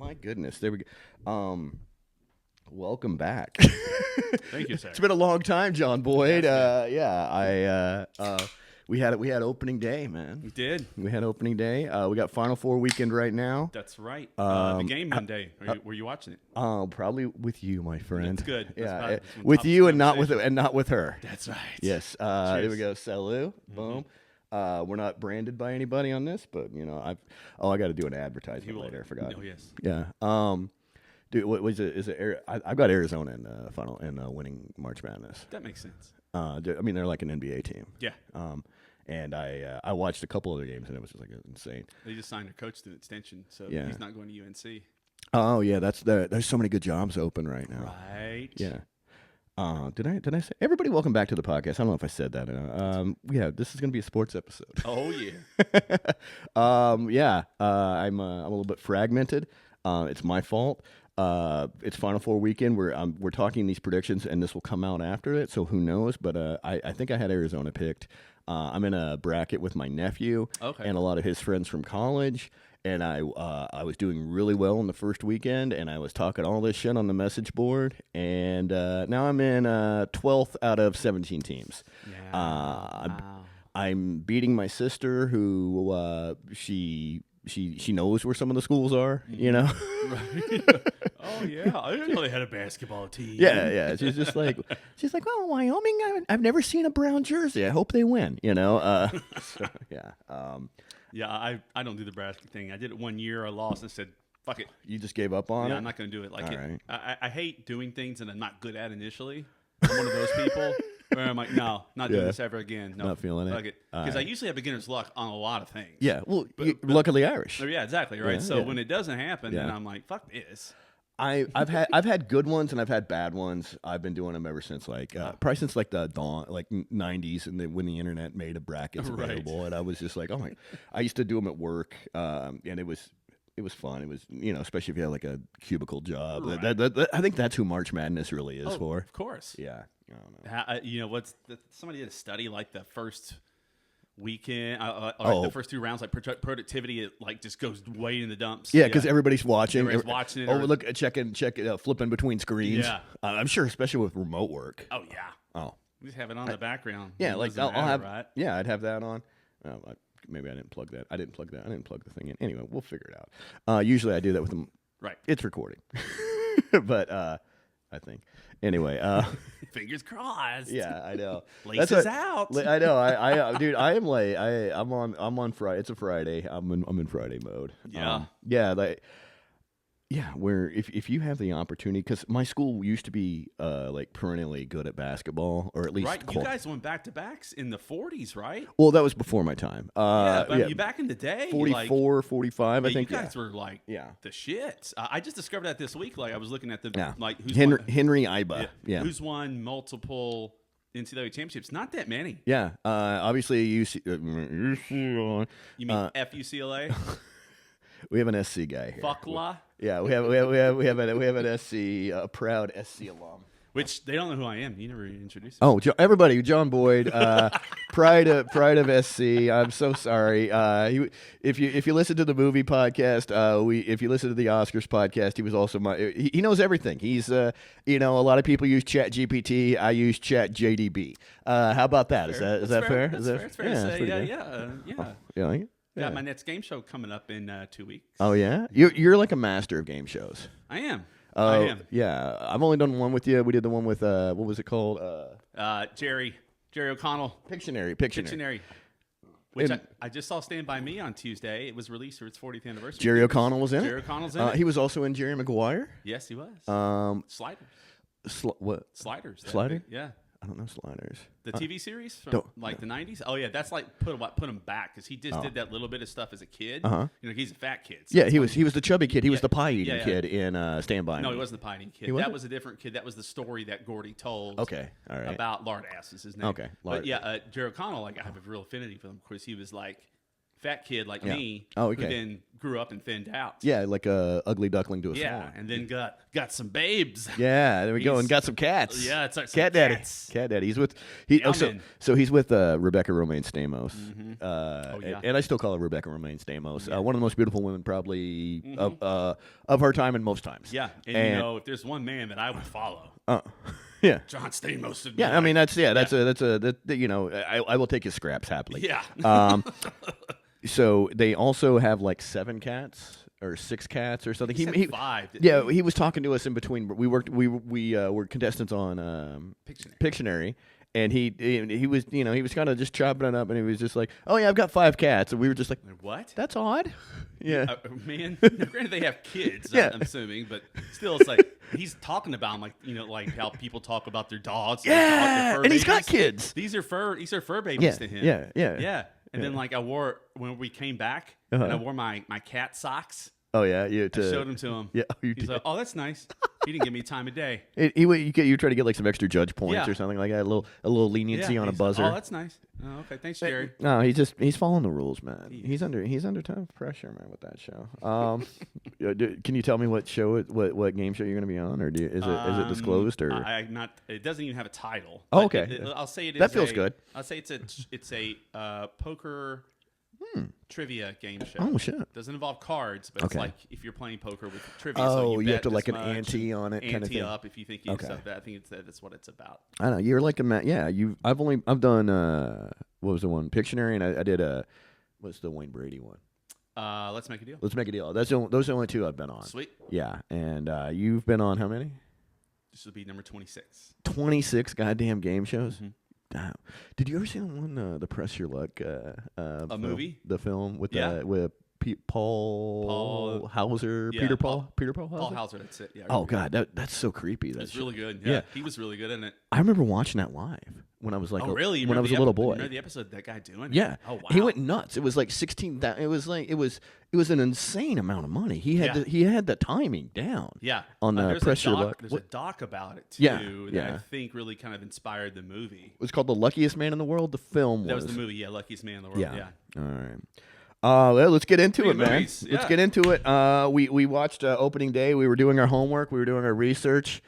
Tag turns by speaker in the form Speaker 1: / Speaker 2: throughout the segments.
Speaker 1: my goodness. There we go. Welcome back.
Speaker 2: Thank you, sir.
Speaker 1: It's been a long time, John Boyd.
Speaker 2: Yes,
Speaker 1: We had opening day, man.
Speaker 2: We did.
Speaker 1: We had opening day. We got Final Four weekend right now.
Speaker 2: That's right. The game Monday. Were you watching it?
Speaker 1: Probably with you, my friend.
Speaker 2: That's good.
Speaker 1: Yeah, with you and not with her.
Speaker 2: That's right.
Speaker 1: Yes. There we go. Salut. Boom. We're not branded by anybody on this, but I got to do an advertisement later. I forgot.
Speaker 2: Oh yes.
Speaker 1: Yeah. Dude, what was it? Is it? I've got Arizona in the final and winning March Madness.
Speaker 2: That makes sense.
Speaker 1: They're like an NBA team.
Speaker 2: Yeah.
Speaker 1: And I watched a couple of their games and it was just like insane.
Speaker 2: They just signed their coach to an extension, so
Speaker 1: Yeah.
Speaker 2: he's not going to UNC.
Speaker 1: Oh yeah, there's so many good jobs open right now.
Speaker 2: Right.
Speaker 1: Yeah. Did I say everybody? Welcome back to the podcast. I don't know if I said that. Yeah, this is gonna be a sports episode.
Speaker 2: Oh yeah.
Speaker 1: I'm a little bit fragmented. It's my fault. It's Final Four weekend. We're talking these predictions, and this will come out after it. So who knows? But I think I had Arizona picked. I'm in a bracket with my nephew and a lot of his friends from college. And I was doing really well in the first weekend, and I was talking all this shit on the message board. And now I'm in 12th out of 17 teams.
Speaker 2: Yeah.
Speaker 1: Wow. I'm beating my sister, who she knows where some of the schools are, you know.
Speaker 2: Right. Oh yeah, I didn't know they had a basketball team.
Speaker 1: Yeah. She's just like, well, Wyoming. I've never seen a brown jersey. I hope they win. You know. So, yeah.
Speaker 2: Yeah, I don't do the basket thing. I did it 1 year. I lost and said, fuck it.
Speaker 1: You just gave up on it?
Speaker 2: I'm not going to do it.
Speaker 1: Right.
Speaker 2: I hate doing things that I'm not good at initially. I'm one of those people where I'm like, no, not doing this ever again. No,
Speaker 1: not feeling it.
Speaker 2: Because I usually have beginner's luck on a lot of things.
Speaker 1: Yeah, well, luckily Irish.
Speaker 2: Yeah, exactly, right?
Speaker 1: Yeah,
Speaker 2: so when it doesn't happen, then
Speaker 1: Yeah.
Speaker 2: I'm like, fuck this.
Speaker 1: I've had good ones and I've had bad ones. I've been doing them ever since probably since like the dawn, like 90s, and then when the internet made a brackets available, and I was just like, oh my! I used to do them at work, and it was fun. It was especially if you had like a cubicle job.
Speaker 2: Right.
Speaker 1: I think that's who March Madness really is for.
Speaker 2: Of course.
Speaker 1: Yeah. I don't know.
Speaker 2: Somebody did a study like the first weekend, the first 2 rounds, like productivity, it like just goes way in the dumps.
Speaker 1: Yeah, because everybody's watching.
Speaker 2: Everybody's watching it.
Speaker 1: Oh, look, flipping between screens.
Speaker 2: Yeah.
Speaker 1: I'm sure, especially with remote work.
Speaker 2: Oh yeah.
Speaker 1: Oh.
Speaker 2: We just have it on the background.
Speaker 1: Yeah,
Speaker 2: It
Speaker 1: like
Speaker 2: doesn't
Speaker 1: I'll have.
Speaker 2: matter, right?
Speaker 1: Yeah, I'd have that on. Maybe I didn't plug that. I didn't plug the thing in. Anyway, we'll figure it out. Usually I do that with them.
Speaker 2: Right.
Speaker 1: It's recording, but I think anyway.
Speaker 2: Fingers crossed.
Speaker 1: Yeah, I know.
Speaker 2: Laces out.
Speaker 1: I know. I dude, I am late. I'm on Friday. It's a Friday. I'm in Friday mode.
Speaker 2: Yeah.
Speaker 1: Yeah, where if you have the opportunity, because my school used to be like perennially good at basketball, or at least
Speaker 2: right. You guys went back to backs in the 40s, right?
Speaker 1: Well, that was before my time.
Speaker 2: But you back in the day,
Speaker 1: 44, 45, I think.
Speaker 2: You guys were like the shit. I just discovered that this week. Like I was looking at the like who's
Speaker 1: Henry Iba. Yeah.
Speaker 2: Who's won multiple NCAA championships? Not that many.
Speaker 1: Yeah. Obviously, UCLA.
Speaker 2: You mean FUCLA?
Speaker 1: We have an SC guy here.
Speaker 2: Fuckla.
Speaker 1: Yeah, we have an SC, a proud SC alum.
Speaker 2: Which they don't know who I am. You never introduced me.
Speaker 1: Oh, everybody, John Boyd, pride of SC. I'm so sorry. If you listen to the movie podcast, if you listen to the Oscars podcast, he was also he knows everything. He's a lot of people use Chat GPT. I use Chat JDB. How about that?
Speaker 2: Fair.
Speaker 1: Is that fair?
Speaker 2: That's fair. It's fair to say. Yeah.
Speaker 1: You like it?
Speaker 2: Got my next game show coming up in 2 weeks.
Speaker 1: Oh yeah, you're like a master of game shows.
Speaker 2: I am.
Speaker 1: Yeah, I've only done one with you. We did the one with what was it called?
Speaker 2: Jerry O'Connell.
Speaker 1: Pictionary.
Speaker 2: Which I just saw Stand By Me on Tuesday. It was released for its 40th anniversary.
Speaker 1: Jerry O'Connell was in it.
Speaker 2: Jerry O'Connell's in it.
Speaker 1: He was also in Jerry Maguire.
Speaker 2: Yes, he was. Sliders.
Speaker 1: What?
Speaker 2: Sliders.
Speaker 1: Slider?
Speaker 2: Yeah.
Speaker 1: I don't know Sliders.
Speaker 2: The TV series from the 90s? Oh, yeah. That's like put him back because he just did that little bit of stuff as a kid. He's a fat kid. So
Speaker 1: yeah, he was the chubby kid. He was the pie-eating kid in Stand By Me.
Speaker 2: No, he wasn't the pie-eating kid. That was a different kid. That was the story that Gordy told about Lard Ass is his name.
Speaker 1: Okay.
Speaker 2: But yeah, Jerry O'Connell, like I have a real affinity for him because he was like fat kid like
Speaker 1: Yeah.
Speaker 2: me,
Speaker 1: Oh,
Speaker 2: who
Speaker 1: okay.
Speaker 2: then grew up and thinned out.
Speaker 1: Yeah, like a ugly duckling to a
Speaker 2: Yeah,
Speaker 1: swan.
Speaker 2: and then got some babes.
Speaker 1: Yeah, there we go,
Speaker 2: He's-
Speaker 1: and got some cats.
Speaker 2: Yeah, it's like some
Speaker 1: cat daddy.
Speaker 2: cats.
Speaker 1: Cat daddy. He's with so he's with Rebecca Romaine Stamos. And I still call her Rebecca Romaine Stamos. One of the most beautiful women probably of her time and most times.
Speaker 2: Yeah, and you know, if there's one man that I would follow,
Speaker 1: yeah.
Speaker 2: John Stamos would be
Speaker 1: Yeah, I
Speaker 2: like-
Speaker 1: mean that's you know, I will take his scraps happily.
Speaker 2: Yeah.
Speaker 1: So they also have like 7 cats or 6 cats or something.
Speaker 2: He said 5.
Speaker 1: Yeah, he was talking to us in between. We were contestants on Pictionary, and he was kind of just chopping it up, and he was just like, "Oh yeah, I've got 5 cats," and we were just like,
Speaker 2: What?
Speaker 1: That's odd. Yeah,
Speaker 2: Man. Now, granted, they have kids.
Speaker 1: Yeah.
Speaker 2: I'm assuming, but still, it's like he's talking about them, like like how people talk about their dogs.
Speaker 1: Yeah,
Speaker 2: their fur
Speaker 1: and he's got
Speaker 2: babies.
Speaker 1: kids.
Speaker 2: These are fur babies to him.
Speaker 1: Yeah.
Speaker 2: And then like I wore when we came back, and I wore my cat socks.
Speaker 1: Oh yeah,
Speaker 2: I showed them to him.
Speaker 1: Yeah, you
Speaker 2: He's
Speaker 1: did.
Speaker 2: like, "Oh, that's nice." He didn't give me time of day.
Speaker 1: You try to get like some extra judge points
Speaker 2: Yeah.
Speaker 1: or something like that, a little leniency on a
Speaker 2: he's
Speaker 1: buzzer.
Speaker 2: Like, oh, that's nice. Oh, okay, thanks, Jerry.
Speaker 1: No, he's following the rules, man. He's under tough pressure, man, with that show. Can you tell me what game show you're going to be on, or is it disclosed, or
Speaker 2: It doesn't even have a title.
Speaker 1: Oh,
Speaker 2: but
Speaker 1: okay.
Speaker 2: I'll say it is.
Speaker 1: That feels good.
Speaker 2: I'll say it's a poker trivia game show.
Speaker 1: Oh shit!
Speaker 2: Doesn't involve cards, but
Speaker 1: Okay.
Speaker 2: it's like if you're playing poker with trivia.
Speaker 1: Oh,
Speaker 2: so
Speaker 1: you have
Speaker 2: bet
Speaker 1: to
Speaker 2: this
Speaker 1: like an
Speaker 2: much
Speaker 1: ante
Speaker 2: and
Speaker 1: on it, kind of
Speaker 2: ante
Speaker 1: thing.
Speaker 2: up if you think you
Speaker 1: Okay.
Speaker 2: stuff that. I think that's what it's about.
Speaker 1: I know you're like a yeah. I've done what was the one Pictionary, and I did what's the Wayne Brady one?
Speaker 2: Let's make a deal.
Speaker 1: Let's make a deal. Those are the only 2 I've been on.
Speaker 2: Sweet.
Speaker 1: Yeah, and you've been on how many?
Speaker 2: This will be number 26.
Speaker 1: 26 goddamn game shows.
Speaker 2: Mhm.
Speaker 1: Damn. Did you ever see the one, the Press Your Luck?
Speaker 2: Movie?
Speaker 1: The film with
Speaker 2: Yeah.
Speaker 1: with Paul Hauser,
Speaker 2: Yeah,
Speaker 1: Peter
Speaker 2: Paul
Speaker 1: Hauser.
Speaker 2: Paul Hauser, that's it. Yeah.
Speaker 1: Oh god, that's so creepy.
Speaker 2: It's
Speaker 1: That
Speaker 2: really good.
Speaker 1: Yeah.
Speaker 2: Yeah, he was really good in it.
Speaker 1: I remember watching that live when I was like
Speaker 2: Oh, really? You
Speaker 1: when I was
Speaker 2: remember
Speaker 1: a little
Speaker 2: the
Speaker 1: boy.
Speaker 2: Remember the episode that guy doing?
Speaker 1: Yeah.
Speaker 2: Oh wow.
Speaker 1: He went nuts. It was like 16. It was an insane amount of money. He had
Speaker 2: Yeah.
Speaker 1: he had the timing down.
Speaker 2: Yeah.
Speaker 1: On
Speaker 2: there's
Speaker 1: Press Your Luck.
Speaker 2: There's
Speaker 1: What-
Speaker 2: a doc about it too.
Speaker 1: Yeah,
Speaker 2: That
Speaker 1: yeah.
Speaker 2: I think really kind of inspired the movie.
Speaker 1: It was called The Luckiest Man in the World. The film
Speaker 2: That was the movie. Yeah, Luckiest Man in the World.
Speaker 1: Yeah.
Speaker 2: Yeah.
Speaker 1: All right. Well, let's get into
Speaker 2: Three
Speaker 1: it, man.
Speaker 2: movies,
Speaker 1: Let's
Speaker 2: yeah.
Speaker 1: get into it. We watched opening day. We were doing our homework. We were doing our research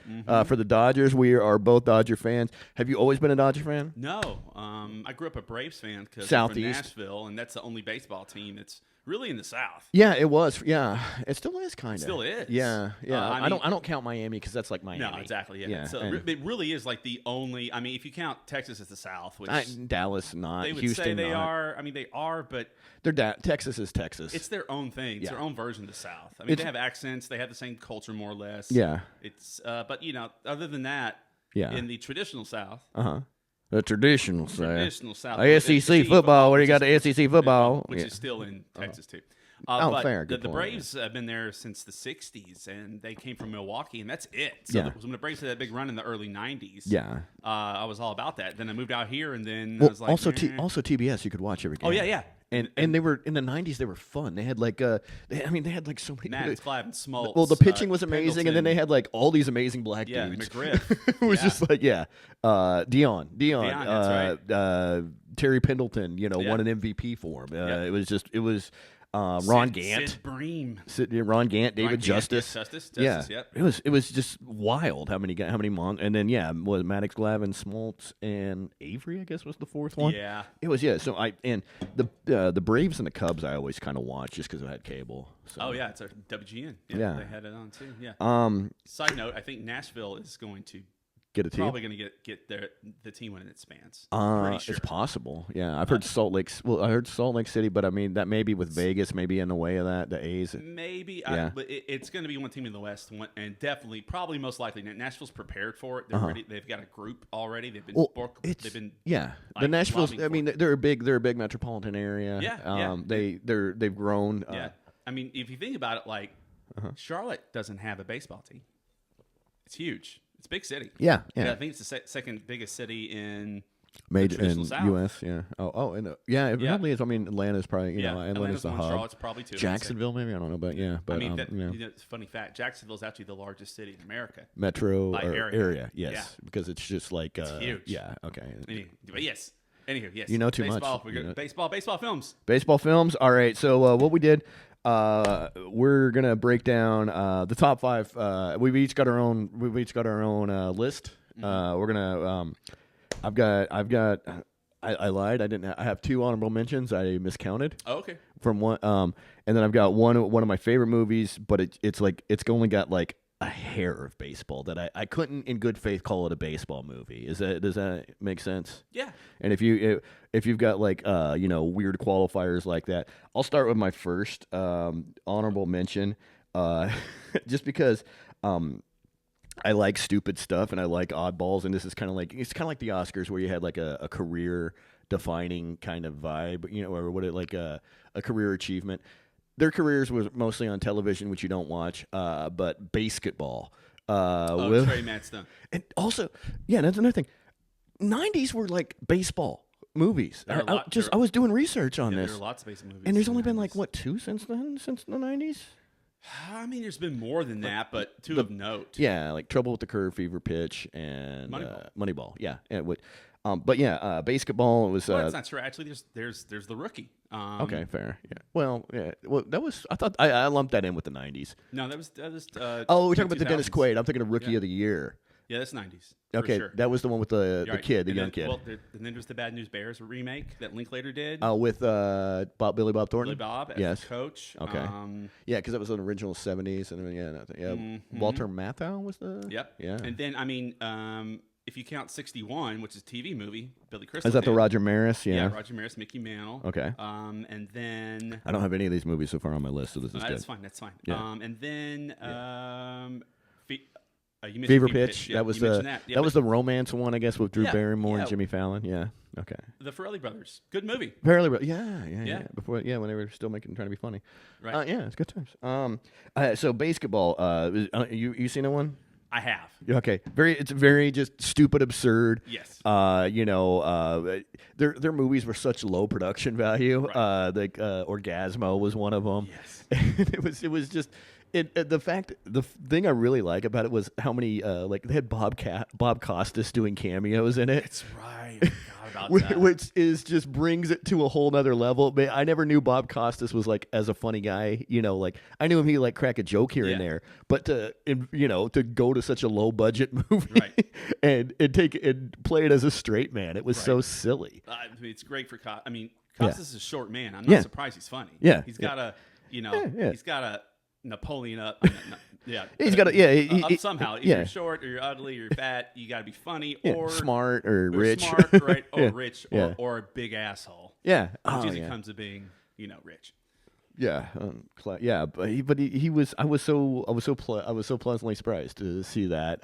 Speaker 1: for the Dodgers. We are both Dodger fans. Have you always been a Dodger fan?
Speaker 2: No, I grew up a Braves fan because I'm from
Speaker 1: Southeast.
Speaker 2: Nashville, and that's the only baseball team that's really in the South.
Speaker 1: Yeah, it was. Yeah, it still is kind of.
Speaker 2: Still is.
Speaker 1: Yeah, yeah.
Speaker 2: I
Speaker 1: I
Speaker 2: mean-
Speaker 1: don't count Miami because that's like Miami.
Speaker 2: No, exactly. Yeah.
Speaker 1: Yeah,
Speaker 2: So
Speaker 1: and-
Speaker 2: it really is like the only. I mean, if you count Texas as the South, which
Speaker 1: Dallas not.
Speaker 2: they would
Speaker 1: Houston
Speaker 2: say they
Speaker 1: not.
Speaker 2: are. I mean, they are, but
Speaker 1: They're Texas is Texas.
Speaker 2: it's their own thing. It's
Speaker 1: Yeah.
Speaker 2: their own version of the South. I mean,
Speaker 1: It's-
Speaker 2: they have accents. They have the same culture, more or less.
Speaker 1: Yeah.
Speaker 2: It's. But other than that,
Speaker 1: Yeah.
Speaker 2: in the traditional South,
Speaker 1: The traditional South.
Speaker 2: traditional South,
Speaker 1: SEC football. Where you got the
Speaker 2: which is-
Speaker 1: SEC football,
Speaker 2: which
Speaker 1: yeah.
Speaker 2: is still in Texas too.
Speaker 1: Oh,
Speaker 2: but
Speaker 1: fair.
Speaker 2: The
Speaker 1: Good point.
Speaker 2: Braves have been there since the '60s, and they came from Milwaukee, and that's it. So
Speaker 1: Yeah.
Speaker 2: when the Braves had that big run in the early '90s,
Speaker 1: Yeah.
Speaker 2: I was all about that. Then I moved out here, and then I
Speaker 1: Well,
Speaker 2: was like,
Speaker 1: also
Speaker 2: eh.
Speaker 1: also TBS. You could watch every game.
Speaker 2: Oh yeah.
Speaker 1: And they were in the '90s. They were fun. They had like they had like so many.
Speaker 2: Maddox, Clav, and Smoltz.
Speaker 1: Well, the pitching was amazing, and then
Speaker 2: Pendleton.
Speaker 1: they had like all these amazing black
Speaker 2: Yeah,
Speaker 1: dudes.
Speaker 2: McGriff.
Speaker 1: It was
Speaker 2: Yeah.
Speaker 1: just like Dion,
Speaker 2: that's
Speaker 1: Terry Pendleton.
Speaker 2: Yeah.
Speaker 1: Won an MVP for him.
Speaker 2: Yeah.
Speaker 1: It was Ron Gant.
Speaker 2: Sid Bream.
Speaker 1: Ron Gant, David
Speaker 2: Ron Gant,
Speaker 1: Justice.
Speaker 2: yes, Justice,
Speaker 1: Yeah,
Speaker 2: yep.
Speaker 1: it was just wild how many and then was Maddox, Glavin, Smoltz, and Avery, I guess, was the fourth one.
Speaker 2: Yeah.
Speaker 1: It was So the Braves and the Cubs I always kind of watched just because I had cable. So.
Speaker 2: Oh yeah, it's a WGN.
Speaker 1: Yeah.
Speaker 2: They had it on too. Yeah.
Speaker 1: Side
Speaker 2: Side note: I think Nashville is going to
Speaker 1: get a team.
Speaker 2: probably going to get the team when it spans. Pretty sure.
Speaker 1: It's possible. Yeah, I've heard Salt Lake. Well, I heard Salt Lake City, but I mean that may be with Vegas, maybe in the way of that. The A's.
Speaker 2: Maybe,
Speaker 1: Yeah.
Speaker 2: but it's going to be one team in the West, and definitely, probably most likely, Nashville's prepared for it. They're ready. They've got a group already. They've been they've been
Speaker 1: Yeah, the
Speaker 2: like,
Speaker 1: Nashville's.
Speaker 2: lobbying
Speaker 1: I
Speaker 2: for
Speaker 1: mean, they're a big metropolitan area.
Speaker 2: Yeah,
Speaker 1: They've grown.
Speaker 2: yeah. I mean, if you think about it, like Charlotte doesn't have a baseball team. It's huge. It's a big city.
Speaker 1: Yeah.
Speaker 2: I think it's the second biggest city in
Speaker 1: Major in
Speaker 2: traditional South.
Speaker 1: U.S. Yeah. And it
Speaker 2: Yeah.
Speaker 1: probably is. I mean, Atlanta's probably Atlanta's
Speaker 2: Atlanta's
Speaker 1: the
Speaker 2: one.
Speaker 1: hub.
Speaker 2: Charlotte's probably two. I'd say.
Speaker 1: Jacksonville, maybe I don't know, but yeah. But
Speaker 2: I mean,
Speaker 1: it's
Speaker 2: it's a funny fact. Jacksonville is actually the largest city in America.
Speaker 1: metro
Speaker 2: by
Speaker 1: or
Speaker 2: area.
Speaker 1: yes,
Speaker 2: Yeah.
Speaker 1: because it's just like
Speaker 2: huge.
Speaker 1: Yeah. Okay.
Speaker 2: But yes, Anywho, yes.
Speaker 1: You know too
Speaker 2: baseball,
Speaker 1: much.
Speaker 2: We're good. Baseball films.
Speaker 1: Baseball films. All right. So what we did, we're gonna break down the top 5. We've each got our own. List. We're gonna. I've got. I lied. I didn't. I have 2 honorable mentions. I miscounted.
Speaker 2: Oh, okay.
Speaker 1: From one. And then I've got one of my favorite movies, but it's only got like a hair of baseball that I couldn't in good faith call it a baseball movie. Does that make sense?
Speaker 2: Yeah.
Speaker 1: And if you've got like weird qualifiers like that, I'll start with my first honorable mention, just because I like stupid stuff and I like oddballs, and this is kind of like the Oscars where you had like a career defining kind of vibe, or what it like a career achievement. Their careers was mostly on television, which you don't watch, but basketball.
Speaker 2: Trey Mattstone.
Speaker 1: And also, yeah, that's another thing. 90s were like baseball movies. I was doing research on this.
Speaker 2: There are lots of baseball movies.
Speaker 1: And there's only been like, what, 2 since then? Since the 90s?
Speaker 2: I mean, there's been more than that, but 2 of note.
Speaker 1: Yeah, like Trouble with the Curve, Fever Pitch, and Moneyball. Yeah, but yeah, basketball was.
Speaker 2: Well, that's not true. Actually, there's The Rookie.
Speaker 1: Okay, fair. Yeah. Well, that was. I thought I lumped that in with the 90s.
Speaker 2: No, that was.
Speaker 1: Oh, we're talking about the Dennis Quaid. I'm thinking of Rookie of the Year.
Speaker 2: Yeah, that's 90s.
Speaker 1: Okay,
Speaker 2: sure.
Speaker 1: That was the one with the kid, the young kid.
Speaker 2: Well, and then there's the Bad News Bears remake that Linklater did.
Speaker 1: With Billy Bob Thornton.
Speaker 2: Billy Bob as coach.
Speaker 1: Okay. Yeah, because that was an original 70s, and then Walter Matthau was the.
Speaker 2: Yep.
Speaker 1: Yeah.
Speaker 2: And then if you count 61, which is a TV movie, Billy Crystal.
Speaker 1: Is that the Roger Maris? Yeah.
Speaker 2: Yeah, Roger Maris, Mickey Mantle.
Speaker 1: Okay.
Speaker 2: And then
Speaker 1: I don't have any of these movies so far on my list, so this is good.
Speaker 2: That's fine.
Speaker 1: Yeah.
Speaker 2: And then you
Speaker 1: Fever Pitch.
Speaker 2: Yeah,
Speaker 1: that was
Speaker 2: that
Speaker 1: was the romance one, I guess, with Drew Barrymore and Jimmy Fallon. Yeah. Okay.
Speaker 2: The Farrelly Brothers. Good movie.
Speaker 1: Yeah. Before, when they were still trying to be funny.
Speaker 2: Right.
Speaker 1: Yeah, it's good times. So basketball. You seen that one?
Speaker 2: I have.
Speaker 1: Okay. It's very just stupid, absurd.
Speaker 2: Yes.
Speaker 1: Their movies were such low production value.
Speaker 2: Right.
Speaker 1: Orgasmo was one of them.
Speaker 2: Yes.
Speaker 1: it was just. The thing I really like about it was how many they had Bob Costas doing cameos in it.
Speaker 2: That's right. I forgot about that.
Speaker 1: Which is just brings it to a whole nother level. But I never knew Bob Costas was like as a funny guy. I knew him, he like crack a joke here and there. But to go to such a low budget movie and play it as a straight man, it was so silly.
Speaker 2: It's great for Costas is a short man. I'm not surprised he's funny.
Speaker 1: Yeah,
Speaker 2: he's got a he's got a Napoleon up.
Speaker 1: He's got
Speaker 2: a somehow. If you're short or you're ugly or you're fat, you got to be funny or
Speaker 1: smart or rich,
Speaker 2: right? Or rich or a big asshole.
Speaker 1: Yeah,
Speaker 2: which usually comes to being rich.
Speaker 1: Yeah, but he was. I was so pleasantly surprised to see that.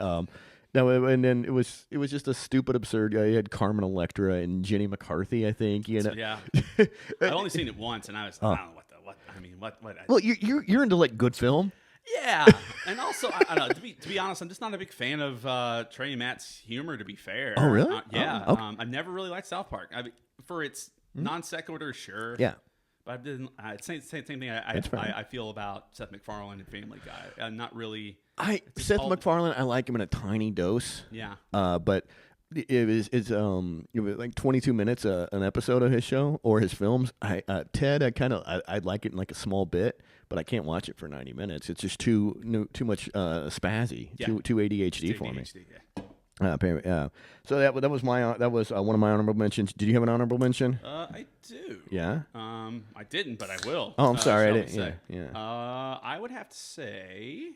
Speaker 1: No, and then it was just a stupid, absurd guy. You had Carmen Electra and Jenny McCarthy, I think.
Speaker 2: Yeah, I've only seen it once, and I was I don't know what. I mean, what?
Speaker 1: Well, you're into like good film.
Speaker 2: Yeah, and also I don't know. To be honest, I'm just not a big fan of Trey Matt's humor. To be fair.
Speaker 1: Oh really?
Speaker 2: Yeah.
Speaker 1: Okay.
Speaker 2: I never really liked South Park. For its non sequitur, sure.
Speaker 1: Yeah.
Speaker 2: But I didn't. Same thing. I feel about Seth MacFarlane and Family Guy. I'm not really.
Speaker 1: MacFarlane. I like him in a tiny dose.
Speaker 2: Yeah.
Speaker 1: But. It was like 22 minutes an episode of his show or his films. Ted, I'd like it in like a small bit, but I can't watch it for 90 minutes. It's just too much spazzy, too ADHD for me. Yeah. So that was one of my honorable mentions. Did you have an honorable mention?
Speaker 2: I do.
Speaker 1: Yeah.
Speaker 2: I didn't, but I will.
Speaker 1: Oh, I'm sorry. I didn't. Yeah.
Speaker 2: I would have to say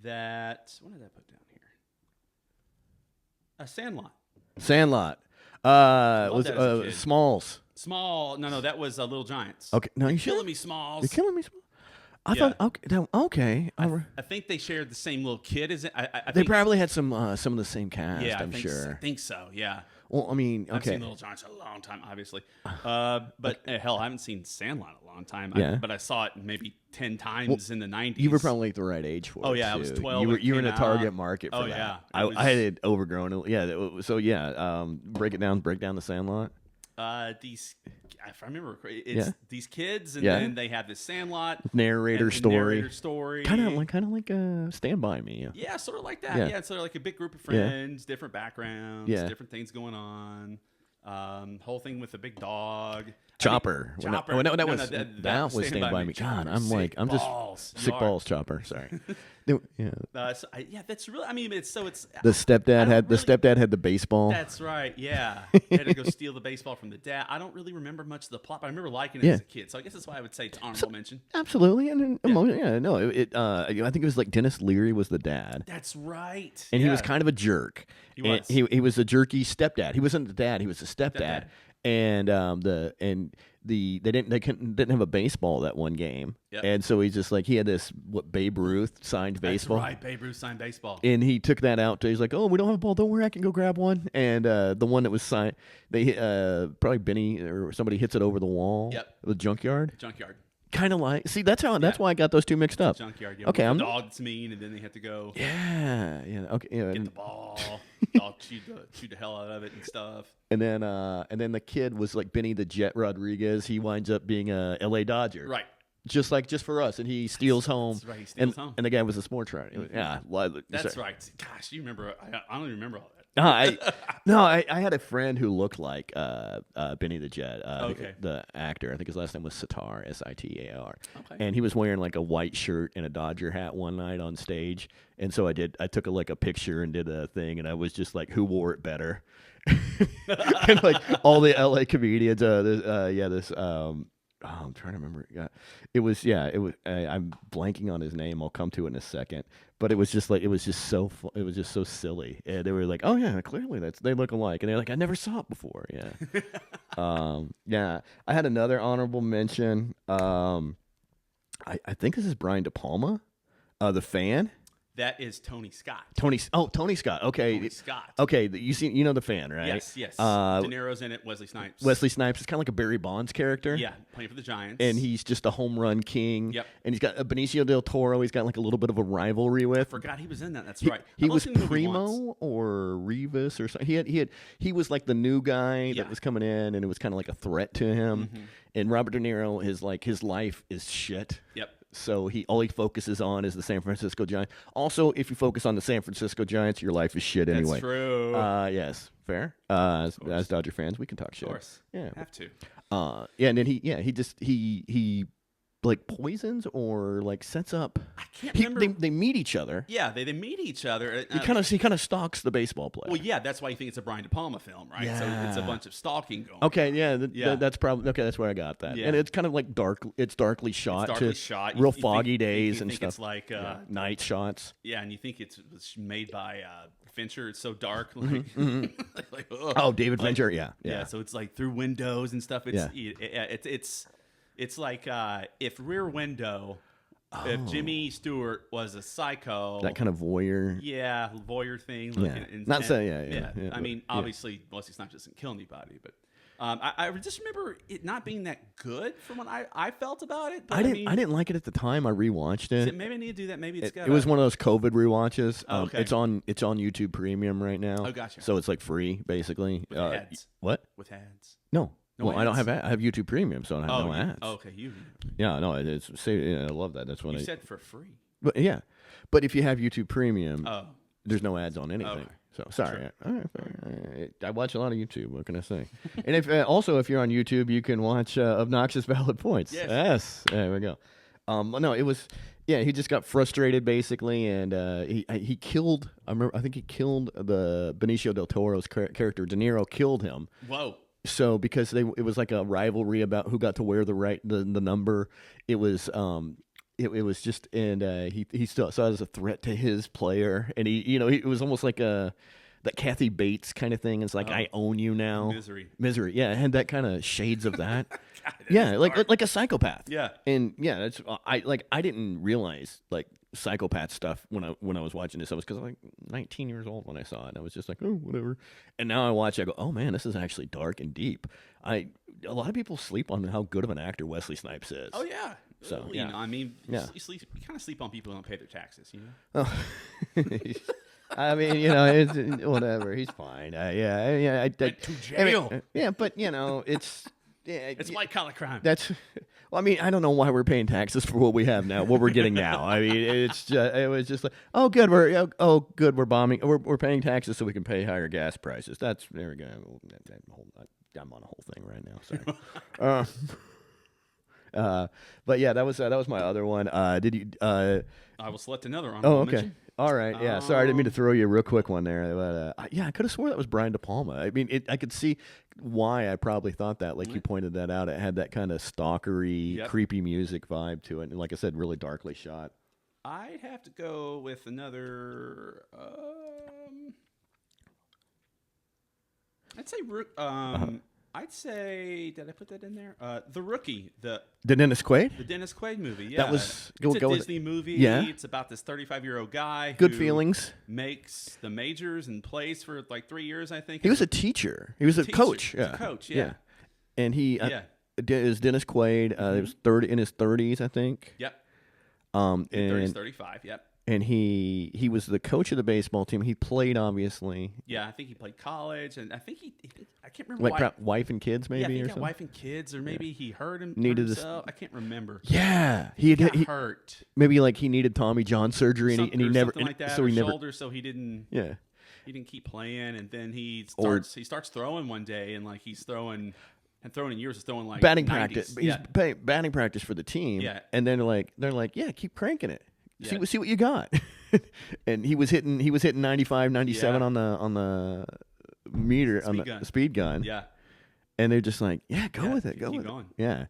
Speaker 2: that. What did I put down here? Sandlot.
Speaker 1: Was Smalls.
Speaker 2: No, that was Little Giants.
Speaker 1: Okay, no,
Speaker 2: you're killing me, Smalls.
Speaker 1: You're killing me, Smalls. I thought okay.
Speaker 2: I think they shared the same little kid. Is it?
Speaker 1: They probably had some of the same cast.
Speaker 2: Yeah,
Speaker 1: I'm sure.
Speaker 2: I think so. Yeah.
Speaker 1: Well, I mean, okay.
Speaker 2: I've seen Little Giants a long time, obviously. But hell, I haven't seen Sandlot in a long time.
Speaker 1: Yeah.
Speaker 2: But I saw it maybe 10 times in the 90s.
Speaker 1: You were probably the right age for it.
Speaker 2: Oh yeah,
Speaker 1: too.
Speaker 2: I was 12.
Speaker 1: You were in a target market for that.
Speaker 2: Yeah.
Speaker 1: I had it overgrown. Yeah. So yeah, break down the Sandlot.
Speaker 2: If I remember correctly, it's these kids, and then they have this Sandlot
Speaker 1: narrator story. Kind of like Stand By Me.
Speaker 2: Yeah, sort of like that. Yeah, it's sort of like a big group of friends, different backgrounds, different things going on. Whole thing with the big dog.
Speaker 1: Chopper.
Speaker 2: Chopper.
Speaker 1: No, that was Stand By Me. God, I'm just sick balls. Chopper. Sorry. Yeah.
Speaker 2: That's really. I mean, it's
Speaker 1: the stepdad had the baseball.
Speaker 2: That's right. Yeah, he had to go steal the baseball from the dad. I don't really remember much of the plot, but I remember liking it as a kid. So I guess that's why I would say it's honorable mention.
Speaker 1: Absolutely, and I think it was like Dennis Leary was the dad.
Speaker 2: That's right.
Speaker 1: And he was kind of a jerk.
Speaker 2: He was.
Speaker 1: He was a jerky stepdad. He wasn't the dad. He was the stepdad. And they didn't have a baseball that one game, and so he's just like he had this Babe Ruth signed baseball.
Speaker 2: That's right, Babe Ruth signed baseball.
Speaker 1: And he took that out. He's like, oh, we don't have a ball. Don't worry, I can go grab one. And the one that was signed, they probably Benny or somebody hits it over the wall.
Speaker 2: Yep.
Speaker 1: The junkyard. Kind of like, see, that's why I got those two mixed up.
Speaker 2: Junkyard.
Speaker 1: Okay,
Speaker 2: the dog's mean, and then they have to go.
Speaker 1: Yeah. Okay.
Speaker 2: Get the ball. Dog shoot the hell out of it and stuff.
Speaker 1: And then the kid was like Benny the Jet Rodriguez. He winds up being a L.A. Dodger.
Speaker 2: Right.
Speaker 1: Just for us, and he steals home.
Speaker 2: That's right. He steals home.
Speaker 1: And the guy was a sports writer. Yeah.
Speaker 2: That's right. Gosh, you remember? I don't even remember all that.
Speaker 1: I had a friend who looked like Benny the Jet, the actor. I think his last name was Sitar, Sitar. Okay. And he was wearing like a white shirt and a Dodger hat one night on stage. And so I took a picture and did a thing, and I was just like, who wore it better? And like all the LA comedians, I'm trying to remember. Yeah, it was. I'm blanking on his name. I'll come to it in a second. But it was just so silly. And they were like, "Oh yeah, clearly they look alike." And they're like, "I never saw it before." Yeah. Yeah. I had another honorable mention. I think this is Brian De Palma, the fan.
Speaker 2: That is Tony Scott.
Speaker 1: Tony Scott. Okay.
Speaker 2: Tony Scott.
Speaker 1: Okay. You know the fan, right?
Speaker 2: Yes. De Niro's in it. Wesley Snipes is kind of like a Barry Bonds character. Yeah, playing for the Giants.
Speaker 1: And he's just a home run king.
Speaker 2: Yep.
Speaker 1: And he's got a Benicio del Toro. He's got like a little bit of a rivalry with.
Speaker 2: I forgot he was in that. That's right.
Speaker 1: He was Primo or Revis or something. He was like the new guy that was coming in, and it was kind of like a threat to him. Mm-hmm. And Robert De Niro his life is shit.
Speaker 2: Yep.
Speaker 1: So all he focuses on is the San Francisco Giants. Also, if you focus on the San Francisco Giants, your life is shit anyway.
Speaker 2: That's true.
Speaker 1: Yes, fair. As Dodger fans, we can talk shit.
Speaker 2: Of course.
Speaker 1: Yeah.
Speaker 2: Have to.
Speaker 1: And then he like poisons or like sets up.
Speaker 2: I can't remember.
Speaker 1: They meet each other.
Speaker 2: Yeah, they meet each other.
Speaker 1: He kind of stalks the baseball player.
Speaker 2: Well, yeah, that's why you think it's a Brian De Palma film, right?
Speaker 1: Yeah.
Speaker 2: So it's a bunch of stalking going.
Speaker 1: Okay, yeah, that's probably okay. That's where I got that. Yeah. And it's kind of like dark. It's darkly shot. Real foggy days and stuff.
Speaker 2: It's like
Speaker 1: night shots.
Speaker 2: Yeah, and you think it was made by Fincher. It's so dark. Like,
Speaker 1: like David Fincher. Yeah.
Speaker 2: So it's like through windows and stuff. It's like if Rear Window, if Jimmy Stewart was a psycho,
Speaker 1: that kind of voyeur,
Speaker 2: voyeur thing. I mean, obviously, Wesley Snipes doesn't kill anybody, but I just remember it not being that good from what I felt about it. But
Speaker 1: I didn't like it at the time. I rewatched it.
Speaker 2: Maybe I need to do that. Maybe it
Speaker 1: was one of those COVID rewatches. Okay. It's on YouTube Premium right now.
Speaker 2: Oh, gotcha.
Speaker 1: So it's like free, basically.
Speaker 2: With ads.
Speaker 1: What?
Speaker 2: With ads.
Speaker 1: No.
Speaker 2: No
Speaker 1: I don't have I have YouTube Premium, so I don't have no ads.
Speaker 2: Oh, okay, you.
Speaker 1: Yeah, no, I love that. That's what
Speaker 2: you said for free.
Speaker 1: But yeah, but if you have YouTube Premium, there's no ads on anything. Okay. So sorry, I watch a lot of YouTube. What can I say? And if you're on YouTube, you can watch Obnoxious Valid Points. Yes, there we go. No, it was. Yeah, he just got frustrated basically, and he killed. I think he killed the Benicio del Toro's character. De Niro killed him.
Speaker 2: Whoa.
Speaker 1: So because it was like a rivalry about who got to wear the number, it was just, and he still saw it as a threat to his player, and it was almost like that Kathy Bates kind of thing. It's like I own you now. Misery. Yeah, it had that kind of shades of that. God, like a psychopath.
Speaker 2: Yeah,
Speaker 1: and yeah, that's I didn't realize like psychopath stuff when I was watching this. I was because I was like 19 years old when I saw it, and I was just like, oh, whatever. And now I watch it, I go, oh man, this is actually dark and deep. A lot of people sleep on how good of an actor Wesley Snipes is.
Speaker 2: Oh yeah.
Speaker 1: So
Speaker 2: yeah, I mean, you kind of sleep on people who don't pay their taxes, you know.
Speaker 1: Oh. I mean, it's whatever. He's fine.
Speaker 2: To jail.
Speaker 1: Yeah, but it's
Speaker 2: it's white collar crime.
Speaker 1: That's. Well, I mean, I don't know why we're paying taxes for what we have now, what we're getting now. I mean, it was just like, oh, good, we're bombing, we're paying taxes so we can pay higher gas prices. There we go. I'm on a whole thing right now. Sorry. But yeah, that was my other one. Did you?
Speaker 2: I will select another one.
Speaker 1: Oh, okay. Mention. All right, yeah. Sorry, I didn't mean to throw you a real quick one there, but I could have swore that was Brian De Palma. I mean, I could see why I probably thought that. Like you pointed that out, it had that kind of stalkery, creepy music vibe to it, and like I said, really darkly shot.
Speaker 2: I'd have to go with another. I'd say. I'd say, did I put that in there? The Rookie, the
Speaker 1: Dennis Quaid?
Speaker 2: The Dennis Quaid movie, yeah.
Speaker 1: That was
Speaker 2: it's a Disney movie.
Speaker 1: Yeah.
Speaker 2: It's about this 35-year-old guy
Speaker 1: Good
Speaker 2: who
Speaker 1: feelings.
Speaker 2: makes the majors and plays for like 3 years, I think.
Speaker 1: He was a teacher. He was a coach.
Speaker 2: Yeah. A coach, yeah.
Speaker 1: And he is Dennis Quaid. He was in his 30s, I think.
Speaker 2: Yep.
Speaker 1: And
Speaker 2: 30s, 35, yep.
Speaker 1: And he was the coach of the baseball team. He played, obviously.
Speaker 2: Yeah, I think he played college, and I think I can't remember.
Speaker 1: Like wife and kids, maybe,
Speaker 2: yeah, I think
Speaker 1: or
Speaker 2: he
Speaker 1: something.
Speaker 2: Wife and kids, or maybe he hurt himself. I can't remember.
Speaker 1: Yeah,
Speaker 2: he got hurt.
Speaker 1: Maybe like he needed Tommy John surgery, and he never,
Speaker 2: something like that,
Speaker 1: so
Speaker 2: or
Speaker 1: he never,
Speaker 2: shoulder, so he didn't.
Speaker 1: Yeah.
Speaker 2: He didn't keep playing, and then he starts throwing one day, and like he's throwing. And throwing in years is throwing like
Speaker 1: batting
Speaker 2: 90s.
Speaker 1: practice.
Speaker 2: Yeah.
Speaker 1: He's batting practice for the team.
Speaker 2: Yeah.
Speaker 1: And then they're like, yeah, keep cranking it. Yeah. See what you got. And he was hitting 95, 97 on the meter on the speed gun.
Speaker 2: Yeah.
Speaker 1: And they're just like, yeah, go with it.
Speaker 2: Keep going.
Speaker 1: Yeah.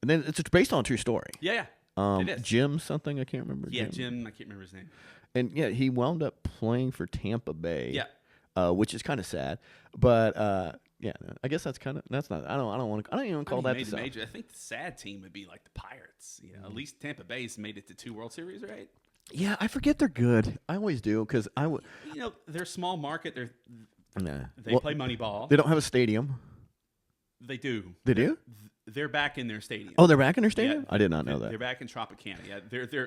Speaker 1: And then it's based on a true story.
Speaker 2: Yeah.
Speaker 1: It is. Jim something, I can't remember.
Speaker 2: Yeah, Jim, I can't remember his name.
Speaker 1: And yeah, he wound up playing for Tampa Bay.
Speaker 2: Yeah.
Speaker 1: Which is kind of sad. But yeah, I guess that's not. I don't even call that the
Speaker 2: major. I think the sad team would be like the Pirates. You know, at least Tampa Bay's made it to 2 World Series, right?
Speaker 1: Yeah, I forget they're good. I always do because
Speaker 2: they're small market. They play Moneyball.
Speaker 1: They don't have a stadium.
Speaker 2: They do.
Speaker 1: They do?
Speaker 2: They're back in their stadium.
Speaker 1: Oh, they're back in their stadium?
Speaker 2: Yeah,
Speaker 1: I did not know that.
Speaker 2: They're back in Tropicana. Yeah,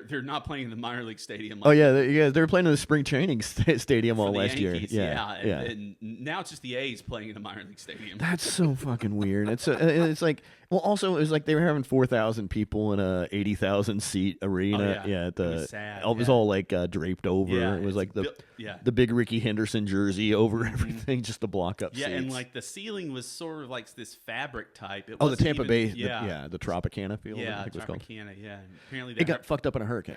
Speaker 2: they're not playing in the minor league stadium.
Speaker 1: They were playing in the spring training stadium all last
Speaker 2: Yankees,
Speaker 1: year.
Speaker 2: Yeah. And now it's just the A's playing in a minor league stadium.
Speaker 1: That's so fucking weird. It's like, well, also it was like they were having 4,000 people in a 80,000 seat arena.
Speaker 2: Oh,
Speaker 1: yeah.
Speaker 2: It was sad.
Speaker 1: It was all like draped over.
Speaker 2: Yeah,
Speaker 1: it was like the big Ricky Henderson jersey over everything just to block up seats.
Speaker 2: Yeah, and like the ceiling was sort of like this fabric type.
Speaker 1: The Tampa Bay, the Tropicana field.
Speaker 2: Yeah,
Speaker 1: I think it was called.
Speaker 2: Tropicana. Yeah, and apparently
Speaker 1: it got fucked up in a hurricane.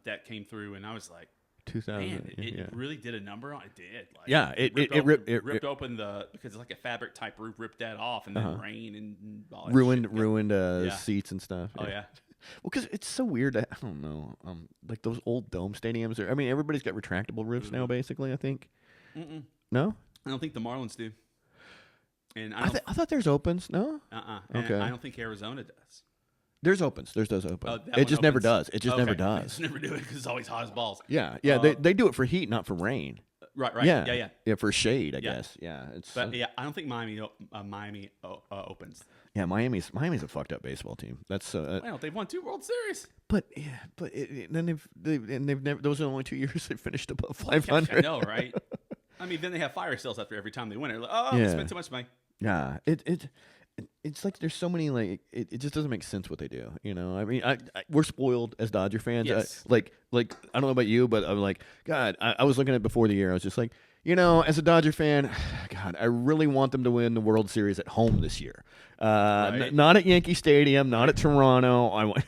Speaker 2: That came through, and I was like,
Speaker 1: 2000.
Speaker 2: Man, it really did a number on it. Did like,
Speaker 1: it
Speaker 2: ripped open because it's like a fabric type roof, ripped that off, and then rain and all that
Speaker 1: ruined seats and stuff.
Speaker 2: Oh yeah.
Speaker 1: Well, because it's so weird. I don't know. Like those old dome stadiums. Everybody's got retractable roofs now. Basically, I think. No,
Speaker 2: I don't think the Marlins do. And
Speaker 1: I thought there's opens. No.
Speaker 2: Okay. I don't think Arizona does.
Speaker 1: There's opens. There's those opens.
Speaker 2: Oh,
Speaker 1: it just never does. It just never does.
Speaker 2: They just never do it because it's always hot as balls.
Speaker 1: Yeah. They do it for heat, not for rain.
Speaker 2: Right.
Speaker 1: Yeah. For shade, I guess. Yeah.
Speaker 2: I don't think Miami opens.
Speaker 1: Yeah, Miami's a fucked up baseball team. That's
Speaker 2: well, they've won 2 World Series.
Speaker 1: But then they've never. Those are the only 2 years they finished above 500.
Speaker 2: I know, right? I mean, then they have fire sales after every time they win. They're like, we spent too much money.
Speaker 1: Yeah, it's like there's so many like it just doesn't make sense what they do. You know, I mean, we're spoiled as Dodger fans.
Speaker 2: Yes.
Speaker 1: Like I don't know about you, but I'm like, God, I was looking at it before the year. I was just like, as a Dodger fan, God, I really want them to win the World Series at home this year. Not at Yankee Stadium, not at Toronto. I want.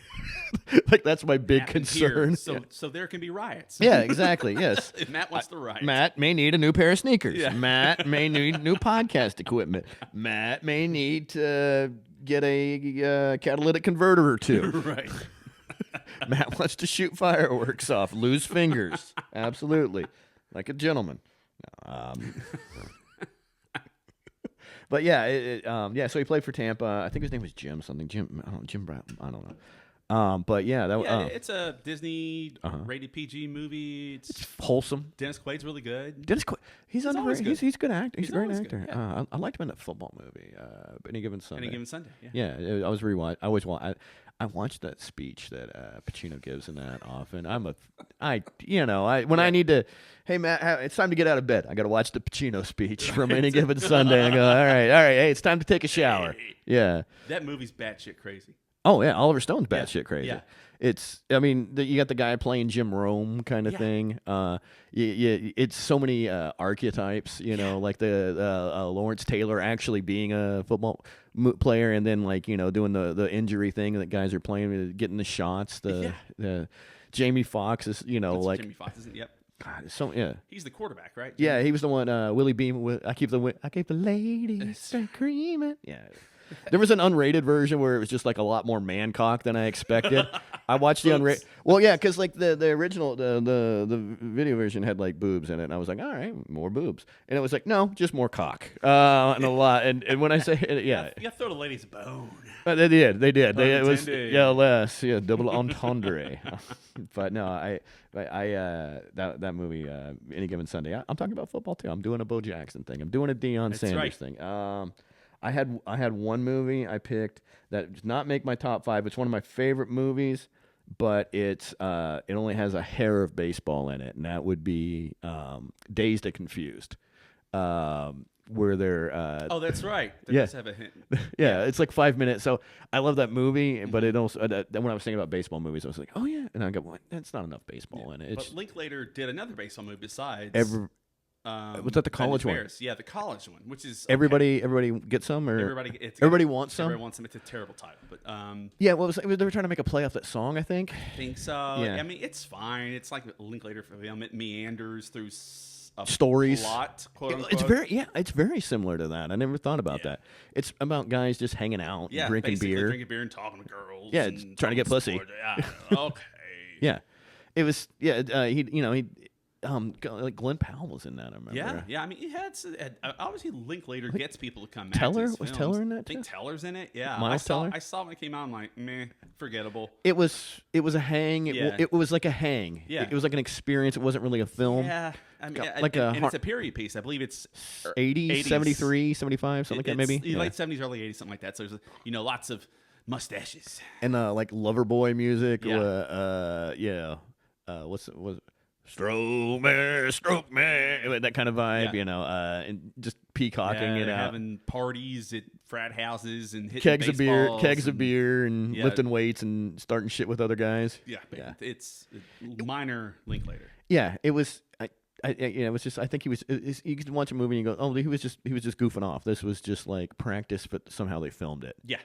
Speaker 1: Like that's my big concern.
Speaker 2: So there can be riots.
Speaker 1: Yeah, exactly. Yes.
Speaker 2: If Matt wants to riot.
Speaker 1: Matt may need a new pair of sneakers.
Speaker 2: Yeah.
Speaker 1: Matt may need new podcast equipment. Matt may need to get a catalytic converter or two.
Speaker 2: Right.
Speaker 1: Matt wants to shoot fireworks off, lose fingers. Absolutely, like a gentleman. But yeah, so he played for Tampa. I think his name was Jim something. Jim Brown. I don't know. But yeah,
Speaker 2: it's a Disney rated PG movie. It's
Speaker 1: wholesome.
Speaker 2: Dennis Quaid's really good.
Speaker 1: Dennis Quaid, he's underrated. He's a good actor. He's a great actor.
Speaker 2: Good, yeah.
Speaker 1: I liked him in that football movie, Any Given Sunday.
Speaker 2: Any Given Sunday.
Speaker 1: Yeah, I was rewatch. I always watch. I watched that speech that Pacino gives in that often. I need to, hey Matt, it's time to get out of bed. I got to watch the Pacino speech from Any Given Sunday. I go, all right, hey, it's time to take a shower.
Speaker 2: Hey.
Speaker 1: Yeah,
Speaker 2: that movie's batshit crazy.
Speaker 1: Oh yeah, Oliver Stone's batshit crazy.
Speaker 2: Yeah.
Speaker 1: You got the guy playing Jim Rome kind of thing. It's so many archetypes. Like the Lawrence Taylor actually being a football player, and then doing the injury thing that guys are playing, getting the shots. The Jamie Foxx is
Speaker 2: Jamie Foxx isn't. Yep.
Speaker 1: God,
Speaker 2: He's the quarterback, right?
Speaker 1: Yeah, he was the one. Willie Beam. I keep the ladies screaming. Yeah. There was an unrated version where it was just like a lot more man cock than I expected. I watched the unrated. Well, yeah, because like the original, the video version had like boobs in it, and I was like, all right, more boobs, and it was like, no, just more cock, and a lot. And when I say,
Speaker 2: you gotta throw the ladies a bone.
Speaker 1: They did. It was less, double entendre. But no, that movie, Any Given Sunday. I'm talking about football too. I'm doing a Bo Jackson thing. I'm doing a Deion Sanders thing. I had one movie I picked that does not make my top 5. It's one of my favorite movies, but it only has a hair of baseball in it, and that would be Dazed and Confused, where they're
Speaker 2: oh, that's right. They does have a hint.
Speaker 1: Yeah, it's like 5 minutes. So I love that movie, but it also when I was thinking about baseball movies, I was like, oh yeah, and I go, well, that's not enough baseball in it.
Speaker 2: But Linklater did another baseball movie besides.
Speaker 1: Was that the college one?
Speaker 2: Yeah, the college one, which is
Speaker 1: everybody gets some, or everybody wants some.
Speaker 2: Everybody wants some. It's a terrible title, but
Speaker 1: yeah. They were trying to make a play off that song, I think.
Speaker 2: I think so. Yeah. I mean, it's fine. It's like Linklater film. It meanders through
Speaker 1: stories.
Speaker 2: Plot,
Speaker 1: it's very similar to that. I never thought about that. It's about guys just hanging out, drinking beer
Speaker 2: and talking to girls.
Speaker 1: Yeah, trying to get pussy.
Speaker 2: Okay.
Speaker 1: Yeah, it was. Yeah, he. Like Glenn Powell was in that. I remember.
Speaker 2: Yeah. I mean, he had obviously Linklater gets people to come.
Speaker 1: Teller
Speaker 2: was
Speaker 1: Teller in that?
Speaker 2: I think Teller's in it. Yeah,
Speaker 1: Miles Teller.
Speaker 2: I saw it when it came out. I'm like, meh, forgettable.
Speaker 1: It was a hang. It was like a hang.
Speaker 2: Yeah.
Speaker 1: It was like an experience. It wasn't really a film.
Speaker 2: Yeah. I mean,
Speaker 1: and
Speaker 2: it's a period piece. I believe it's
Speaker 1: 80s, 73, 75, something like that, maybe.
Speaker 2: Late 70s, early 80s, something like that. So there's lots of mustaches
Speaker 1: and like Loverboy music.
Speaker 2: Yeah.
Speaker 1: What's Stroke me, that kind of vibe, and just peacocking it out,
Speaker 2: having parties at frat houses and hitting
Speaker 1: kegs of beer, and lifting weights and starting shit with other guys.
Speaker 2: Yeah. It's minor Linklater.
Speaker 1: Yeah, it was. It was just. I think he was. You can watch a movie and you go, oh, he was just goofing off. This was just like practice, but somehow they filmed it.
Speaker 2: Yeah.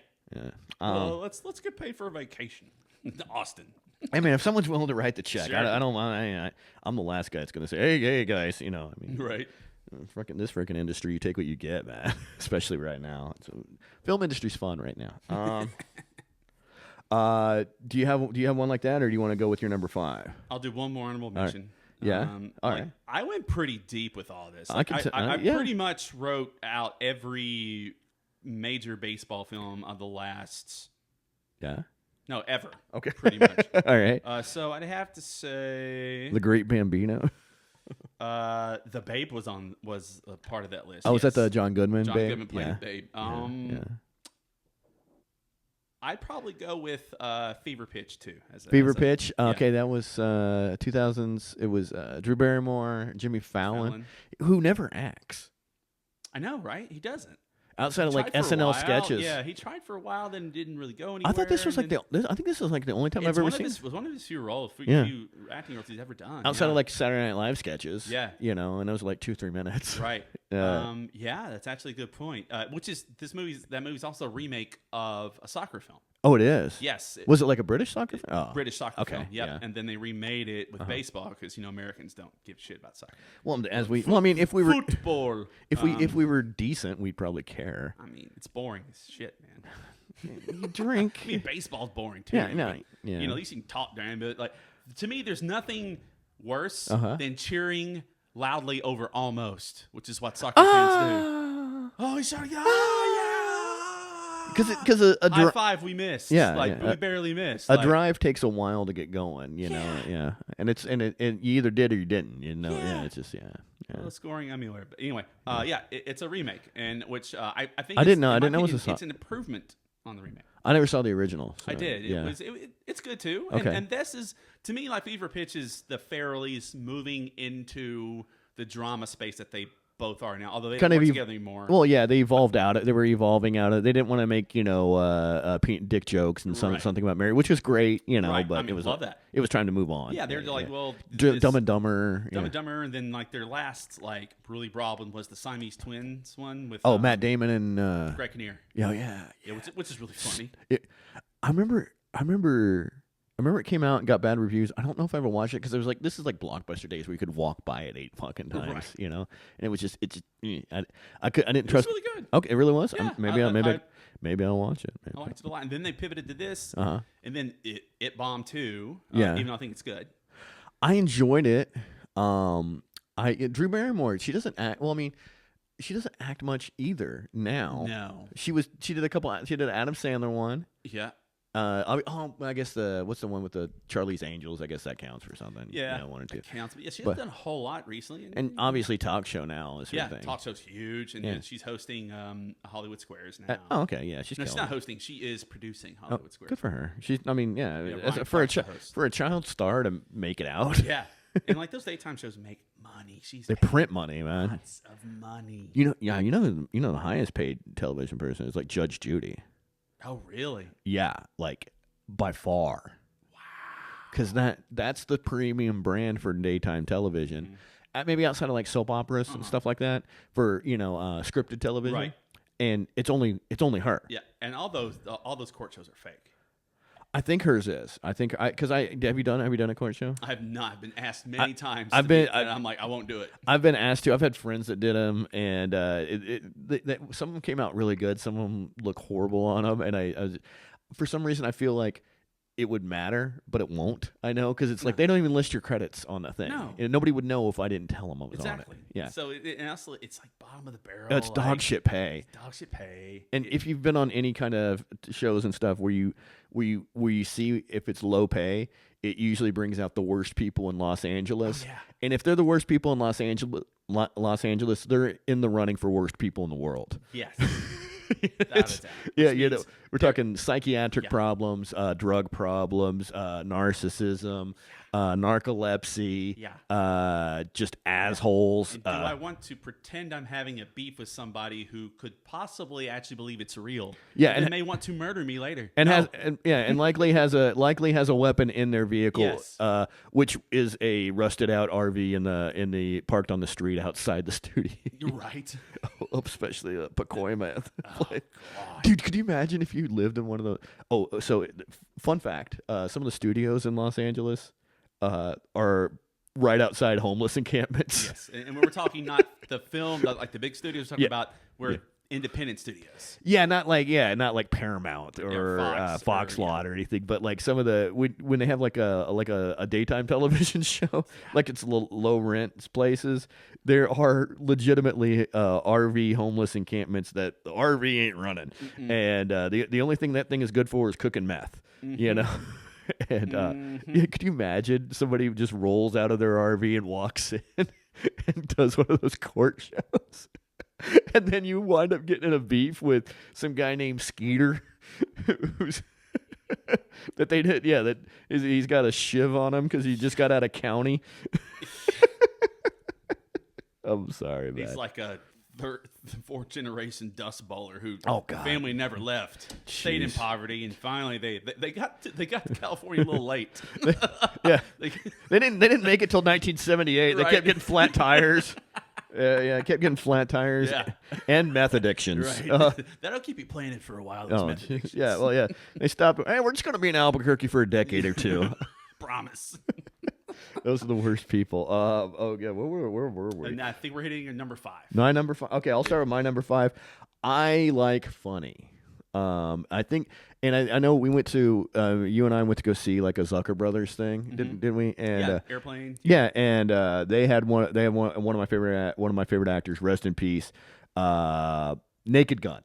Speaker 2: Well, let's get paid for a vacation to Austin.
Speaker 1: I mean, if someone's willing to write the check,
Speaker 2: sure.
Speaker 1: I don't mind. I'm the last guy that's going to say, hey, guys,
Speaker 2: right.
Speaker 1: This freaking industry, you take what you get, man. Especially right now. So, film industry's fun right now. Do you have one like that, or do you want to go with your number 5?
Speaker 2: I'll do one more honorable mention.
Speaker 1: Right. Yeah. All right.
Speaker 2: I went pretty deep with all this.
Speaker 1: I
Speaker 2: pretty much wrote out every major baseball film of the last.
Speaker 1: Yeah.
Speaker 2: No, ever.
Speaker 1: Okay.
Speaker 2: Pretty much.
Speaker 1: All right.
Speaker 2: So I'd have to say
Speaker 1: The Great Bambino.
Speaker 2: The Babe was a part of that list.
Speaker 1: Oh, was that the John Goodman?
Speaker 2: John
Speaker 1: Babe?
Speaker 2: Goodman played the Babe. I'd probably go with Fever Pitch too.
Speaker 1: Fever Pitch. Okay, that was 2000s. It was Drew Barrymore, Jimmy Fallon, who never acts.
Speaker 2: I know, right? He doesn't.
Speaker 1: Outside of like SNL sketches.
Speaker 2: Yeah, he tried for a while, then didn't really go anywhere.
Speaker 1: I thought this was like I think this was like the only time I've ever seen.
Speaker 2: It was one of his few acting roles he's ever done.
Speaker 1: Outside of like Saturday Night Live sketches.
Speaker 2: Yeah.
Speaker 1: And those were like 2-3 minutes.
Speaker 2: Right. Yeah, that's actually a good point. Which is that movie's also a remake of a soccer film.
Speaker 1: Oh, it is?
Speaker 2: Yes.
Speaker 1: Was it like a British soccer film? Oh.
Speaker 2: British soccer film. Yep.
Speaker 1: Yeah.
Speaker 2: And then they remade it with baseball because Americans don't give a shit about soccer.
Speaker 1: Well, if we were
Speaker 2: football,
Speaker 1: if we were decent, we'd probably care.
Speaker 2: I mean, it's boring as shit, man.
Speaker 1: You drink.
Speaker 2: I mean, baseball's boring too.
Speaker 1: Yeah, no,
Speaker 2: at least you can talk during, but like to me, there's nothing worse than cheering loudly over almost, which is what soccer fans do. Oh, he's shot!
Speaker 1: Because a
Speaker 2: high five we missed.
Speaker 1: Yeah,
Speaker 2: we barely missed.
Speaker 1: A drive takes a while to get going. You know, and you either did or you didn't. It's just
Speaker 2: Well, scoring anywhere, but anyway, it's a remake, and which I think
Speaker 1: I didn't know it was a
Speaker 2: it's an improvement on the remake.
Speaker 1: I never saw the original. So,
Speaker 2: I did.
Speaker 1: Yeah.
Speaker 2: It's good too.
Speaker 1: Okay.
Speaker 2: And this is, to me, like Fever Pitch is the Farrellys moving into the drama space that they both are now, although they don't work together anymore.
Speaker 1: Well, yeah, they evolved out of it. They were evolving out of it. They didn't want to make, dick jokes and something about Mary, which was great, but it was
Speaker 2: love that.
Speaker 1: It was trying to move on.
Speaker 2: Yeah, they're like, well,
Speaker 1: Dumb and Dumber.
Speaker 2: Dumb and Dumber, and then like their last like really broad one was the Siamese Twins one with
Speaker 1: Matt Damon and
Speaker 2: Greg Kinnear.
Speaker 1: Yeah,
Speaker 2: which is really funny.
Speaker 1: I remember it came out and got bad reviews. I don't know if I ever watched it because it was like, this is like Blockbuster days where you could walk by it 8 fucking times, and it was just, I didn't trust.
Speaker 2: It was really good.
Speaker 1: Okay, it really was.
Speaker 2: Yeah,
Speaker 1: Maybe I'll watch it.
Speaker 2: I liked it a lot, and then they pivoted to this,
Speaker 1: and
Speaker 2: then it bombed too.
Speaker 1: Yeah,
Speaker 2: even though I think it's good.
Speaker 1: I enjoyed it. Drew Barrymore. She doesn't act well. I mean, she doesn't act much either now.
Speaker 2: No,
Speaker 1: she did a couple. She did an Adam Sandler one.
Speaker 2: Yeah.
Speaker 1: I guess what's the one with the Charlie's Angels? I guess that counts for something.
Speaker 2: Yeah,
Speaker 1: one or two
Speaker 2: counts. But yeah, she hasn't done a whole lot recently.
Speaker 1: And obviously, talk show now is her thing.
Speaker 2: Talk show's huge, and she's hosting Hollywood Squares now.
Speaker 1: Okay, yeah, she's
Speaker 2: not hosting; she is producing Hollywood Squares.
Speaker 1: Good for her. For a child star to make it out.
Speaker 2: Yeah, and like those daytime shows make money.
Speaker 1: They print money, man.
Speaker 2: Lots of money.
Speaker 1: The highest paid television person is like Judge Judy.
Speaker 2: Oh, really?
Speaker 1: Yeah, like by far. Wow. Because that's the premium brand for daytime television. Maybe outside of like soap operas and stuff like that for scripted television.
Speaker 2: Right.
Speaker 1: And it's only her.
Speaker 2: Yeah, and all those court shows are fake.
Speaker 1: I think hers is. Have you done a court show?
Speaker 2: I have not. I've been asked many times.
Speaker 1: And
Speaker 2: I'm like, I won't do it.
Speaker 1: I've been asked to. I've had friends that did them, and some of them came out really good. Some of them look horrible on them, and for some reason, I feel like it would matter, but it won't. I know, because it's like they don't even list your credits on the thing.
Speaker 2: No.
Speaker 1: And nobody would know if I didn't tell them I was on it. Yeah.
Speaker 2: So and also, it's like bottom of the barrel.
Speaker 1: It's dog shit pay.
Speaker 2: Dog shit pay.
Speaker 1: And if you've been on any kind of shows and stuff where you see if it's low pay, it usually brings out the worst people in Los Angeles.
Speaker 2: Oh, yeah.
Speaker 1: And if they're the worst people in Los Angeles, they're in the running for worst people in the world.
Speaker 2: Yes.
Speaker 1: We're talking psychiatric problems, drug problems, narcissism, narcolepsy, just assholes.
Speaker 2: Do I want to pretend I'm having a beef with somebody who could possibly actually believe it's real?
Speaker 1: Yeah,
Speaker 2: and may want to murder me later.
Speaker 1: And likely has a weapon in their vehicle,
Speaker 2: yes.
Speaker 1: Which is a rusted out RV in the parked on the street outside the studio.
Speaker 2: You're right.
Speaker 1: Especially Pacoima.
Speaker 2: God.
Speaker 1: Dude, could you imagine if you lived in one of those? So fun fact: some of the studios in Los Angeles are right outside homeless encampments.
Speaker 2: Yes, and we're talking not the film, like the big studios. We're talking about independent studios.
Speaker 1: Yeah, not like Paramount or Fox Lot or anything, but like some of the when they have like a daytime television show, like it's low rent places. There are legitimately RV homeless encampments that the RV ain't running, and the only thing that thing is good for is cooking meth. And could you imagine somebody who just rolls out of their RV and walks in and does one of those court shows? And then you wind up getting in a beef with some guy named Skeeter, who's he's got a shiv on him because he just got out of county. I'm sorry, man.
Speaker 2: He's like a fourth generation dust bowler who family never left, stayed in poverty, and finally they got to California a little late.
Speaker 1: they didn't make it till 1978. They kept getting flat tires. Kept getting flat tires and meth addictions.
Speaker 2: Right. That'll keep you playing it for a while. Those meth addictions.
Speaker 1: Yeah. They stopped. Hey, we're just going to be in Albuquerque for a decade or two.
Speaker 2: Promise.
Speaker 1: Those are the worst people. Where were we?
Speaker 2: And I think we're hitting your number 5.
Speaker 1: My number 5. Okay, I'll start with my number 5. I like funny. I think, and I know we went to you and I went to go see like a Zucker Brothers thing, didn't we? And
Speaker 2: Airplane.
Speaker 1: Yeah, and they had one of my favorite actors, rest in peace, Naked Gun.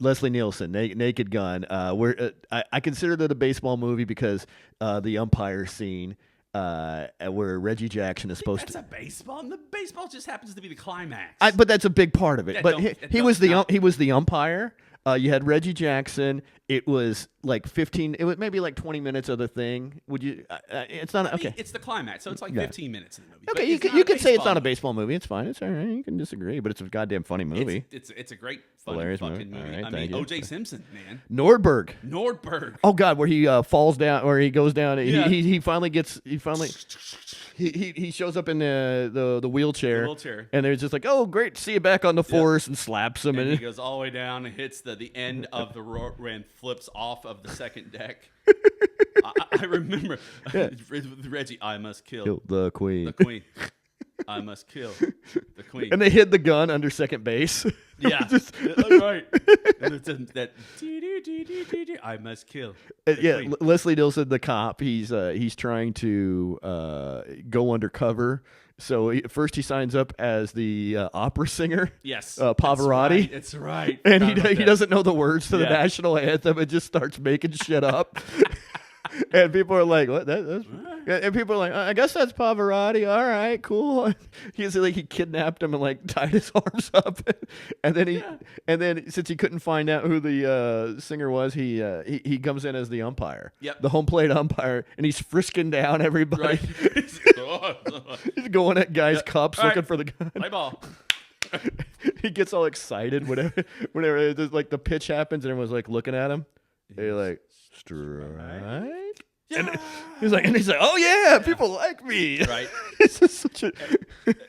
Speaker 1: Leslie Nielsen, Naked Gun. Where I consider that a baseball movie because the umpire scene. Where Reggie Jackson is supposed
Speaker 2: to. That's a baseball. And the baseball just happens to be the climax.
Speaker 1: But that's a big part of it. But he was the umpire. You had Reggie Jackson. It was like 15. It was maybe like 20 minutes of the thing. Would you? It's not okay.
Speaker 2: It's the climax, so it's like 15 minutes in the movie.
Speaker 1: Okay, you could say it's not a baseball movie. It's fine. It's all right. You can disagree, but it's a goddamn funny movie.
Speaker 2: It's a great, funny
Speaker 1: hilarious
Speaker 2: fucking movie.
Speaker 1: Right,
Speaker 2: I mean, O.J. Simpson, man.
Speaker 1: Nordberg.
Speaker 2: Oh
Speaker 1: God, where he falls down, or he goes down. Yeah. He finally gets. He shows up in the wheelchair. And they're just like, oh, great, see you back on the force, and slaps him.
Speaker 2: And he goes all the way down and hits the end of the rope and flips off of the second deck. I remember Reggie, I must kill
Speaker 1: the queen.
Speaker 2: The queen. I must kill the queen.
Speaker 1: And they hid the gun under second base.
Speaker 2: Yeah. Just, right. And it's that I must kill.
Speaker 1: Queen. Leslie Nielsen, the cop, he's trying to go undercover. So first he signs up as the opera singer.
Speaker 2: Yes.
Speaker 1: Pavarotti.
Speaker 2: That's right.
Speaker 1: And he doesn't know the words to the national anthem and just starts making shit up. And people are like, "What?" And people are like, "I guess that's Pavarotti. All right, cool." He kidnapped him and like tied his arms up, and then since he couldn't find out who the singer was, he comes in as the umpire, the home plate umpire, and he's frisking down everybody. Right. He's going at guys' cups looking for the gun.
Speaker 2: Play ball.
Speaker 1: He gets all excited whenever like the pitch happens and everyone's like looking at him. They're like, strike. Yeah. And he's like, oh yeah, people like me.
Speaker 2: Right.
Speaker 1: It's just such a.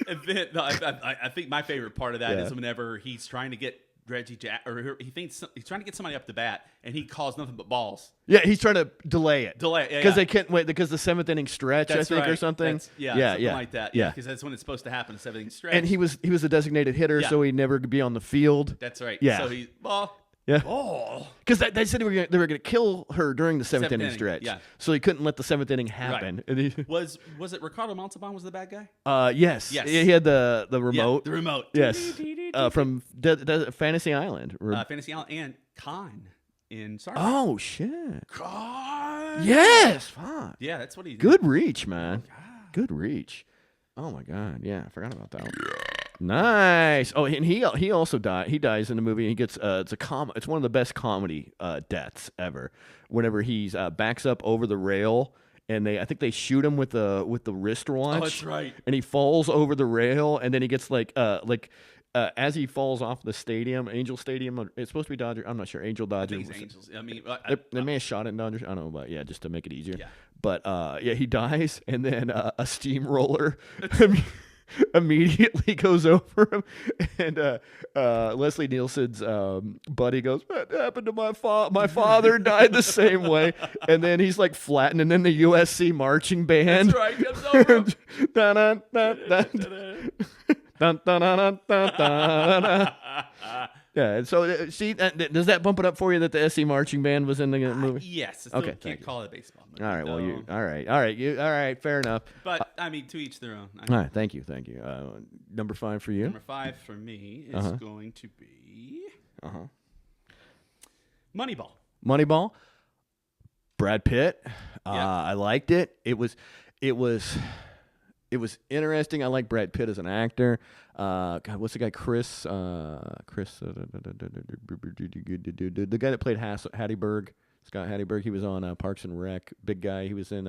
Speaker 2: I think my favorite part of that is whenever he's trying to get Reggie or he thinks he's trying to get somebody up the bat, and he calls nothing but balls.
Speaker 1: Yeah, he's trying to delay it
Speaker 2: because
Speaker 1: they can't wait because the seventh inning stretch, I think, or something.
Speaker 2: Something like that. Yeah, because that's when it's supposed to happen. The seventh inning stretch.
Speaker 1: And he was a designated hitter, so he'd never be on the field.
Speaker 2: That's right.
Speaker 1: Yeah.
Speaker 2: So he ball.
Speaker 1: Yeah. Oh. Because they said they were going to kill her during the seventh inning stretch.
Speaker 2: Yeah.
Speaker 1: So he couldn't let the seventh inning happen.
Speaker 2: Right. Was it Ricardo Montalban was the bad guy?
Speaker 1: Yes. He had the remote.
Speaker 2: Yeah, the remote.
Speaker 1: Yes. From Fantasy Island.
Speaker 2: Fantasy Island and Khan in Star
Speaker 1: Wars. Oh shit.
Speaker 2: Khan.
Speaker 1: Yes. Fuck.
Speaker 2: Yeah, that's what he did.
Speaker 1: Good reach, man. Good reach. Oh my god. Yeah, I forgot about that one. Nice. Oh, and he also died. He dies in the movie. And he gets it's one of the best comedy deaths ever. Whenever he's backs up over the rail, and I think they shoot him with the wristwatch.
Speaker 2: Oh, that's right.
Speaker 1: And he falls over the rail, and then he gets as he falls off the stadium, Angel Stadium. It's supposed to be Dodger. I'm not sure. Angel Dodger.
Speaker 2: I think it's Angels. I mean,
Speaker 1: they may have shot it in Dodgers. I don't know, but just to make it easier.
Speaker 2: Yeah.
Speaker 1: But he dies, and then a steamroller immediately goes over him, and Leslie Nielsen's buddy goes, "What happened to my father? My father died the same way." And then he's like flattened, and then the USC marching band.
Speaker 2: That's right, comes over.
Speaker 1: Dun, dun, dun, dun. Dun, dun, dun, dun, dun, dun. Yeah, so see, does that bump it up for you that the SC marching band was in the movie?
Speaker 2: Yes.
Speaker 1: Okay.
Speaker 2: Can't call it a baseball movie.
Speaker 1: All right. Well, all right. Fair enough.
Speaker 2: But I mean, to each their own.
Speaker 1: All right. Thank you. Number 5 for you.
Speaker 2: Number 5 for me is going to be Moneyball.
Speaker 1: Moneyball. Brad Pitt. I liked it. It was interesting. I like Brad Pitt as an actor. God, what's the guy? Chris, the guy that played Hattiesburg, Scott Hattiesburg. He was on Parks and Rec. Big guy. He was in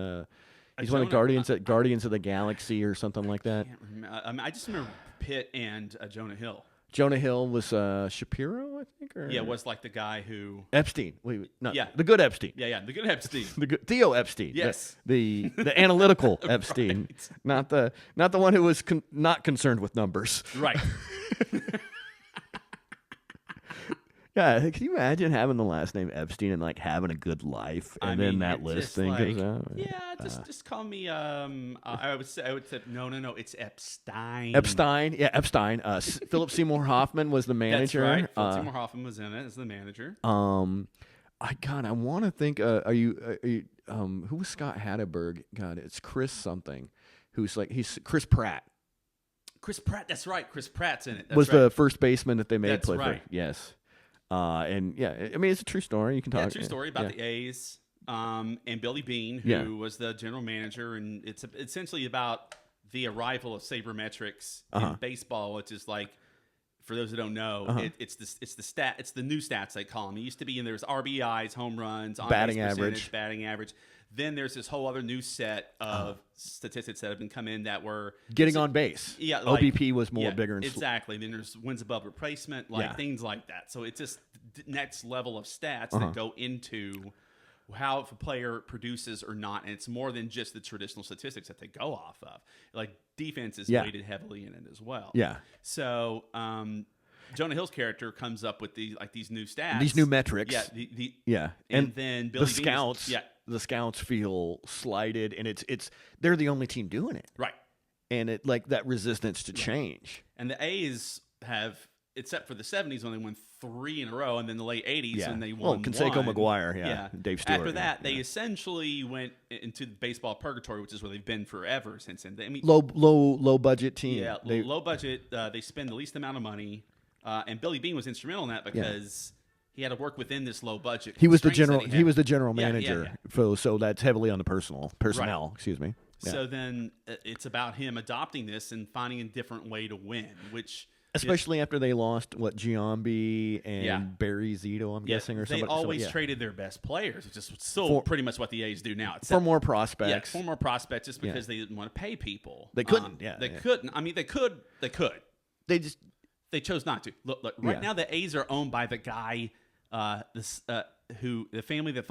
Speaker 1: he's one of the Guardians of the Galaxy or something like that.
Speaker 2: I just remember Pitt and Jonah Hill.
Speaker 1: Jonah Hill was Shapiro, I think,
Speaker 2: was like the guy who
Speaker 1: Epstein. The good Epstein.
Speaker 2: Yeah, the good Epstein.
Speaker 1: The good Theo Epstein.
Speaker 2: Yes,
Speaker 1: the analytical Epstein,
Speaker 2: right.
Speaker 1: not the one who was not concerned with numbers.
Speaker 2: Right.
Speaker 1: Yeah, can you imagine having the last name Epstein and like having a good life, and then that list thing goes out?
Speaker 2: Yeah, just call me. I would say no. It's Epstein.
Speaker 1: Epstein, yeah, Epstein. Philip Seymour Hoffman was the manager.
Speaker 2: That's right. Philip Seymour Hoffman was in it as the manager.
Speaker 1: I want to think. Are you? Who was Scott Hatteberg? God, it's Chris something. He's Chris Pratt.
Speaker 2: Chris Pratt. That's right. Chris Pratt's in it.
Speaker 1: Was the first baseman that they made play
Speaker 2: right.
Speaker 1: for? Yes. And yeah, I mean, it's a true story. You can talk.
Speaker 2: Yeah, true story about the A's. And Billy Bean, who was the general manager, and it's essentially about the arrival of sabermetrics in baseball, which is like for those who don't know, it's the new stats they call them. It used to be, and there's RBIs, home runs, on
Speaker 1: batting
Speaker 2: base
Speaker 1: average,
Speaker 2: batting average. Then there's this whole other new set of statistics that have been come in that were
Speaker 1: getting on base.
Speaker 2: Yeah,
Speaker 1: OBP was bigger. And
Speaker 2: exactly. Then there's wins above replacement, things like that. So it's just next level of stats that go into how if a player produces or not, and it's more than just the traditional statistics that they go off of. Like defense is weighted heavily in it as well.
Speaker 1: Yeah.
Speaker 2: So Jonah Hill's character comes up with these new stats,
Speaker 1: these new metrics.
Speaker 2: Yeah. And then Billy
Speaker 1: the scouts. The scouts feel slighted, and they're the only team doing it,
Speaker 2: right?
Speaker 1: And it like that resistance to change.
Speaker 2: And the A's have, except for the 70s when they won 3 in a row, and then the late 80s when they won
Speaker 1: Canseco, McGuire, Dave Stewart.
Speaker 2: After that, they essentially went into baseball purgatory, which is where they've been forever since then. I mean,
Speaker 1: low budget team.
Speaker 2: Yeah, low budget. They spend the least amount of money, and Billy Beane was instrumental in that because he had to work within this low budget.
Speaker 1: He was the general. He was the general manager. So that's heavily on the personnel.
Speaker 2: Right.
Speaker 1: Excuse me. Yeah.
Speaker 2: So then it's about him adopting this and finding a different way to win, which.
Speaker 1: Especially after they lost Giambi and Barry Zito, I'm guessing, or something.
Speaker 2: They always traded their best players, which is still pretty much what the A's do now.
Speaker 1: For more prospects.
Speaker 2: For more prospects, just because they didn't want to pay people.
Speaker 1: They couldn't.
Speaker 2: They couldn't. I mean, they could. They chose not to. Look. Right now, the A's are owned by the guy, the family that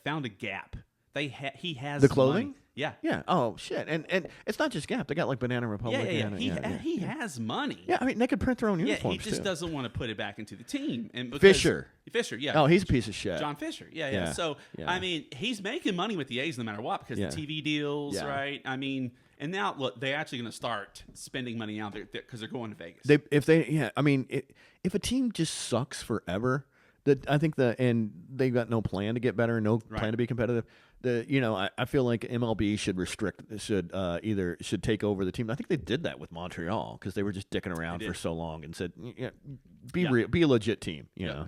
Speaker 2: founded Gap. He has
Speaker 1: the clothing.
Speaker 2: Money. Yeah.
Speaker 1: Yeah. Oh shit. And it's not just Gap. They got like Banana Republic.
Speaker 2: He has money.
Speaker 1: Yeah. I mean, they could print their own uniforms.
Speaker 2: He just doesn't want to put it back into the team. And
Speaker 1: Fisher.
Speaker 2: Yeah.
Speaker 1: Oh, he's a piece of shit.
Speaker 2: John Fisher. Yeah. So I mean, he's making money with the A's no matter what because the TV deals, right? I mean, and now look, they're actually going to start spending money out there because they're going to Vegas.
Speaker 1: I mean, if a team just sucks forever, I think and they've got no plan to get better, no plan to be competitive. I feel like MLB should take over the team. I think they did that with Montreal because they were just dicking around for so long and said, be a legit team. You know.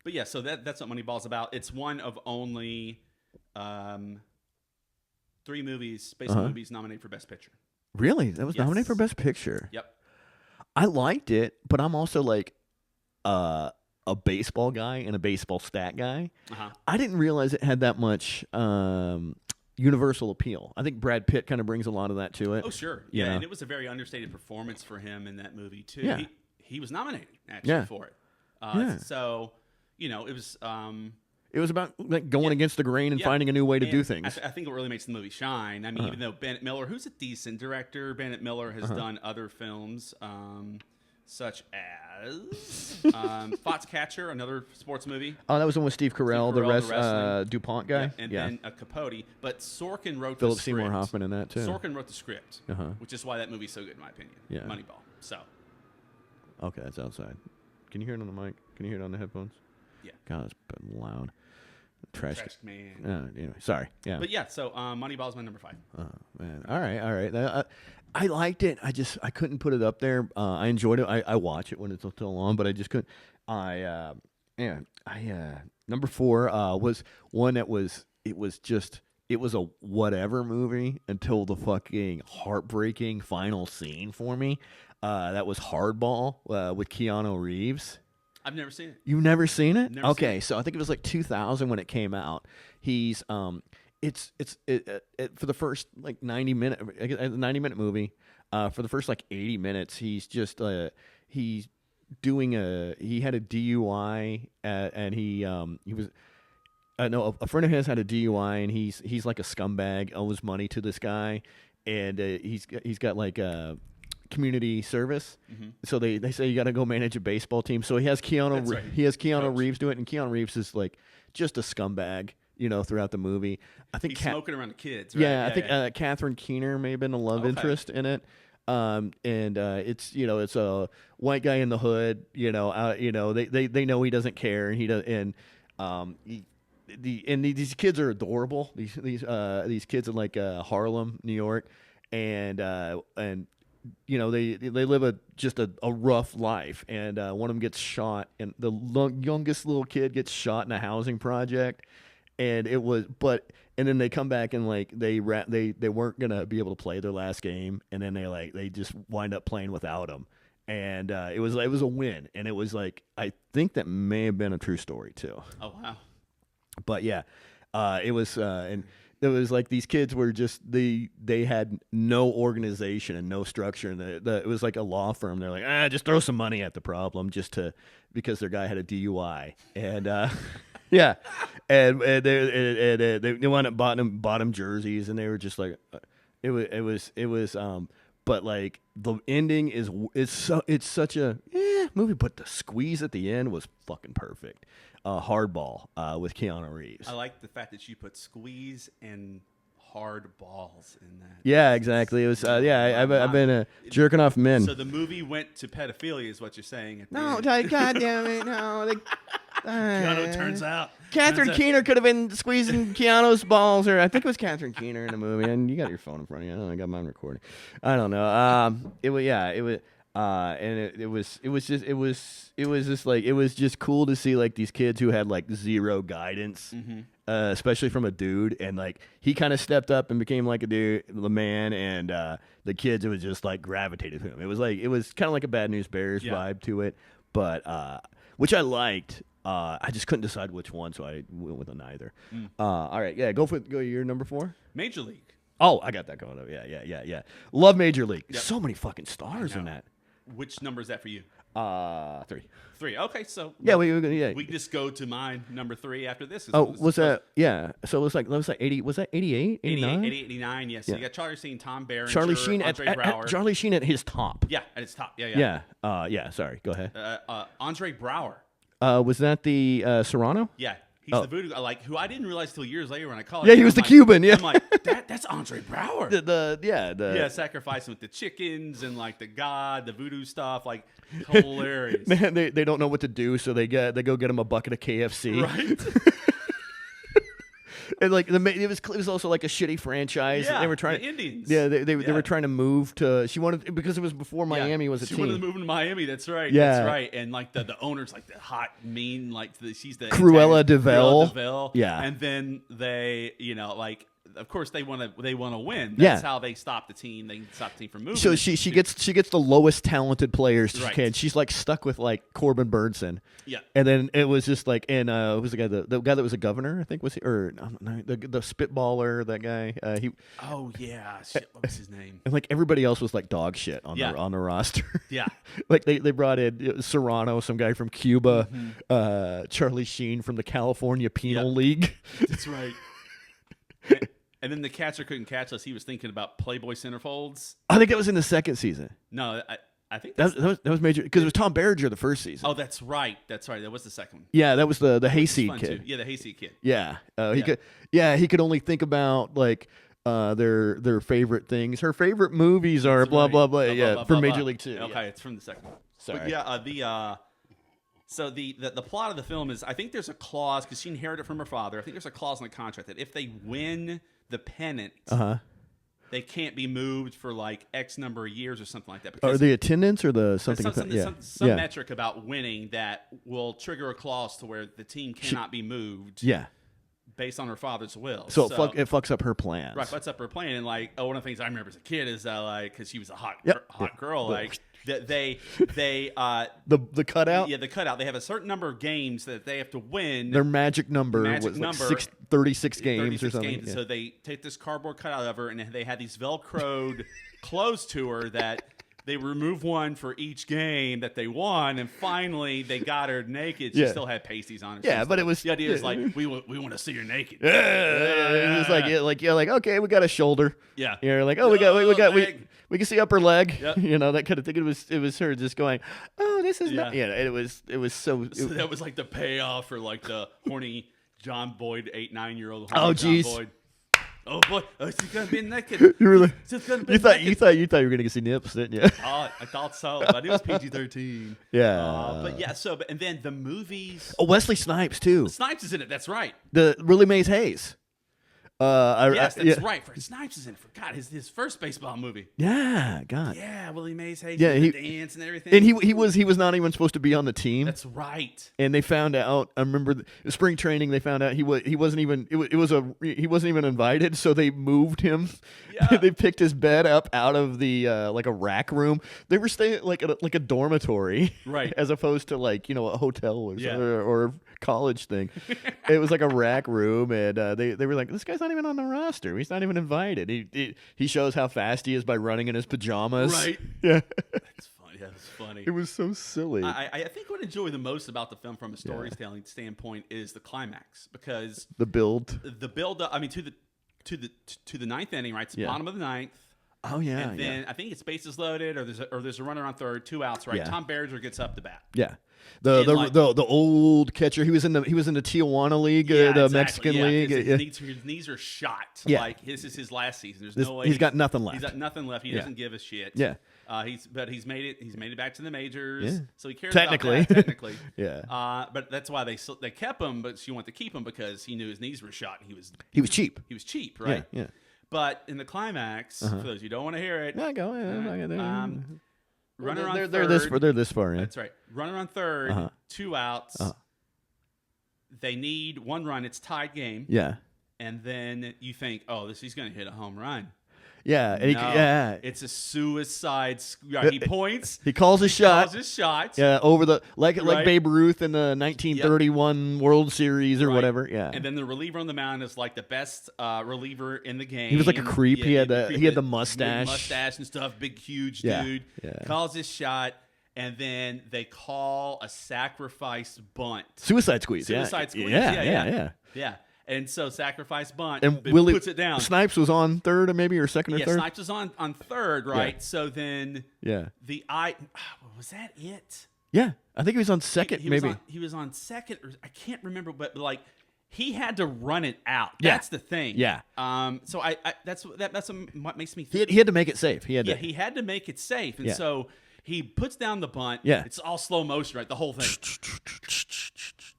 Speaker 2: But so that's what Moneyball's about. It's one of only 3 movies, baseball movies, nominated for Best Picture.
Speaker 1: Really? That was nominated for Best Picture?
Speaker 2: Yep.
Speaker 1: I liked it, but I'm also like a baseball guy and a baseball stat guy. I didn't realize it had that much universal appeal. I think Brad Pitt kind of brings a lot of that to it.
Speaker 2: Oh, sure. Yeah, and it was a very understated performance for him in that movie, too. Yeah. He was nominated, actually, for it. So, it was...
Speaker 1: it was about like going against the grain and finding a new way to do things.
Speaker 2: I think what really makes the movie shine, I mean, even though Bennett Miller, who's a decent director, Bennett Miller has done other films... such as Foxcatcher, another sports movie.
Speaker 1: Oh, that was one with Steve Carell, the DuPont guy.
Speaker 2: And then Capote. But Sorkin wrote
Speaker 1: Philip
Speaker 2: the script.
Speaker 1: Seymour Hoffman in that, too.
Speaker 2: Sorkin wrote the script, which is why that movie's so good, in my opinion. Yeah. Moneyball. So.
Speaker 1: Okay, that's outside. Can you hear it on the mic? Can you hear it on the headphones?
Speaker 2: Yeah.
Speaker 1: God, it's been loud. Trash
Speaker 2: man.
Speaker 1: Anyway, sorry. Yeah.
Speaker 2: But so Moneyball's my number 5.
Speaker 1: Oh, man. All right. I liked it. I couldn't put it up there. I enjoyed it. I watch it when it's still on, but I just couldn't. Number 4 was one that was a whatever movie until the fucking heartbreaking final scene for me. That was Hardball with Keanu Reeves.
Speaker 2: I've never seen it.
Speaker 1: You've never seen it?
Speaker 2: Never seen it.
Speaker 1: So I think it was like 2000 when it came out. He's it's for the first like 90-minute movie. For the first like 80 minutes, he's just he had a DUI and he was a friend of his had a DUI and he's like a scumbag, owes money to this guy, and he's got like community service. So they say you got to go manage a baseball team. So he has Keanu Reeves do it, and Keanu Reeves is like just a scumbag, throughout the movie. I think
Speaker 2: he's smoking around the kids. Right?
Speaker 1: Yeah, I think Catherine Keener may have been a love interest in it. And it's it's a white guy in the hood. They know he doesn't care, and he does. And these kids are adorable. These kids in like Harlem, New York, and they live just a rough life, and one of them gets shot, and the youngest little kid gets shot in a housing project, and then they come back and like they weren't gonna be able to play their last game, and then they just wind up playing without him, and it was a win, and it was like I think that may have been a true story too.
Speaker 2: Oh wow!
Speaker 1: But yeah, it was and it was like these kids were just they had no organization and no structure, and it was like a law firm. They're like, just throw some money at the problem because their guy had a DUI, and yeah, and they wound up bought him jerseys, and they were just like, it was but like the ending it's such a movie, but the squeeze at the end was fucking perfect. Hardball with Keanu Reeves.
Speaker 2: I like the fact that you put squeeze and hard balls in that.
Speaker 1: Yeah, exactly. It was I've been jerking off men.
Speaker 2: So the movie went to pedophilia, is what you're saying?
Speaker 1: No, God damn it, no.
Speaker 2: Keanu turns out.
Speaker 1: Catherine Keener could have been squeezing Keanu's balls, or I think it was Catherine Keener in the movie. And you got your phone in front of you. I don't know. I got mine recording. I don't know. It was and it was just cool to see like these kids who had like zero guidance, especially from a dude, and like he kind of stepped up and became like the man, and the kids, it was just like gravitated to him. It was kind of like a Bad News Bears vibe to it, but which I liked. I just couldn't decide which one, so I went with a neither. All right, yeah, go your number 4.
Speaker 2: Major League.
Speaker 1: Oh, I got that going up. Yeah. Love Major League. Yep. So many fucking stars in that.
Speaker 2: Which number is that for you?
Speaker 1: 3.
Speaker 2: 3. Okay, so
Speaker 1: yeah, we
Speaker 2: just go to my number 3 after this.
Speaker 1: Was that? Yeah. So it was like 80. Was that 88? 89?
Speaker 2: 89. Yes. Yeah. So you got Charlie Sheen, Tom Berenger,
Speaker 1: Charlie Sheen Charlie Sheen at his top.
Speaker 2: Yeah, at his top. Yeah.
Speaker 1: Yeah. Sorry. Go ahead.
Speaker 2: Andre Braugher.
Speaker 1: Was that the Serrano?
Speaker 2: Yeah. He's the voodoo guy, who I didn't realize till years later when I called.
Speaker 1: Yeah, he was the Cuban. Yeah,
Speaker 2: I'm like, that's Andre Braugher. Sacrificing with the chickens and like the voodoo stuff, like hilarious.
Speaker 1: Man, they don't know what to do, so they go get him a bucket of KFC.
Speaker 2: Right.
Speaker 1: And like it was also like a shitty franchise.
Speaker 2: Yeah,
Speaker 1: they were trying
Speaker 2: the Indians.
Speaker 1: Yeah, they were trying to move to. She wanted because it was before Miami was a team.
Speaker 2: She wanted to move to Miami. That's right.
Speaker 1: Yeah.
Speaker 2: That's right. And like the owner's like the hot, mean, like she's the
Speaker 1: Cruella DeVille.
Speaker 2: Yeah. And then they, of course they want to win. That's how they stop the team. They stop the team from moving.
Speaker 1: So she gets the lowest talented pplayers she can. She's like stuck with like Corbin Burnson.
Speaker 2: Yeah.
Speaker 1: And then it was just like, and who's the guy? The guy that was a governor, I think, was he? Or no, the spitballer, that guy.
Speaker 2: Oh yeah, shit. What was his name?
Speaker 1: And like everybody else was like dog shit on the roster.
Speaker 2: Yeah.
Speaker 1: Like they brought in Serrano, some guy from Cuba, Charlie Sheen from the California Penal League.
Speaker 2: That's right. And then the catcher couldn't catch us. He was thinking about Playboy centerfolds.
Speaker 1: I think that was in the second season.
Speaker 2: No, I think
Speaker 1: that was major because it was Tom Berenger the first season.
Speaker 2: Oh, that's right. That was the second one.
Speaker 1: Yeah, that was the hayseed kid.
Speaker 2: Too. Yeah, the hayseed kid.
Speaker 1: Yeah, he could only think about like their favorite things. Her favorite movies are blah blah blah. Yeah, from Major League 2.
Speaker 2: Okay, it's from the second one.
Speaker 1: Sorry.
Speaker 2: But yeah, so the plot of the film is, I think there's a clause because she inherited it from her father. I think there's a clause in the contract that if they win the pennant, they can't be moved for like X number of years or something like that.
Speaker 1: Or the attendance or the something?
Speaker 2: Some metric about winning that will trigger a clause to where the team cannot be moved.
Speaker 1: Yeah. Based
Speaker 2: on her father's will.
Speaker 1: So it fucks up her plans.
Speaker 2: Right, fucks up her plan. And like, one of the things I remember as a kid is like, because she was a hot girl, like the
Speaker 1: cutout.
Speaker 2: Yeah, the cutout. They have a certain number of games that they have to win.
Speaker 1: Their magic number was like 36 games or something.
Speaker 2: Games. Yeah. So they take this cardboard cutout of her, and they had these Velcroed clothes to her that. They remove one for each game that they won, and finally they got her naked. She still had pasties on her.
Speaker 1: Yeah, but it was
Speaker 2: the idea is like we want to see her naked.
Speaker 1: It was like okay, we got a shoulder.
Speaker 2: Yeah,
Speaker 1: you're like we can see upper leg. Yep. That kind of thing. It was her just going, oh, this is not. Yeah, it was so
Speaker 2: that was like the payoff for like the horny John Boyd 8-9-year-old.
Speaker 1: Oh, jeez.
Speaker 2: Oh boy, she's gonna be naked.
Speaker 1: You thought you were gonna see nips, didn't you?
Speaker 2: I thought so, but it was PG-13.
Speaker 1: Yeah,
Speaker 2: but yeah. So, and then the movies.
Speaker 1: Oh, Wesley Snipes too.
Speaker 2: Snipes is in it. That's right.
Speaker 1: The Willie Mays Hayes.
Speaker 2: Yes, that's
Speaker 1: yeah.
Speaker 2: right. Fred Snipes is in it. Forgot his first baseball movie.
Speaker 1: Yeah, God.
Speaker 2: Yeah, Willie Mays Hayes.
Speaker 1: Yeah,
Speaker 2: the dance and everything.
Speaker 1: And he was not even supposed to be on the team.
Speaker 2: That's right.
Speaker 1: And they found out. I remember spring training. They found out he wasn't even. He wasn't even invited. So they moved him.
Speaker 2: Yeah.
Speaker 1: They picked his bed up out of the like a rack room. They were staying like a dormitory,
Speaker 2: right?
Speaker 1: As opposed to like a hotel or college thing. It was like a rack room, and they were like, this guy's not even on the roster. He's not even invited. He shows how fast he is by running in his pajamas.
Speaker 2: Right.
Speaker 1: Yeah.
Speaker 2: That's funny. That's funny.
Speaker 1: It was so silly.
Speaker 2: I think what I enjoy the most about the film from a storytelling standpoint is the climax, because
Speaker 1: the build
Speaker 2: up. I mean, to the ninth inning, right? It's the bottom of the ninth.
Speaker 1: Oh yeah.
Speaker 2: And then I think it's bases loaded, or there's a runner on third, 2 outs, right?
Speaker 1: Yeah.
Speaker 2: Tom Berenger gets up to bat.
Speaker 1: Yeah. The old catcher. He was in the Tijuana League, the
Speaker 2: exactly.
Speaker 1: Mexican League.
Speaker 2: His knees are shot.
Speaker 1: Yeah.
Speaker 2: Like this is his last season. There's no way
Speaker 1: he's got nothing left.
Speaker 2: He's got nothing left. He doesn't give a shit.
Speaker 1: Yeah.
Speaker 2: He's made it. He's made it back to the majors.
Speaker 1: Yeah.
Speaker 2: So he cares
Speaker 1: Technically.
Speaker 2: about that. Technically.
Speaker 1: Yeah.
Speaker 2: But that's why they kept him. But she wanted to keep him because he knew his knees were shot. He was
Speaker 1: cheap.
Speaker 2: He was cheap, right?
Speaker 1: Yeah.
Speaker 2: But in the climax, for those who don't want to hear it,
Speaker 1: go.
Speaker 2: runner on third.
Speaker 1: They're this far in.
Speaker 2: That's right. Runner on third, 2 outs. They need 1 run. It's tied game.
Speaker 1: Yeah.
Speaker 2: And then you think, he's going to hit a home run.
Speaker 1: Yeah. And
Speaker 2: it's a suicide. He points.
Speaker 1: He calls his shot. Yeah, over the like Babe Ruth in the 1931 World Series or whatever. Yeah.
Speaker 2: And then the reliever on the mound is like the best reliever in the game.
Speaker 1: He was like a creep. He had the mustache
Speaker 2: and stuff. Big, huge
Speaker 1: Yeah.
Speaker 2: dude.
Speaker 1: Yeah.
Speaker 2: Calls his shot. And then they call a sacrifice bunt.
Speaker 1: Suicide squeeze.
Speaker 2: Yeah. And so sacrifice bunt,
Speaker 1: and Willie
Speaker 2: puts it down.
Speaker 1: Snipes was on third, or maybe, or second or third.
Speaker 2: Snipes was on third, right?
Speaker 1: Yeah.
Speaker 2: So then, was that it?
Speaker 1: Yeah, I think he was on second. Maybe
Speaker 2: he was on second, or I can't remember, but like he had to run it out.
Speaker 1: Yeah.
Speaker 2: That's the thing.
Speaker 1: Yeah.
Speaker 2: So that's what makes me think.
Speaker 1: He had to make it safe. He had
Speaker 2: to make it safe, and so he puts down the bunt.
Speaker 1: Yeah.
Speaker 2: It's all slow motion, right? The whole thing.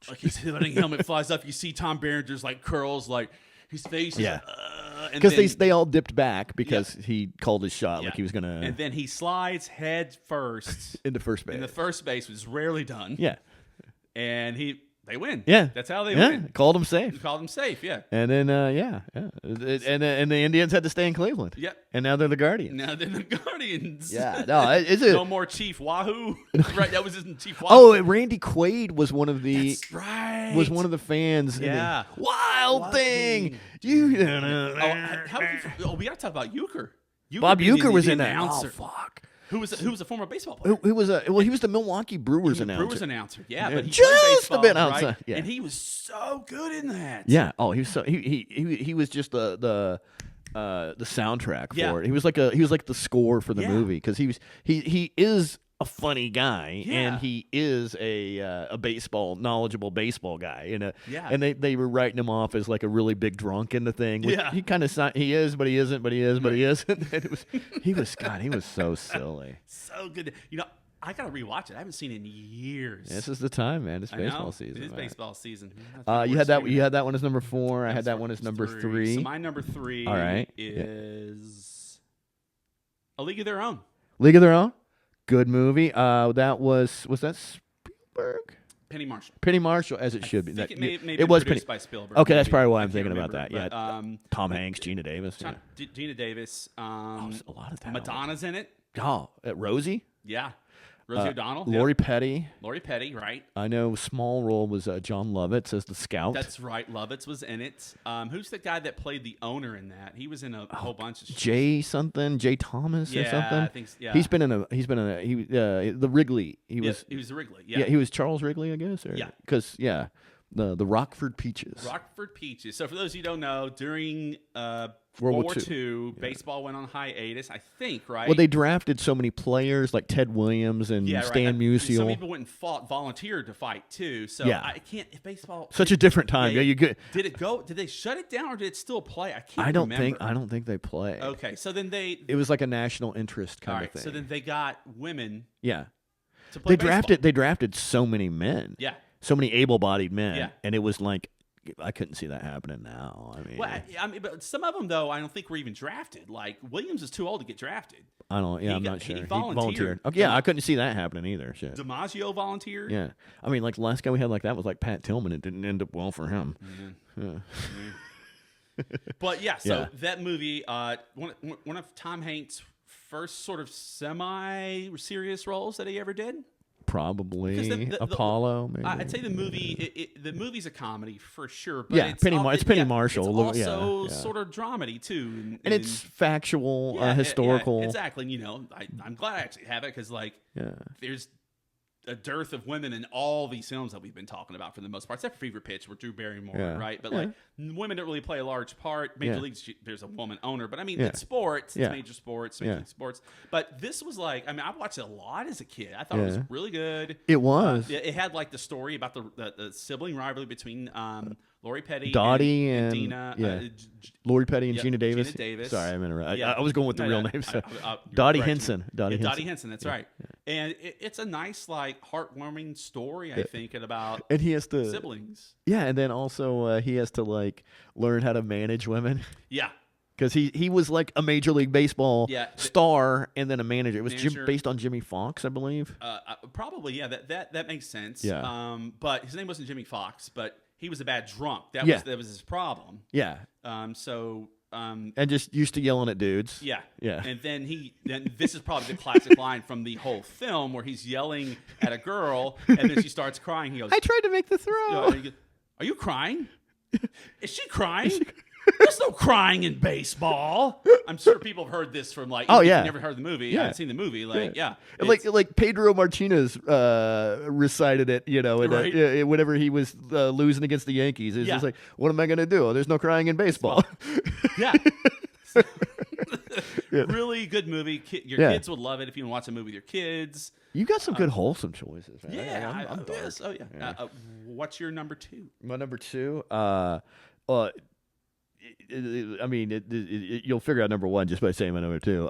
Speaker 2: Like his hitting helmet flies up. You see Tom Berenger's like curls, like his face.
Speaker 1: Yeah.
Speaker 2: Because
Speaker 1: they all dipped back because he called his shot like he was gonna.
Speaker 2: And then he slides head first
Speaker 1: into first base.
Speaker 2: And the first base was rarely done.
Speaker 1: Yeah.
Speaker 2: And they win.
Speaker 1: Yeah.
Speaker 2: That's how they win.
Speaker 1: Called him safe.
Speaker 2: Yeah.
Speaker 1: And then and the Indians had to stay in Cleveland.
Speaker 2: Yep.
Speaker 1: And now they're the Guardians.
Speaker 2: Yeah.
Speaker 1: No, is it
Speaker 2: no more Chief Wahoo? Right. That was his Chief Wahoo.
Speaker 1: Oh, Randy Quaid was one of the.
Speaker 2: That's right.
Speaker 1: Was one of the fans.
Speaker 2: Yeah.
Speaker 1: Wild thing. You.
Speaker 2: We got to talk about Euchre.
Speaker 1: Bob Euchre was in that.
Speaker 2: Announcer.
Speaker 1: Oh fuck.
Speaker 2: Who was a former baseball player?
Speaker 1: He was the Milwaukee Brewers announcer.
Speaker 2: But he
Speaker 1: just
Speaker 2: played baseball,
Speaker 1: a bit outside.
Speaker 2: Right?
Speaker 1: Yeah.
Speaker 2: And he was so good in that.
Speaker 1: Yeah. Oh, he was so he was just the soundtrack for it. He was like the score for the movie because he is a funny guy and he is a knowledgeable baseball guy and they were writing him off as like a really big drunk in the thing. He kind of he is, but he isn't, but he is, but he isn't. He was so silly.
Speaker 2: So good. I gotta rewatch it. I haven't seen it in years.
Speaker 1: This is the time, man. It's baseball season.
Speaker 2: It is baseball season.
Speaker 1: You had that one as number 4. I had that one as number 3.
Speaker 2: So my number 3
Speaker 1: all right.
Speaker 2: is A League of Their Own.
Speaker 1: League of Their Own? Good movie. That was that Spielberg?
Speaker 2: Penny Marshall.
Speaker 1: Penny Marshall, as it should be.
Speaker 2: It was produced by Spielberg.
Speaker 1: Okay, that's probably why I'm thinking about that.
Speaker 2: But,
Speaker 1: Tom Hanks, Gina Davis.
Speaker 2: Gina Davis.
Speaker 1: A lot of talent.
Speaker 2: Madonna's in it.
Speaker 1: Oh, Rosie?
Speaker 2: Yeah. Rosie O'Donnell.
Speaker 1: Lori Petty.
Speaker 2: Lori Petty, right.
Speaker 1: I know small role was John Lovitz as the scout.
Speaker 2: That's right. Lovitz was in it. Who's the guy that played the owner in that? He was in a whole bunch of shit.
Speaker 1: Jay Thomas or something.
Speaker 2: I think
Speaker 1: He's been in the Wrigley. He was
Speaker 2: the Wrigley. Yeah.
Speaker 1: He was Charles Wrigley, I guess. Because the Rockford Peaches.
Speaker 2: Rockford Peaches. So for those of you who don't know, during World War II, baseball went on hiatus, I think, right?
Speaker 1: Well, they drafted so many players like Ted Williams and Stan Musial.
Speaker 2: Some people went and volunteered to fight too. So I can't. If baseball,
Speaker 1: such a different time. You good?
Speaker 2: Did it go? Did they shut it down or did it still play? I can't.
Speaker 1: I don't think they play.
Speaker 2: Okay, so then
Speaker 1: it was like a national interest kind of thing.
Speaker 2: So then they got women.
Speaker 1: Yeah.
Speaker 2: To play
Speaker 1: They drafted so many men.
Speaker 2: Yeah.
Speaker 1: So many able-bodied men.
Speaker 2: Yeah.
Speaker 1: And it was like I couldn't see that happening now. I mean,
Speaker 2: well, I mean, but some of them though, I don't think were even drafted. Like Williams is too old to get drafted.
Speaker 1: I don't. Yeah, I'm not sure.
Speaker 2: He volunteered.
Speaker 1: Okay, yeah, I couldn't see that happening either. Shit.
Speaker 2: DiMaggio volunteered.
Speaker 1: Yeah, I mean, like the last guy we had like that was like Pat Tillman. It didn't end up well for him.
Speaker 2: Mm-hmm. Yeah. But yeah, so that movie, one of Tom Hanks' first sort of semi-serious roles that he ever did.
Speaker 1: Probably Apollo. Maybe.
Speaker 2: I'd say the movie. The movie's a comedy for sure. But
Speaker 1: it's Penny Marshall.
Speaker 2: It's also sort of dramedy too,
Speaker 1: and it's factual, historical.
Speaker 2: Yeah, exactly. And, I'm glad I actually have it because there's a dearth of women in all these films that we've been talking about for the most part, except for Fever Pitch with Drew Barrymore, right? But women don't really play a large part. Major Leagues, there's a woman owner, but I mean, it's sports, it's major sports, major league sports. But this was I watched it a lot as a kid. I thought it was really good.
Speaker 1: It was.
Speaker 2: It had the story about the sibling rivalry between Lori Petty,
Speaker 1: Dottie and
Speaker 2: Dina,
Speaker 1: Lori Petty and Gina Davis.
Speaker 2: Gina Davis.
Speaker 1: Sorry, I'm interrupting. I was going with the real name. So. Dottie Henson. Dottie
Speaker 2: Henson. That's right. And it's a nice, heartwarming story, I think, about
Speaker 1: and he has to
Speaker 2: siblings.
Speaker 1: Yeah, and then also he has to learn how to manage women.
Speaker 2: Yeah.
Speaker 1: Because he was like a Major League Baseball star and then a manager. It was based on Jimmy Foxx, I believe.
Speaker 2: Probably, yeah. That makes sense.
Speaker 1: Yeah.
Speaker 2: But his name wasn't Jimmy Foxx, but he was a bad drunk. That was his problem.
Speaker 1: Yeah.
Speaker 2: And
Speaker 1: just used to yelling at dudes.
Speaker 2: Yeah.
Speaker 1: Yeah.
Speaker 2: And then this is probably the classic line from the whole film where he's yelling at a girl and then she starts crying. He goes,
Speaker 1: I tried to make the throw.
Speaker 2: Are you crying? Is she crying? There's no crying in baseball. I'm sure people have heard this from if you've never heard the movie. I haven't seen the movie.
Speaker 1: Like Pedro Martinez recited it, whenever he was losing against the Yankees. It's just like, what am I going to do? There's no crying in baseball.
Speaker 2: Yeah. Really good movie. Your kids would love it if you want to watch a movie with your kids.
Speaker 1: You got some good wholesome choices. Man.
Speaker 2: Yeah.
Speaker 1: I'm dark.
Speaker 2: Yes. Oh, yeah. What's your number two?
Speaker 1: My number two? I mean, you'll figure out number one just by saying my number two.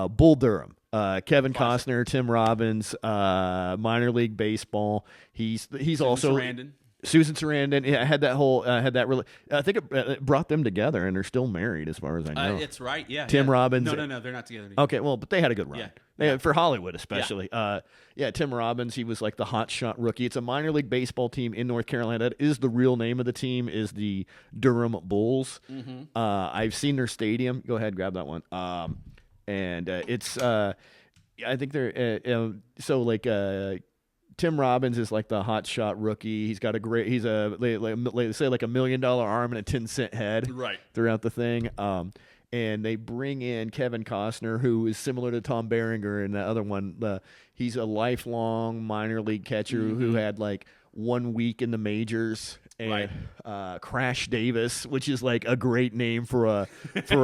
Speaker 1: Bull Durham, Kevin Costner, Tim Robbins, minor league baseball. He's also
Speaker 2: Sarandon.
Speaker 1: Susan Sarandon. Yeah, I had that really. I think it brought them together, and they're still married, as far as I know.
Speaker 2: It's right. Yeah.
Speaker 1: Tim Robbins.
Speaker 2: No, they're not together anymore.
Speaker 1: Okay, well, but they had a good run.
Speaker 2: Yeah.
Speaker 1: For Hollywood, especially. Tim Robbins, he was like the hot shot rookie. It's a minor league baseball team in North Carolina. That is the real name of the team, is the Durham Bulls. Mm-hmm. I've seen their stadium. Go ahead, grab that one. And it's, I think they're, Tim Robbins is like the hot shot rookie. He's got he's a, say like $1 million arm and a 10-cent head throughout the thing. And they bring in Kevin Costner, who is similar to Tom Berenger and the other one. He's a lifelong minor league catcher who had 1 week in the majors. And Crash Davis, which is like a great name for a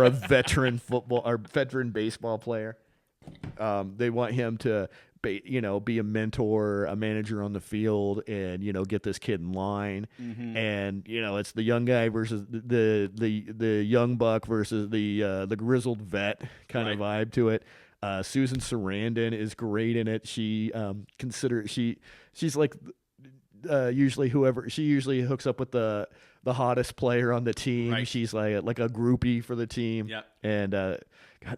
Speaker 1: veteran football or veteran baseball player. They want him to be a mentor, a manager on the field, and get this kid in line. Mm-hmm. And it's the young guy versus the young buck versus the grizzled vet kind of vibe to it. Susan Sarandon is great in it. She she's like usually hooks up with the hottest player on the team. Right. She's like a groupie for the team.
Speaker 2: Yep.
Speaker 1: And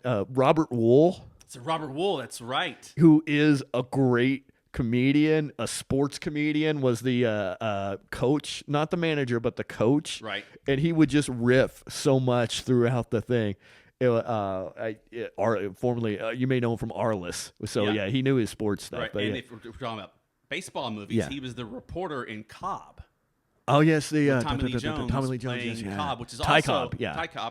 Speaker 1: Robert Wool.
Speaker 2: Robert Wool, that's right.
Speaker 1: Who is a great comedian, a sports comedian, was the coach, not the manager, but the coach.
Speaker 2: Right.
Speaker 1: And he would just riff so much throughout the thing. Formerly, you may know him from Arliss. So, he knew his sports stuff.
Speaker 2: Right.
Speaker 1: But,
Speaker 2: and if we're talking about baseball movies, he was the reporter in Cobb.
Speaker 1: Oh, yes, the
Speaker 2: Tommy Lee Jones playing Cobb, which is Ty Cobb,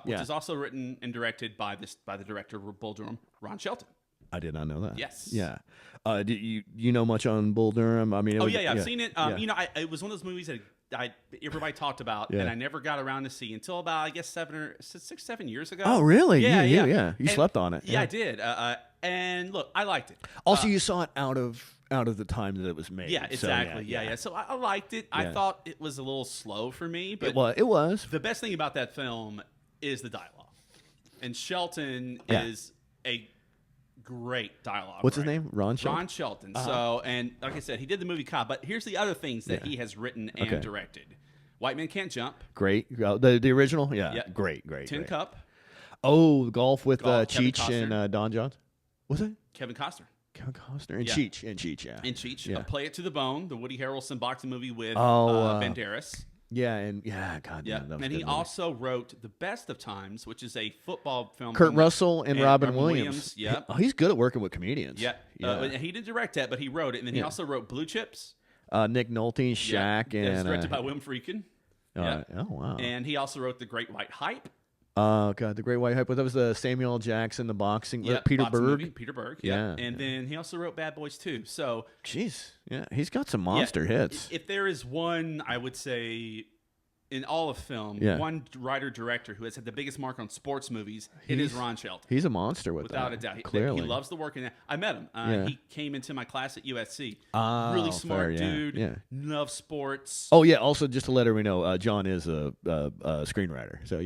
Speaker 2: which is also written and directed by the director of Bull Durham, Ron Shelton.
Speaker 1: I did not know that.
Speaker 2: Yes.
Speaker 1: Yeah. Did you know much on Bull Durham? I mean,
Speaker 2: I've seen it. It was one of those movies that everybody talked about, and I never got around to see until about 6-7 years ago.
Speaker 1: Oh, really?
Speaker 2: Yeah.
Speaker 1: You slept on it.
Speaker 2: Yeah, I did. And look, I liked it.
Speaker 1: Also, you saw it out of the time that it was made.
Speaker 2: Yeah, exactly. So, So I liked it. I thought it was a little slow for me, but
Speaker 1: it was.
Speaker 2: The best thing about that film is the dialogue, and Shelton is a great dialogue.
Speaker 1: What's his name? Ron Shelton.
Speaker 2: Ron Shelton. So, and like I said, he did the movie Cobb. But here's the other things that he has written and directed. White Man Can't Jump.
Speaker 1: Great. The original? Yeah. Great.
Speaker 2: Tin Cup.
Speaker 1: Oh, golf with
Speaker 2: Kevin
Speaker 1: Cheech and Don Johns. Was it?
Speaker 2: Kevin Costner.
Speaker 1: Kevin Costner and Cheech. And Cheech, yeah.
Speaker 2: And Cheech. Play It to the Bone, the Woody Harrelson boxing movie with Banderas.
Speaker 1: Yeah, and God,
Speaker 2: yeah. And he also wrote The Best of Times, which is a football film.
Speaker 1: Kurt Russell and Robin Williams.
Speaker 2: Yeah.
Speaker 1: He's good at working with comedians.
Speaker 2: Yeah. He didn't direct that, but he wrote it. And then he also wrote Blue Chips.
Speaker 1: Nick Nolte, Shaq, and...
Speaker 2: It's directed by William Friedkin.
Speaker 1: Oh, wow.
Speaker 2: And he also wrote The Great White Hype.
Speaker 1: Oh, God, The Great White Hype. That was Samuel L. Jackson, the boxing... Peter Berg.
Speaker 2: Movie, Peter Berg, yeah. And then he also wrote Bad Boys 2. So...
Speaker 1: Jeez. Yeah, he's got some monster hits.
Speaker 2: If there is one, I would say... in all of film, one writer-director who has had the biggest mark on sports movies, it is Ron Shelton.
Speaker 1: He's a monster
Speaker 2: without a doubt.
Speaker 1: Clearly.
Speaker 2: He loves the work in that. I met him. He came into my class at USC.
Speaker 1: Really
Speaker 2: smart dude. Loves sports.
Speaker 1: Oh, yeah. Also, just to let everyone know, John is a screenwriter. So,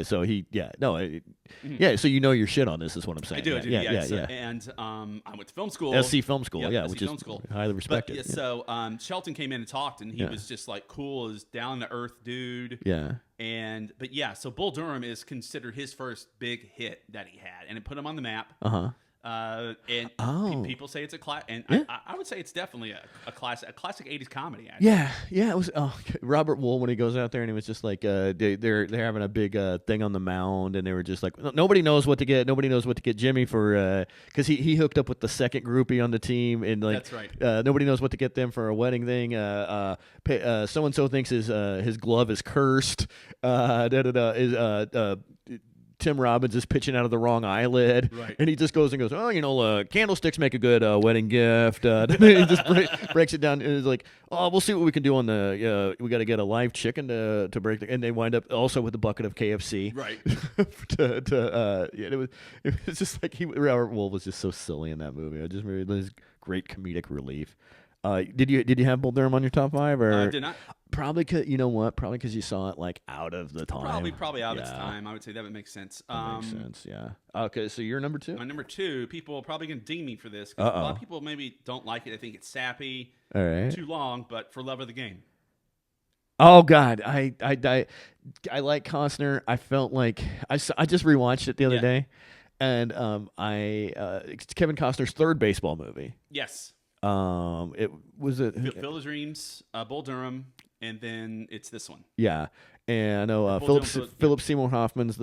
Speaker 1: So, so you know your shit on this is what I'm saying.
Speaker 2: I do.
Speaker 1: Yeah.
Speaker 2: And I went to film school.
Speaker 1: SC Film School, which is highly respected.
Speaker 2: But, so Shelton came in and talked, and he was just like cool as down-to-earth dude.
Speaker 1: Yeah.
Speaker 2: So Bull Durham is considered his first big hit that he had, and it put him on the map. People say it's a class, and I would say it's definitely a classic 80s comedy. Actually.
Speaker 1: Yeah. It was Robert Wool when he goes out there, and he was just like they're having a big thing on the mound, and they were just like nobody knows what to get Jimmy for because he hooked up with the second groupie on the team, and like
Speaker 2: that's right.
Speaker 1: Nobody knows what to get them for a wedding thing. So and so thinks his glove is cursed. Tim Robbins is pitching out of the wrong eyelid, and he just goes, candlesticks make a good wedding gift. He just breaks it down, and is like, we'll see what we can do on the. We got to get a live chicken to break, and they wind up also with a bucket of KFC.
Speaker 2: Right.
Speaker 1: It was just like Robert Wool was just so silly in that movie. I just remember his great comedic relief. Did you have Bull Durham on your top 5 or
Speaker 2: did not?
Speaker 1: Probably because you saw it like out of the time.
Speaker 2: Probably out of its time. I would say that would make sense.
Speaker 1: Makes sense. Yeah. Okay, so you're number 2.
Speaker 2: My number 2. People are probably gonna ding me for this. 'Cause a lot of people maybe don't like it. I think it's sappy.
Speaker 1: All right.
Speaker 2: Too long, but For Love of the Game.
Speaker 1: Oh God, I like Costner. I felt like I just rewatched it the other day, and it's Kevin Costner's third baseball movie.
Speaker 2: Yes.
Speaker 1: It was
Speaker 2: Field of Dreams, Bull Durham, and then it's this one.
Speaker 1: Yeah, and I know Philip Seymour Hoffman's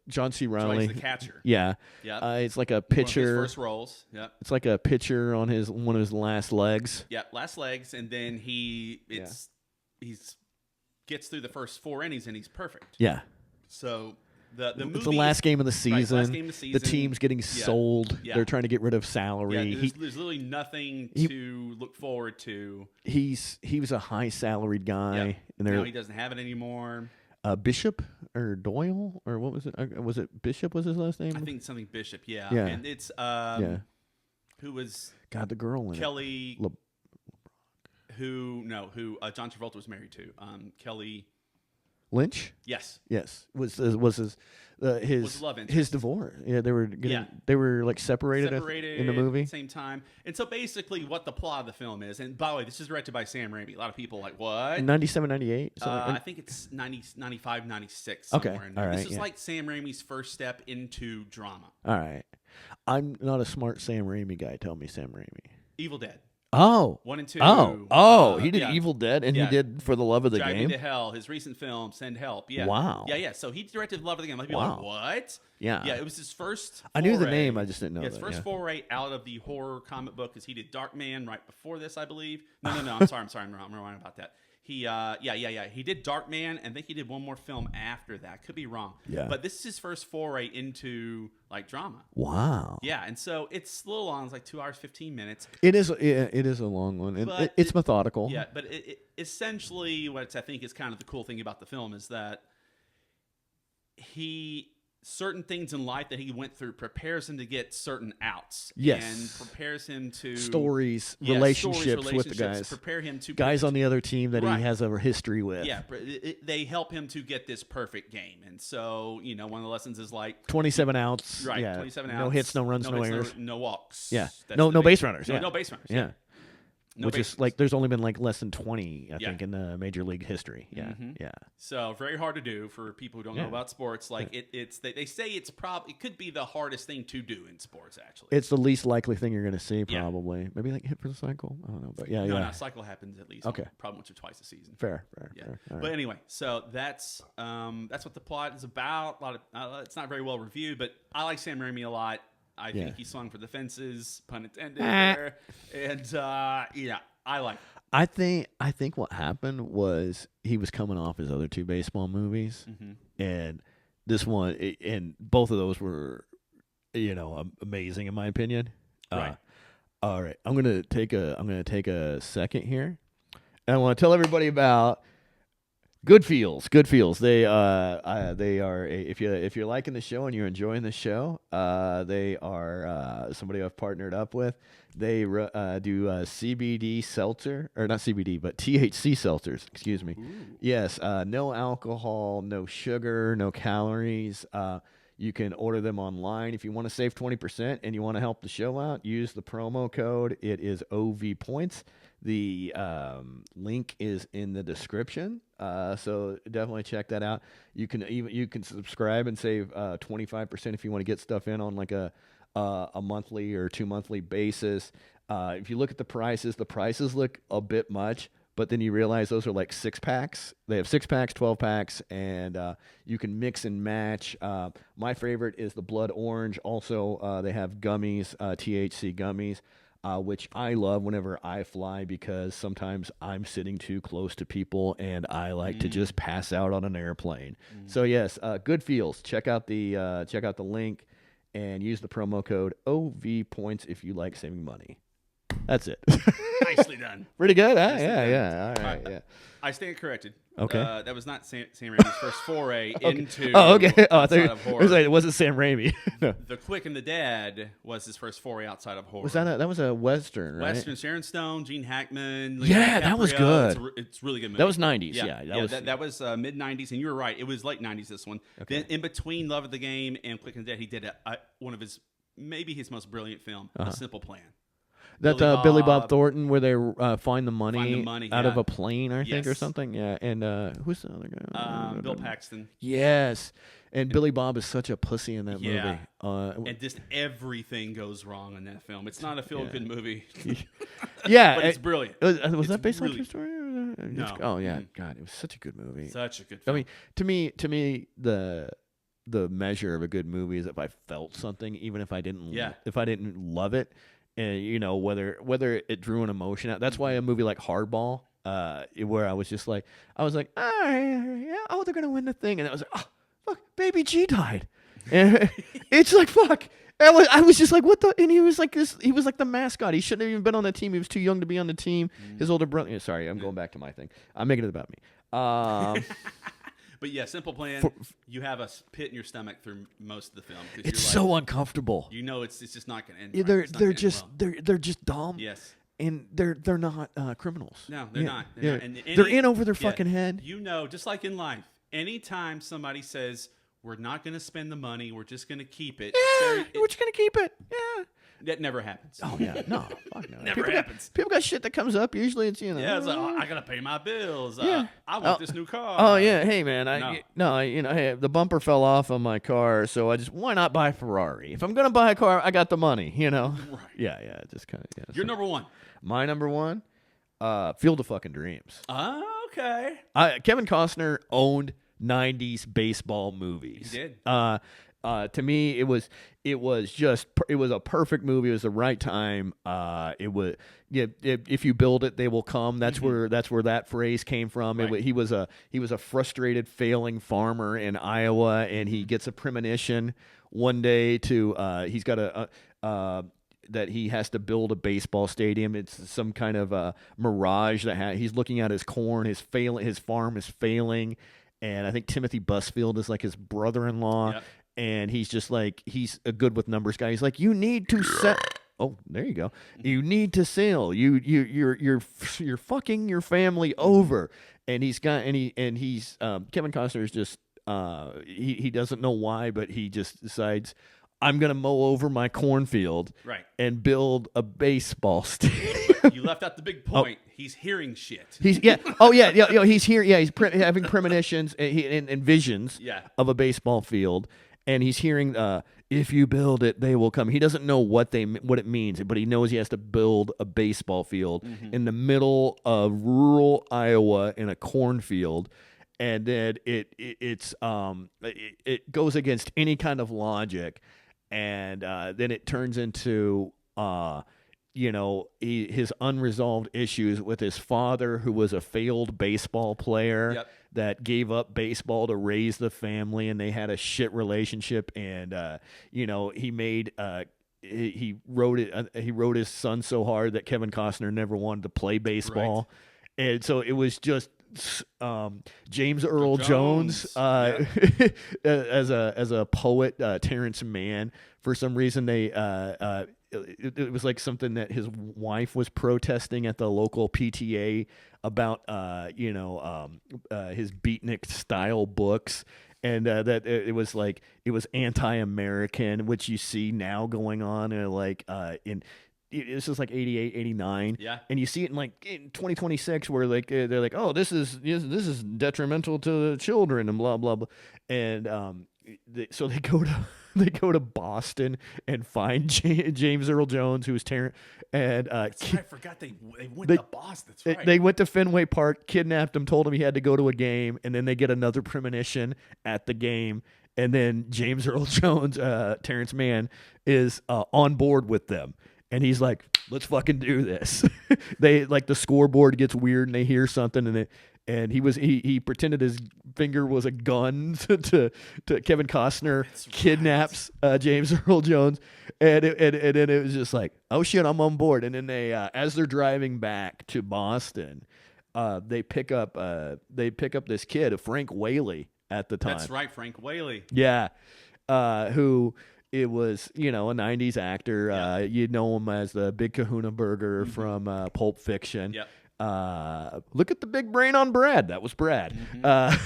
Speaker 1: John C. Reilly.
Speaker 2: He's the catcher.
Speaker 1: Yeah, it's like a pitcher.
Speaker 2: One of his first roles. Yeah,
Speaker 1: it's like a pitcher on one of his last legs.
Speaker 2: Yeah, last legs, and then he gets through the first 4 innings and he's perfect.
Speaker 1: Yeah.
Speaker 2: So. The movie,
Speaker 1: it's the last game of the season.
Speaker 2: Right, last game of the season.
Speaker 1: The team's getting sold.
Speaker 2: Yeah.
Speaker 1: They're trying to get rid of salary.
Speaker 2: Yeah, there's literally nothing to look forward to.
Speaker 1: He was a high salaried guy. And
Speaker 2: now he doesn't have it anymore.
Speaker 1: Bishop or Doyle or what was it? Was it Bishop? Was his last name?
Speaker 2: I think something Bishop. Yeah.
Speaker 1: Yeah.
Speaker 2: And it's who was
Speaker 1: the girl in
Speaker 2: Kelly? Who John Travolta was married to? Kelly.
Speaker 1: Lynch?
Speaker 2: Yes.
Speaker 1: Was his
Speaker 2: love interest.
Speaker 1: His divorce? Yeah, they were like separated in the movie
Speaker 2: at the same time. And so basically, what the plot of the film is, and by the way, this is directed by Sam Raimi. A lot of people are like, what?
Speaker 1: 97, 98?
Speaker 2: I think it's 90, 95, 96. Somewhere in there.
Speaker 1: All right.
Speaker 2: This is like Sam Raimi's first step into drama.
Speaker 1: All right. I'm not a smart Sam Raimi guy. Tell me Sam Raimi.
Speaker 2: Evil Dead.
Speaker 1: Oh.
Speaker 2: 1 and 2.
Speaker 1: He did Evil Dead, and he did For the Love of the
Speaker 2: Drag
Speaker 1: Game.
Speaker 2: Me to Hell, his recent film, Send Help. Yeah.
Speaker 1: Wow.
Speaker 2: Yeah. So he directed Love of the Game. People are like, what?
Speaker 1: Yeah.
Speaker 2: Yeah, it was his first foray.
Speaker 1: I knew the name, I just didn't know
Speaker 2: his first foray out of the horror comic book, because he did Darkman right before this, I believe. No, I'm sorry. I'm wrong about that. He he did Darkman, and I think he did one more film after that. Could be wrong.
Speaker 1: Yeah.
Speaker 2: But this is his first foray into like drama.
Speaker 1: Wow.
Speaker 2: Yeah, and so it's a little long. It's like 2 hours 15 minutes.
Speaker 1: It is a long one, and it's methodical.
Speaker 2: Yeah, but it essentially what I think is kind of the cool thing about the film is that certain things in life that he went through prepares him to get certain outs.
Speaker 1: Yes.
Speaker 2: And prepares him to...
Speaker 1: Relationships with the guys.
Speaker 2: Prepare him to...
Speaker 1: Guys on the other team that he has a history with.
Speaker 2: Yeah. They help him to get this perfect game. And so, one of the lessons is like...
Speaker 1: 27 outs.
Speaker 2: Right,
Speaker 1: yeah.
Speaker 2: 27 outs.
Speaker 1: No hits, no runs, no errors.
Speaker 2: No walks.
Speaker 1: Yeah. No base runners.
Speaker 2: No base runners. Yeah.
Speaker 1: which is like there's only been like less than 20, I think, in the Major League history. Yeah, yeah.
Speaker 2: So very hard to do for people who don't know about sports. Like they say it could be the hardest thing to do in sports. Actually,
Speaker 1: it's the least likely thing you're going to see. Probably, maybe like hit for the cycle. I don't know, but no,
Speaker 2: cycle happens at least probably once or twice a season.
Speaker 1: Fair.
Speaker 2: But anyway, so that's what the plot is about. A lot of it's not very well reviewed, but I like Sam Raimi a lot. I think he swung for the fences, pun intended there. And I like it.
Speaker 1: I think what happened was he was coming off his other 2 baseball movies, and this one, and both of those were, amazing in my opinion.
Speaker 2: Right.
Speaker 1: All right, I'm gonna take a second here, and I want to tell everybody about Good Feels. They are if you're liking the show and you're enjoying the show, they are somebody I've partnered up with. They do CBD seltzer, or not CBD, but THC seltzers. Excuse me.
Speaker 2: Ooh.
Speaker 1: Yes, no alcohol, no sugar, no calories. You can order them online. If you want to save 20% and you want to help the show out, use the promo code. It is OV Points. The link is in the description, so definitely check that out. You can subscribe and save 25% if you want to get stuff in on like a monthly or 2 monthly basis. If you look at the prices look a bit much, but then you realize those are like 6-packs. They have 6-packs, 12-packs, and you can mix and match. My favorite is the Blood Orange. Also, they have gummies, THC gummies. Which I love whenever I fly, because sometimes I'm sitting too close to people and I like to just pass out on an airplane. So yes, Good Feels. Check out the link and use the promo code OV Points if you like saving money. That's it.
Speaker 2: Nicely done.
Speaker 1: Pretty good, huh? Yeah. All right, yeah.
Speaker 2: I stand corrected.
Speaker 1: Okay.
Speaker 2: That was not Sam Raimi's first foray into
Speaker 1: okay.
Speaker 2: outside of horror.
Speaker 1: It wasn't Sam Raimi. No.
Speaker 2: The Quick and the Dead was his first foray outside of horror.
Speaker 1: Was that was a Western, right?
Speaker 2: Western, Sharon Stone, Gene Hackman.
Speaker 1: That was good.
Speaker 2: It's really good movie.
Speaker 1: That was 90s,
Speaker 2: that was mid-90s, and you were right. It was late 90s, this one. Okay. Then in between Love of the Game and Quick and the Dead, he did one of maybe his most brilliant film, A Simple Plan.
Speaker 1: That Billy Bob Thornton, where they find the money out of a plane, I think, or something. Yeah, and who's the other guy?
Speaker 2: Bill Paxton.
Speaker 1: Yes, and Billy Bob is such a pussy in that movie.
Speaker 2: And just everything goes wrong in that film. It's not a feel-good movie.
Speaker 1: But
Speaker 2: it's brilliant.
Speaker 1: Was that based on a true story?
Speaker 2: No.
Speaker 1: Oh yeah, God, it was such a good movie.
Speaker 2: Such a good film.
Speaker 1: I mean, to me, the measure of a good movie is if I felt something, even if I didn't love it. And whether it drew an emotion out. That's why a movie like Hardball, where I was like, all right, they're gonna win the thing, and I was like, oh, fuck, Baby G died, and it's like, fuck. I was just like, what the? And he was like this. He was like the mascot. He shouldn't have even been on the team. He was too young to be on the team. His older brother. Sorry, I'm going back to my thing. I'm making it about me.
Speaker 2: But yeah, Simple Plan. You have a pit in your stomach through most of the film.
Speaker 1: It's so uncomfortable.
Speaker 2: It's just not going to end.
Speaker 1: They're just dumb.
Speaker 2: Yes,
Speaker 1: and they're not criminals.
Speaker 2: No, they're not.
Speaker 1: They're not. And they're in over their fucking head.
Speaker 2: Just like in life, anytime somebody says we're not going to spend the money, we're just going to keep it.
Speaker 1: Yeah, we're just going to keep it. Yeah.
Speaker 2: That never happens.
Speaker 1: Oh yeah, no, fuck no.
Speaker 2: Never happens.
Speaker 1: People got shit that comes up. Usually it's
Speaker 2: Yeah, it's like, I gotta pay my bills. I want this new car.
Speaker 1: Oh yeah, hey man, hey, the bumper fell off on my car, so why not buy a Ferrari? If I'm gonna buy a car, I got the money, Right. Yeah, just kind of.
Speaker 2: Your number one.
Speaker 1: My number one, Field of Fucking Dreams.
Speaker 2: Okay.
Speaker 1: Kevin Costner owned 90s baseball movies.
Speaker 2: He did.
Speaker 1: To me, it was a perfect movie. It was the right time. If you build it, they will come. That's where that phrase came from. Right. He was a frustrated, failing farmer in Iowa, and he gets a premonition one day he's got that he has to build a baseball stadium. It's some kind of mirage he's looking at his corn. His farm is failing, and I think Timothy Busfield is like his brother-in-law. Yep. And he's just like, he's a good with numbers guy. He's like, you need to sell. Oh, there you go. You need to sell. You're fucking your family over. And he's Kevin Costner is just he doesn't know why, but he just decides, I'm gonna mow over my cornfield,
Speaker 2: right,
Speaker 1: and build a baseball stadium.
Speaker 2: You left out the big point. He's hearing shit.
Speaker 1: He's he's here. Yeah, he's having premonitions and visions of a baseball field, and he's hearing, "If you build it, they will come." He doesn't know what it means, but he knows he has to build a baseball field in the middle of rural Iowa in a cornfield, and then it goes against any kind of logic, and then it turns into his unresolved issues with his father, who was a failed baseball player that gave up baseball to raise the family, and they had a shit relationship. And he wrote his son so hard that Kevin Costner never wanted to play baseball, and so it was just James Earl Jones as a poet, Terrence Mann. For some reason, it was like something that his wife was protesting at the local PTA about, his beatnik style books, and that it was anti-American, which you see now going on, this is like 88, 89.
Speaker 2: Yeah.
Speaker 1: And you see it in 2026 where they're like, oh, this is detrimental to the children and blah, blah, blah. And so they go to Boston and find James Earl Jones, who was Terrence. And
Speaker 2: I forgot they went to Boston. That's right.
Speaker 1: They went to Fenway Park, kidnapped him, told him he had to go to a game, and then they get another premonition at the game. And then James Earl Jones, Terrence Mann, is on board with them. And he's like, let's fucking do this. The scoreboard gets weird and they hear something, and he pretended his finger was a gun to Kevin Costner. Kidnaps James Earl Jones, and then it was just like, oh shit, I'm on board. And then they as they're driving back to Boston, they pick up this kid, Frank Whaley, at the time.
Speaker 2: That's right, Frank Whaley.
Speaker 1: Yeah, who. It was, a 90s actor. You know him as the Big Kahuna Burger from Pulp Fiction.
Speaker 2: Yep.
Speaker 1: Look at the big brain on Brad. That was Brad. And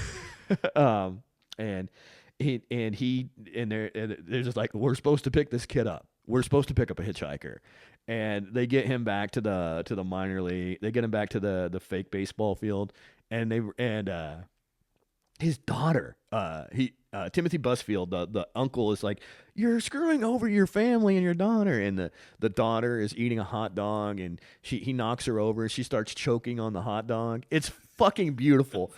Speaker 1: they're just like, we're supposed to pick this kid up. We're supposed to pick up a hitchhiker. And they get him back to the minor league. They get him back to the fake baseball field. And his daughter, Timothy Busfield, the uncle, is like, you're screwing over your family and your daughter. And the daughter is eating a hot dog, and he knocks her over, and she starts choking on the hot dog. It's fucking beautiful.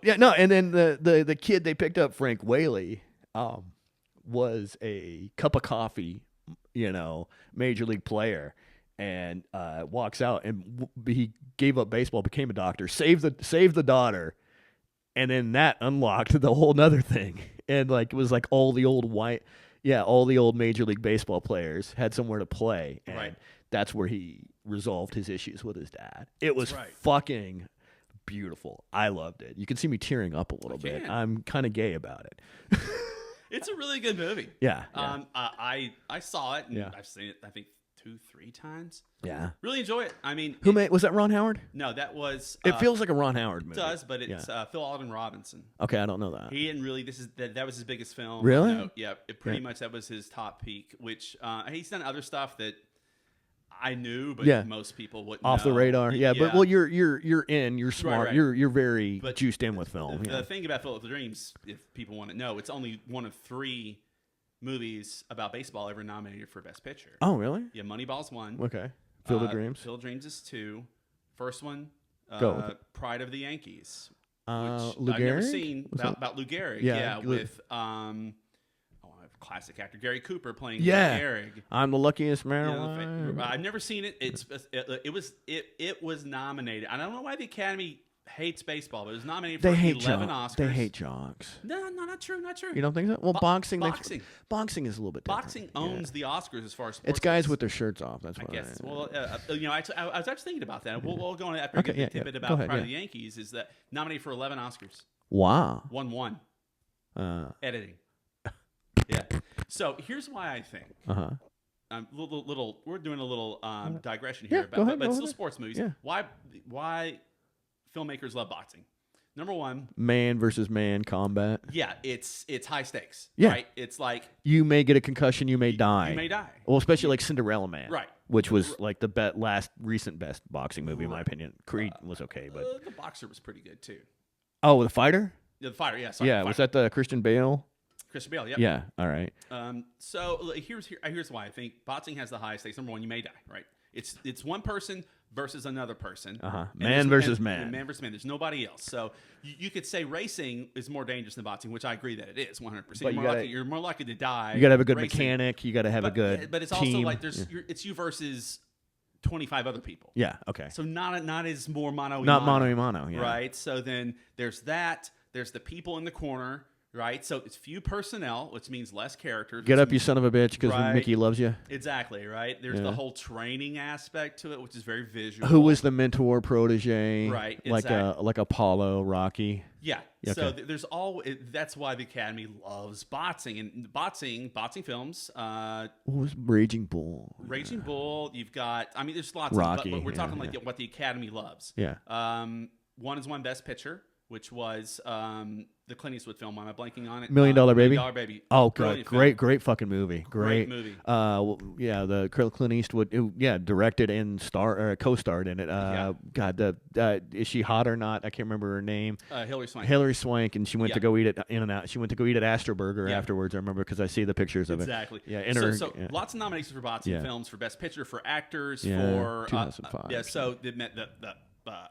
Speaker 1: Yeah, no, and then the kid they picked up, Frank Whaley, was a cup of coffee, major league player, and walks out, and he gave up baseball, became a doctor, saved the daughter. And then that unlocked the whole nother thing. And it was like all the old Major League Baseball players had somewhere to play. And that's where he resolved his issues with his dad. It was fucking beautiful. I loved it. You can see me tearing up a little bit. I'm kind of gay about it.
Speaker 2: It's a really good movie.
Speaker 1: Yeah.
Speaker 2: I saw it, and I've seen it, I think, 2-3 times.
Speaker 1: Yeah.
Speaker 2: Really enjoy it. I mean,
Speaker 1: was that Ron Howard?
Speaker 2: No, that was.
Speaker 1: It feels like a Ron Howard movie.
Speaker 2: It does, but it's Phil Alden Robinson.
Speaker 1: Okay, I don't know that.
Speaker 2: He didn't really. That was his biggest film.
Speaker 1: Really?
Speaker 2: No, yeah. Pretty much that was his top peak. Which he's done other stuff that I knew, but most people wouldn't
Speaker 1: off
Speaker 2: know.
Speaker 1: The radar. Yeah, but you're in. You're smart.
Speaker 2: Right.
Speaker 1: You're very juiced in with film.
Speaker 2: The thing about Field of Dreams, if people want to know, it's only one of 3 movies about baseball ever nominated for Best Picture.
Speaker 1: Oh, really?
Speaker 2: Yeah, Moneyball's 1.
Speaker 1: Okay. Field of Dreams.
Speaker 2: Field of Dreams is 2. First one,
Speaker 1: Go.
Speaker 2: Pride of the Yankees.
Speaker 1: Lou
Speaker 2: I've never
Speaker 1: Gehrig?
Speaker 2: seen about Lou Gehrig.
Speaker 1: Yeah,
Speaker 2: with classic actor Gary Cooper playing Lou Gehrig.
Speaker 1: I'm the luckiest man alive.
Speaker 2: I've never seen it. It was nominated. I don't know why the Academy hates baseball, but it was nominated for 11 Oscars.
Speaker 1: They hate jocks.
Speaker 2: No, not true. Not true.
Speaker 1: You don't think so? Well, boxing is a little bit different.
Speaker 2: Boxing owns the Oscars as far as sports.
Speaker 1: It's guys with their shirts off. That's
Speaker 2: I
Speaker 1: why.
Speaker 2: guess. Well, I was actually thinking about that. We'll go on after I get the tidbit about Pride of the Yankees. Is that nominated for 11 Oscars?
Speaker 1: Wow.
Speaker 2: Won 1. Editing. Yeah. So here's why I think. We're doing a little digression here, but it's still sports movies. Yeah. Why filmmakers love boxing? Number one,
Speaker 1: man versus man combat.
Speaker 2: Yeah, it's high stakes.
Speaker 1: Yeah.
Speaker 2: Right. It's like
Speaker 1: you may get a concussion, you may die.
Speaker 2: You may die.
Speaker 1: Well, especially like Cinderella Man.
Speaker 2: Right.
Speaker 1: which was like the last recent best boxing movie in my opinion. Creed was okay, but
Speaker 2: The Boxer was pretty good too.
Speaker 1: oh, The Fighter.
Speaker 2: The Fighter, yeah. Sorry,
Speaker 1: Yeah,
Speaker 2: Fighter.
Speaker 1: was that the Christian Bale?
Speaker 2: Christian Bale, yep.
Speaker 1: Yeah. All right.
Speaker 2: So here's why I think boxing has the highest stakes. Number one, you may die, right? It's one person versus another person.
Speaker 1: Man versus man.
Speaker 2: Man versus man. There's nobody else. So you could say racing is more dangerous than boxing, which I agree that it is 100%. You're more likely to die.
Speaker 1: You got to have a good
Speaker 2: racing.
Speaker 1: mechanic. You got to have a good.
Speaker 2: But it's
Speaker 1: team.
Speaker 2: also like it's you versus 25 other people.
Speaker 1: Yeah. Okay.
Speaker 2: So not as more mono.
Speaker 1: Not mono. Yeah.
Speaker 2: Right. So then there's that. There's the people in the corner. Right, so it's few personnel, which means less characters.
Speaker 1: Get up, you son of a bitch, because Mickey loves you.
Speaker 2: Exactly, right? There's the whole training aspect to it, which is very visual.
Speaker 1: Who was the mentor protege?
Speaker 2: Right,
Speaker 1: exactly. like Apollo, Rocky.
Speaker 2: Yeah. Okay. So there's that's why the Academy loves boxing and boxing films.
Speaker 1: What was Raging Bull?
Speaker 2: Raging Bull. You've got. I mean, there's lots.
Speaker 1: Rocky.
Speaker 2: But we're talking like what the Academy loves.
Speaker 1: Yeah.
Speaker 2: One is won Best Picture, which was the Clint Eastwood film. Am I blanking on it?
Speaker 1: $1 Million Baby.
Speaker 2: $1 Million Baby.
Speaker 1: Oh, God. Great fucking movie. Great
Speaker 2: movie.
Speaker 1: Yeah, the Clint Eastwood. Directed and co-starred in it. God, is she hot or not? I can't remember her name.
Speaker 2: Hilary Swank.
Speaker 1: Hilary Swank, and she went to go eat at In-N-Out. She went to go eat at Astroburger afterwards. I remember because I see the pictures of it.
Speaker 2: Exactly.
Speaker 1: Yeah.
Speaker 2: So lots of nominations for boxing films, for Best Picture, for actors, for
Speaker 1: 2005.
Speaker 2: So the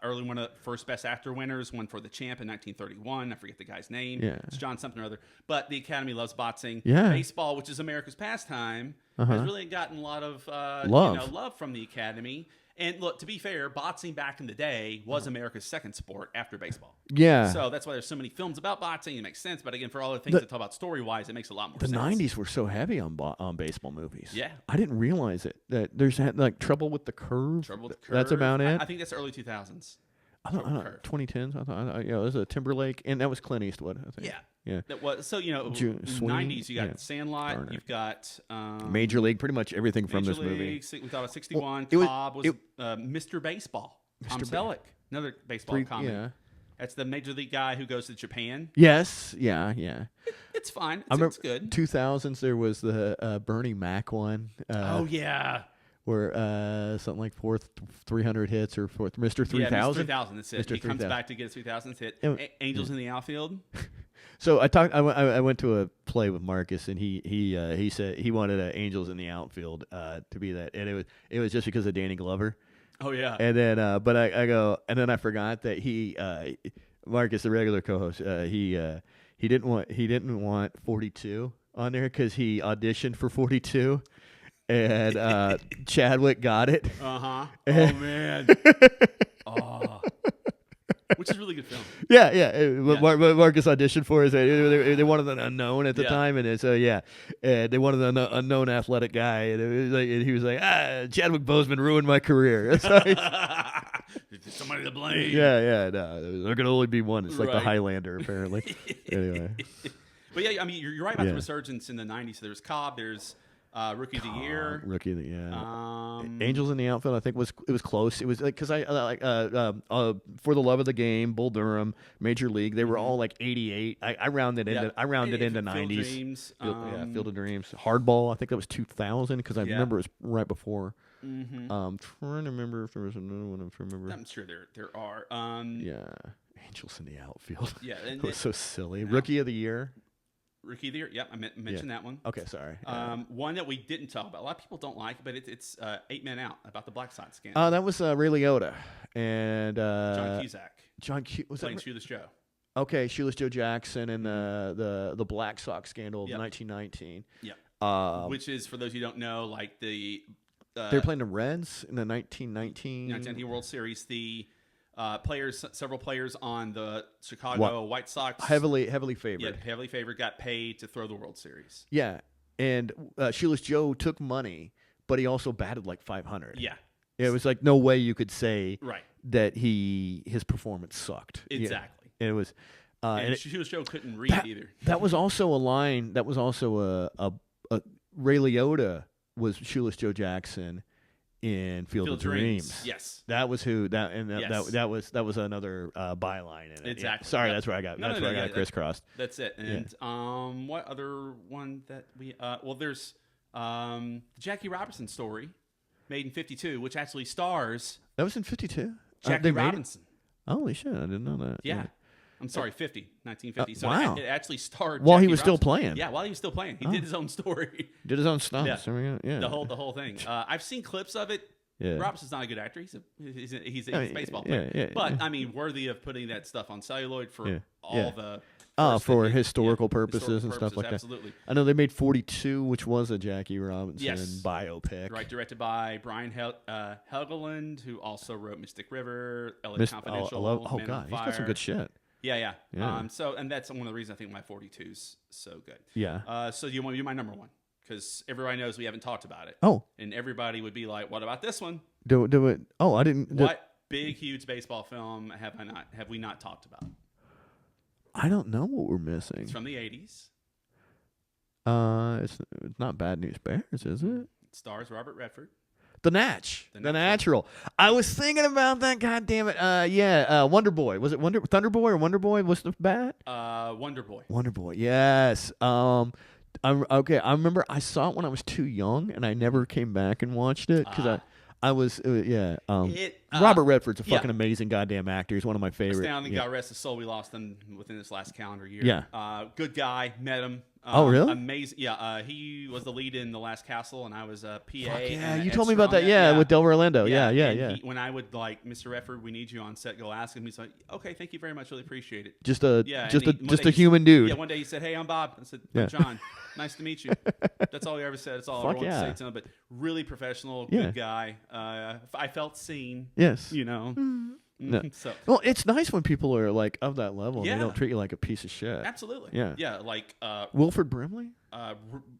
Speaker 2: early one of the first Best Actor winners, one for The Champ in 1931. I forget the guy's name.
Speaker 1: Yeah.
Speaker 2: It's John something or other. But the Academy loves boxing.
Speaker 1: Yeah.
Speaker 2: Baseball, which is America's pastime, has really gotten a lot of love from the Academy. And look, to be fair, boxing back in the day was America's second sport after baseball.
Speaker 1: Yeah.
Speaker 2: So that's why there's so many films about boxing. It makes sense. But again, for all the things that talk about story-wise, it makes a lot more sense.
Speaker 1: The 90s were so heavy on baseball movies.
Speaker 2: Yeah.
Speaker 1: I didn't realize it. That there's like Trouble with the Curve. That's about it.
Speaker 2: I think that's early 2000s.
Speaker 1: I don't 2010s. I thought it was a Timberlake, and that was Clint Eastwood. I think.
Speaker 2: Yeah.
Speaker 1: Yeah.
Speaker 2: That was so 90s. You got Sandlot. Garner. You've got
Speaker 1: Major League. Pretty much everything from this movie.
Speaker 2: We thought of 61.
Speaker 1: Well,
Speaker 2: Cobb was Mr. Baseball. Tom Selleck, another baseball comic. Yeah. That's the Major League guy who goes to Japan.
Speaker 1: Yes. Yeah.
Speaker 2: It's fine. It's good.
Speaker 1: 2000s. There was the Bernie Mac one.
Speaker 2: Oh yeah.
Speaker 1: Where something like 300 hits or Mr. 3000.
Speaker 2: Yeah, Mr. 3000. That's it.
Speaker 1: Mr.
Speaker 2: He comes back to get his 3000th hit. Angels in the Outfield.
Speaker 1: So I went to a play with Marcus, and he said he wanted Angels in the Outfield to be that, and it was just because of Danny Glover.
Speaker 2: Oh yeah.
Speaker 1: And then but I go, and then I forgot that Marcus, the regular co-host, he didn't want 42 on there because he auditioned for 42. And Chadwick got it.
Speaker 2: Oh man. Which is a really good film.
Speaker 1: Yeah. Marcus auditioned for it. They wanted an unknown at the time, and so they wanted an unknown athletic guy, and he was like, Chadwick Boseman ruined my career. Somebody
Speaker 2: to blame.
Speaker 1: Yeah. No, there could only be one. It's like the Highlander, apparently. Anyway.
Speaker 2: But yeah, I mean, you're right about the resurgence in the '90s. So there's Cobb. There's Rookie of the Year.
Speaker 1: Rookie of the Year. Angels in the Outfield, I think it was close. It was like, because For the Love of the Game, Bull Durham, Major League, they were all like 88. I rounded into 90s.
Speaker 2: Dreams.
Speaker 1: Field of Dreams. Hardball, I think that was 2000 because I remember it was right before. Trying to remember if there was another one.
Speaker 2: I'm sure there are.
Speaker 1: Angels in the Outfield.
Speaker 2: Yeah,
Speaker 1: it was so silly. Rookie of the Year.
Speaker 2: Rookie of the Year. Yep, I mentioned that one.
Speaker 1: Okay, sorry.
Speaker 2: One that we didn't talk about. A lot of people don't like, but it's 8 Men Out, about the Black Sox scandal.
Speaker 1: That was Ray Liotta and
Speaker 2: John Cusack.
Speaker 1: Was
Speaker 2: playing
Speaker 1: that
Speaker 2: Shoeless Joe.
Speaker 1: Okay, Shoeless Joe Jackson and the Black Sox scandal of 1919.
Speaker 2: Yeah. Which is, for those who don't know, like the
Speaker 1: they were playing the Reds in the 1919
Speaker 2: World Series. The several players on the Chicago White Sox,
Speaker 1: heavily favored.
Speaker 2: Yeah, heavily favored, got paid to throw the World Series.
Speaker 1: Yeah, and Shoeless Joe took money, but he also batted like 500.
Speaker 2: Yeah,
Speaker 1: it was like no way you could say
Speaker 2: that
Speaker 1: his performance sucked.
Speaker 2: Exactly,
Speaker 1: and it was.
Speaker 2: And Shoeless Joe couldn't read either.
Speaker 1: That was also a line. That was also a Ray Liotta was Shoeless Joe Jackson in Field of Dreams.
Speaker 2: Yes,
Speaker 1: that was who that was another byline in it.
Speaker 2: Exactly.
Speaker 1: Yeah. Sorry, that's where I got crisscrossed.
Speaker 2: That's it. And what other one that we there's the Jackie Robinson story. made in 52, which actually stars
Speaker 1: That was in 52?
Speaker 2: Jackie Robinson.
Speaker 1: Holy shit, I didn't know that.
Speaker 2: Yeah. I'm sorry, 1950. So
Speaker 1: wow.
Speaker 2: it actually starred
Speaker 1: While
Speaker 2: Jackie
Speaker 1: he was still
Speaker 2: Robinson.
Speaker 1: playing.
Speaker 2: Yeah, while he was still playing. He did his own story.
Speaker 1: Did his own stunts.
Speaker 2: Yeah. The whole thing. I've seen clips of it.
Speaker 1: Yeah.
Speaker 2: Robson's not a good actor. He's a baseball player. But I mean, worthy of putting that stuff on celluloid for all the
Speaker 1: for historical purposes and stuff like that.
Speaker 2: Absolutely.
Speaker 1: I know they made 42, which was a Jackie Robinson biopic.
Speaker 2: Right, directed by Brian Helgeland, who also wrote Mystic River, LA Confidential,
Speaker 1: he's got some good shit.
Speaker 2: Yeah. So, and that's one of the reasons I think my 42's so good.
Speaker 1: Yeah.
Speaker 2: So you want to be my number one? Because everybody knows we haven't talked about it.
Speaker 1: Oh.
Speaker 2: And everybody would be like, what about this one?
Speaker 1: Do it. Oh, I didn't.
Speaker 2: What big, huge baseball film have we not talked about?
Speaker 1: I don't know what we're missing.
Speaker 2: It's from the 80s.
Speaker 1: It's not Bad News Bears, is it?
Speaker 2: It stars Robert Redford.
Speaker 1: The Natural. I was thinking about that. God damn it. Wonder Boy. Was it Thunder Boy or Wonder Boy? What's the bat?
Speaker 2: Wonder Boy.
Speaker 1: Wonder Boy. Yes. I remember I saw it when I was too young, and I never came back and watched it because I was Robert Redford's a fucking amazing goddamn actor. He's one of my favorites.
Speaker 2: Astounding. God rest his soul. We lost him within this last calendar year.
Speaker 1: Yeah.
Speaker 2: Good guy. Met him.
Speaker 1: Oh, really?
Speaker 2: Amazing. Yeah. He was the lead in The Last Castle, and I was a PA.
Speaker 1: Yeah, you told me about that. Yeah, with Delroy Lindo. Yeah.
Speaker 2: When I would Mr. Redford, we need you on set. Go ask him. He's like, okay, thank you very much. Really appreciate it.
Speaker 1: Just a human dude.
Speaker 2: Yeah. One day he said, hey, I'm Bob. I said, I'm John. Nice to meet you. That's all he ever said. That's all I wanted to say to him. But really professional, good guy. I felt seen.
Speaker 1: Yes.
Speaker 2: You know.
Speaker 1: No.
Speaker 2: So,
Speaker 1: well, it's nice when people are like of that level.
Speaker 2: Yeah.
Speaker 1: And they don't treat you like a piece of shit.
Speaker 2: Absolutely.
Speaker 1: Yeah.
Speaker 2: Yeah. Like
Speaker 1: Wilford Brimley.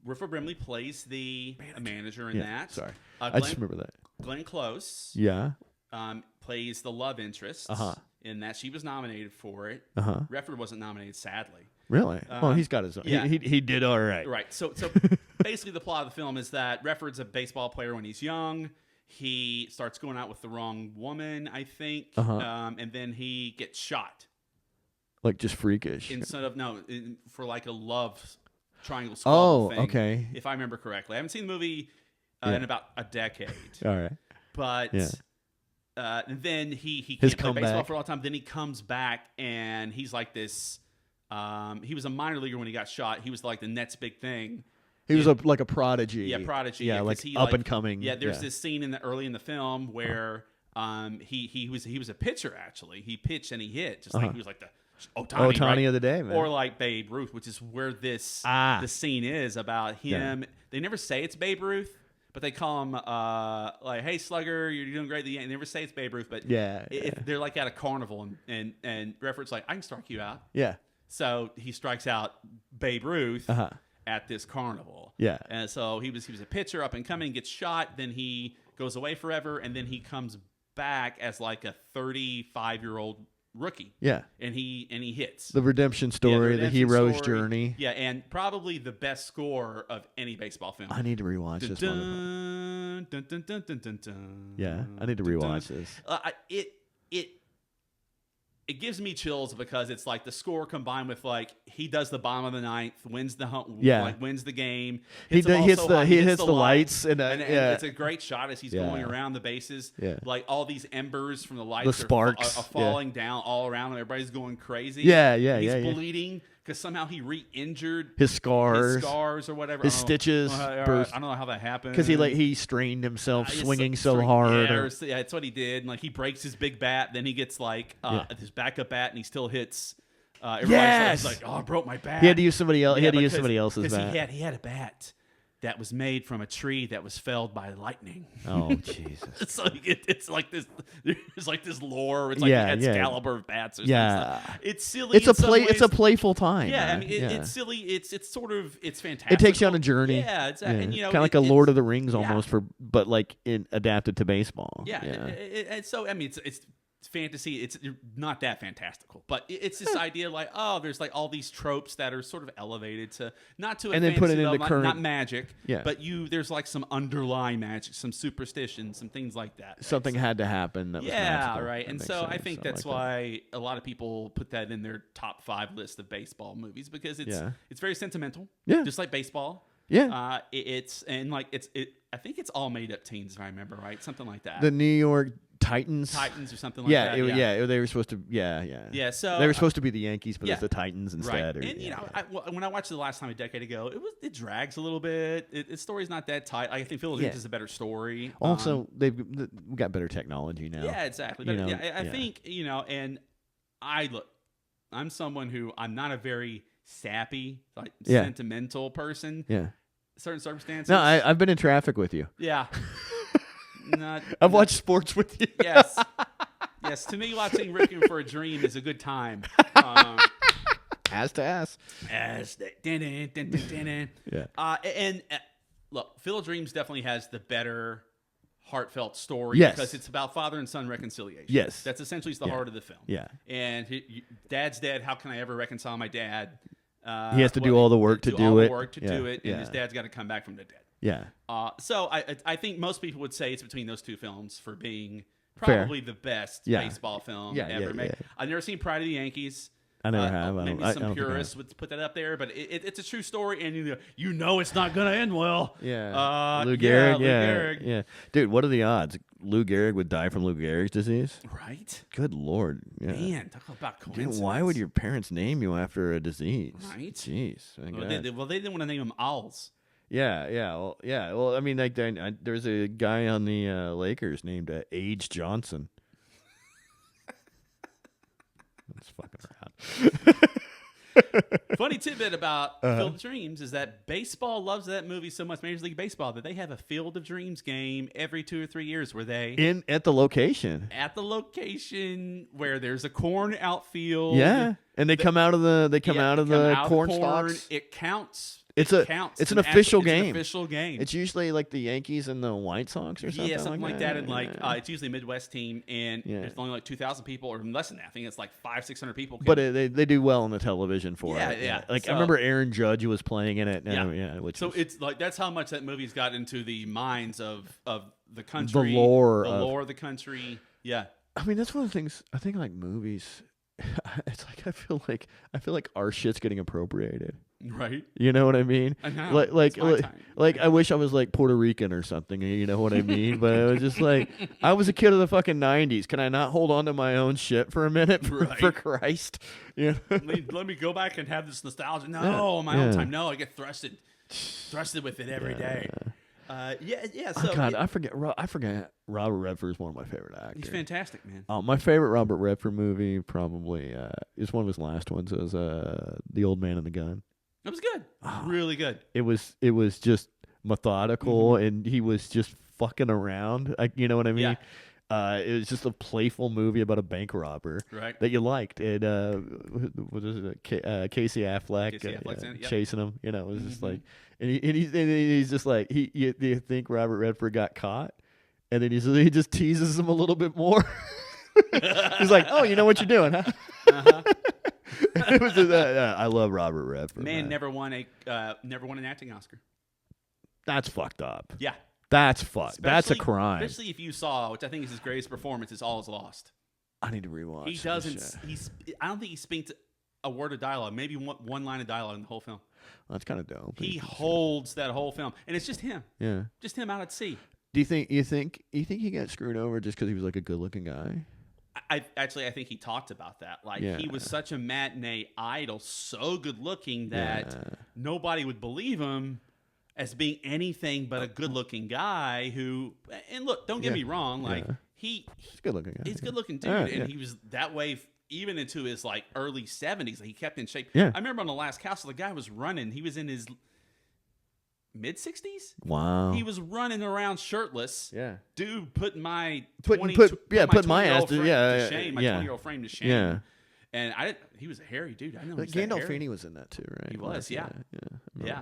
Speaker 2: Wilford Brimley plays the manager in that.
Speaker 1: Sorry, I just remember that.
Speaker 2: Glenn Close.
Speaker 1: Yeah.
Speaker 2: Plays the love interest. In that she was nominated for it. Redford wasn't nominated, sadly.
Speaker 1: Really? Well, he's got his own.
Speaker 2: Yeah.
Speaker 1: He did all right.
Speaker 2: Right. So basically, the plot of the film is that Redford's a baseball player when he's young. He starts going out with the wrong woman, I think, and then he gets shot.
Speaker 1: Like just freakish.
Speaker 2: Instead of for like a love triangle
Speaker 1: squabble
Speaker 2: thing.
Speaker 1: Okay.
Speaker 2: If I remember correctly, I haven't seen the movie in about a decade.
Speaker 1: All right.
Speaker 2: But and then he can't play baseball for a long time. Then he comes back and he's like this. He was a minor leaguer when he got shot. He was like the next big thing.
Speaker 1: He was like a prodigy.
Speaker 2: Yeah, prodigy.
Speaker 1: Yeah, like up and coming.
Speaker 2: Yeah, there's this scene early in the film where he was a pitcher actually. He pitched and he hit just like he was like the Ohtani
Speaker 1: of the day, man.
Speaker 2: Or like Babe Ruth, which is where the scene is about him. Yeah. They never say it's Babe Ruth, but they call him like, "Hey Slugger, you're doing great." They never say it's Babe Ruth, but they're like at a carnival and Redford's like, "I can strike you out."
Speaker 1: Yeah.
Speaker 2: So he strikes out Babe Ruth. At this carnival.
Speaker 1: Yeah.
Speaker 2: And so he was a pitcher up and coming, gets shot, then he goes away forever, and then he comes back as like a 35-year-old rookie.
Speaker 1: Yeah.
Speaker 2: And he hits.
Speaker 1: The redemption story, the hero's journey.
Speaker 2: Yeah, and probably the best score of any baseball film.
Speaker 1: I need to rewatch this one. Yeah, I need to rewatch this.
Speaker 2: It gives me chills because it's like the score combined with like he does the bottom of the ninth, wins the wins the game.
Speaker 1: He hits the lights and
Speaker 2: it's a great shot as he's going around the bases.
Speaker 1: Yeah.
Speaker 2: Like all these embers from the lights,
Speaker 1: the sparks
Speaker 2: are falling down all around him. Everybody's going crazy. He's bleeding because somehow he re-injured
Speaker 1: his scars
Speaker 2: or whatever.
Speaker 1: His stitches.
Speaker 2: I don't know how that happened.
Speaker 1: Because he strained himself swinging so hard.
Speaker 2: Yeah, that's what he did. And like he breaks his big bat, then he gets like his backup bat, and he still hits. Everybody's like, "Oh, I broke my bat."
Speaker 1: He had to use somebody else. He had to use somebody else's bat.
Speaker 2: He had a bat that was made from a tree that was felled by lightning.
Speaker 1: Oh Jesus!
Speaker 2: So it's like this. There's like this lore. It's like Excalibur of bats. Or something. It's silly.
Speaker 1: It's a playful time.
Speaker 2: Yeah, I mean, it's silly. It's sort of fantastic.
Speaker 1: It takes you on a journey.
Speaker 2: Yeah, and
Speaker 1: kind of like a Lord of the Rings almost but like adapted to baseball.
Speaker 2: Yeah, and so I mean, it's fantasy. It's not that fantastical, but it's this idea like, oh, there's like all these tropes that are sort of elevated to not to a
Speaker 1: and then put it into current,
Speaker 2: not magic, but there's like some underlying magic, some superstition, some things like that.
Speaker 1: Something had to happen. That was magical.
Speaker 2: Right. And so I think that's why a lot of people put that in their top 5 list of baseball movies because it's very sentimental.
Speaker 1: Yeah,
Speaker 2: just like baseball.
Speaker 1: Yeah.
Speaker 2: It's I think it's all made up teams, if I remember right, something like that.
Speaker 1: The New York Titans
Speaker 2: Or something like that.
Speaker 1: They were supposed to. Yeah.
Speaker 2: So
Speaker 1: they were supposed to be the Yankees, but
Speaker 2: yeah.
Speaker 1: it's the Titans instead.
Speaker 2: Right. When I watched it the last time a decade ago, it drags a little bit. Its story's not that tight. I think Field of Dreams is a better story.
Speaker 1: Also, we got better technology now.
Speaker 2: Yeah, exactly. But I think and I'm someone who I'm not a very sappy, sentimental person.
Speaker 1: Yeah.
Speaker 2: Certain circumstances.
Speaker 1: No, I've been in traffic with you.
Speaker 2: Yeah.
Speaker 1: I've watched sports with you.
Speaker 2: Yes. Yes. To me, watching Requiem for a Dream is a good time.
Speaker 1: Ass to ass.
Speaker 2: Yeah. And look, Field of Dreams definitely has the better heartfelt story because it's about father and son reconciliation.
Speaker 1: Yes.
Speaker 2: That's essentially the heart of the film.
Speaker 1: Yeah.
Speaker 2: And dad's dead. How can I ever reconcile my dad?
Speaker 1: He has to do all the work to do it.
Speaker 2: And his dad's got to come back from the dead.
Speaker 1: Yeah.
Speaker 2: So I think most people would say it's between those two films for being probably the best baseball film ever made. I've never seen Pride of the Yankees.
Speaker 1: I never have.
Speaker 2: Maybe some purists would put that up there, but it's a true story, and it's not going to end well.
Speaker 1: Yeah. Lou Gehrig. Yeah. Dude, what are the odds? Lou Gehrig would die from Lou Gehrig's disease?
Speaker 2: Right.
Speaker 1: Good Lord. Yeah.
Speaker 2: Man, talk about coincidence.
Speaker 1: Dude, why would your parents name you after a disease?
Speaker 2: Right.
Speaker 1: Jeez.
Speaker 2: They didn't want to name him Owls.
Speaker 1: Yeah. Well, I mean, like, there's a guy on the Lakers named Age Johnson. That's fucking around.
Speaker 2: Funny tidbit about Field of Dreams is that baseball loves that movie so much, Major League Baseball, that they have a Field of Dreams game every 2 or 3 years where they
Speaker 1: at the location
Speaker 2: where there's a corn outfield.
Speaker 1: Yeah, and they come out of the corn stalks.
Speaker 2: It counts.
Speaker 1: It's an official game.
Speaker 2: It's an official game.
Speaker 1: It's usually like the Yankees and the White Sox or something.
Speaker 2: Yeah, something like that. And
Speaker 1: Yeah.
Speaker 2: it's usually a Midwest team, and there's only like 2,000 people, or less than that. I think it's like 500-600 people.
Speaker 1: But they do well on the television for it.
Speaker 2: Yeah.
Speaker 1: Like I remember Aaron Judge was playing in it.
Speaker 2: It's like that's how much that movie's got into the minds of the country,
Speaker 1: the lore
Speaker 2: of the country. Yeah.
Speaker 1: I mean, that's one of the things I think. Like movies, it's like I feel like our shit's getting appropriated.
Speaker 2: Right.
Speaker 1: You know what I mean?
Speaker 2: I know.
Speaker 1: Like I wish I was like Puerto Rican or something. You know what I mean? But it was just like I was a kid of the fucking 90s. Can I not hold on to my own shit for a minute for Christ? You know?
Speaker 2: Let me go back and have this nostalgia. No, my own time. No, I get thrusted with it every day. So
Speaker 1: God, I forget Robert Redford is one of my favorite actors.
Speaker 2: He's fantastic, man.
Speaker 1: My favorite Robert Redford movie probably is one of his last ones. It was The Old Man and the Gun.
Speaker 2: It was good. Really good.
Speaker 1: It was just methodical, and he was just fucking around. You know what I mean? Yeah. It was just a playful movie about a bank robber that you liked. And what is it? Casey Affleck chasing him. You know, it was just like, and he's just like, you think Robert Redford got caught, and then he just teases him a little bit more. He's like, oh, you know what you're doing, huh? It was I love Robert Redford.
Speaker 2: Man, never won an acting Oscar.
Speaker 1: That's fucked up.
Speaker 2: Yeah.
Speaker 1: That's fucked. That's a crime.
Speaker 2: Especially if you saw, which I think is his greatest performance, is All Is Lost.
Speaker 1: I need to rewatch.
Speaker 2: He doesn't. I don't think he speaks a word of dialogue. Maybe one line of dialogue in the whole film.
Speaker 1: Well, that's kind of dope.
Speaker 2: He holds that whole film, and it's just him.
Speaker 1: Yeah.
Speaker 2: Just him out at sea.
Speaker 1: Do you think he got screwed over just because he was like a good-looking guy?
Speaker 2: I think he talked about that. Like he was such a matinee idol, so good looking that nobody would believe him as being anything but a good looking guy who. And look, don't get me wrong. Like he's
Speaker 1: a good looking guy.
Speaker 2: He's a good looking dude, and he was that way even into his like early 70s. He kept in shape.
Speaker 1: Yeah.
Speaker 2: I remember on The Last Castle, the guy was running. He was in his mid-60s.
Speaker 1: Wow.
Speaker 2: He was running around shirtless.
Speaker 1: Yeah.
Speaker 2: Dude, putting my
Speaker 1: put my ass to
Speaker 2: shame. My 20-year-old frame to shame.
Speaker 1: Yeah.
Speaker 2: And he was a hairy dude. I know.
Speaker 1: But Gandolfini was in that too, right?
Speaker 2: He was, yeah.
Speaker 1: Yeah.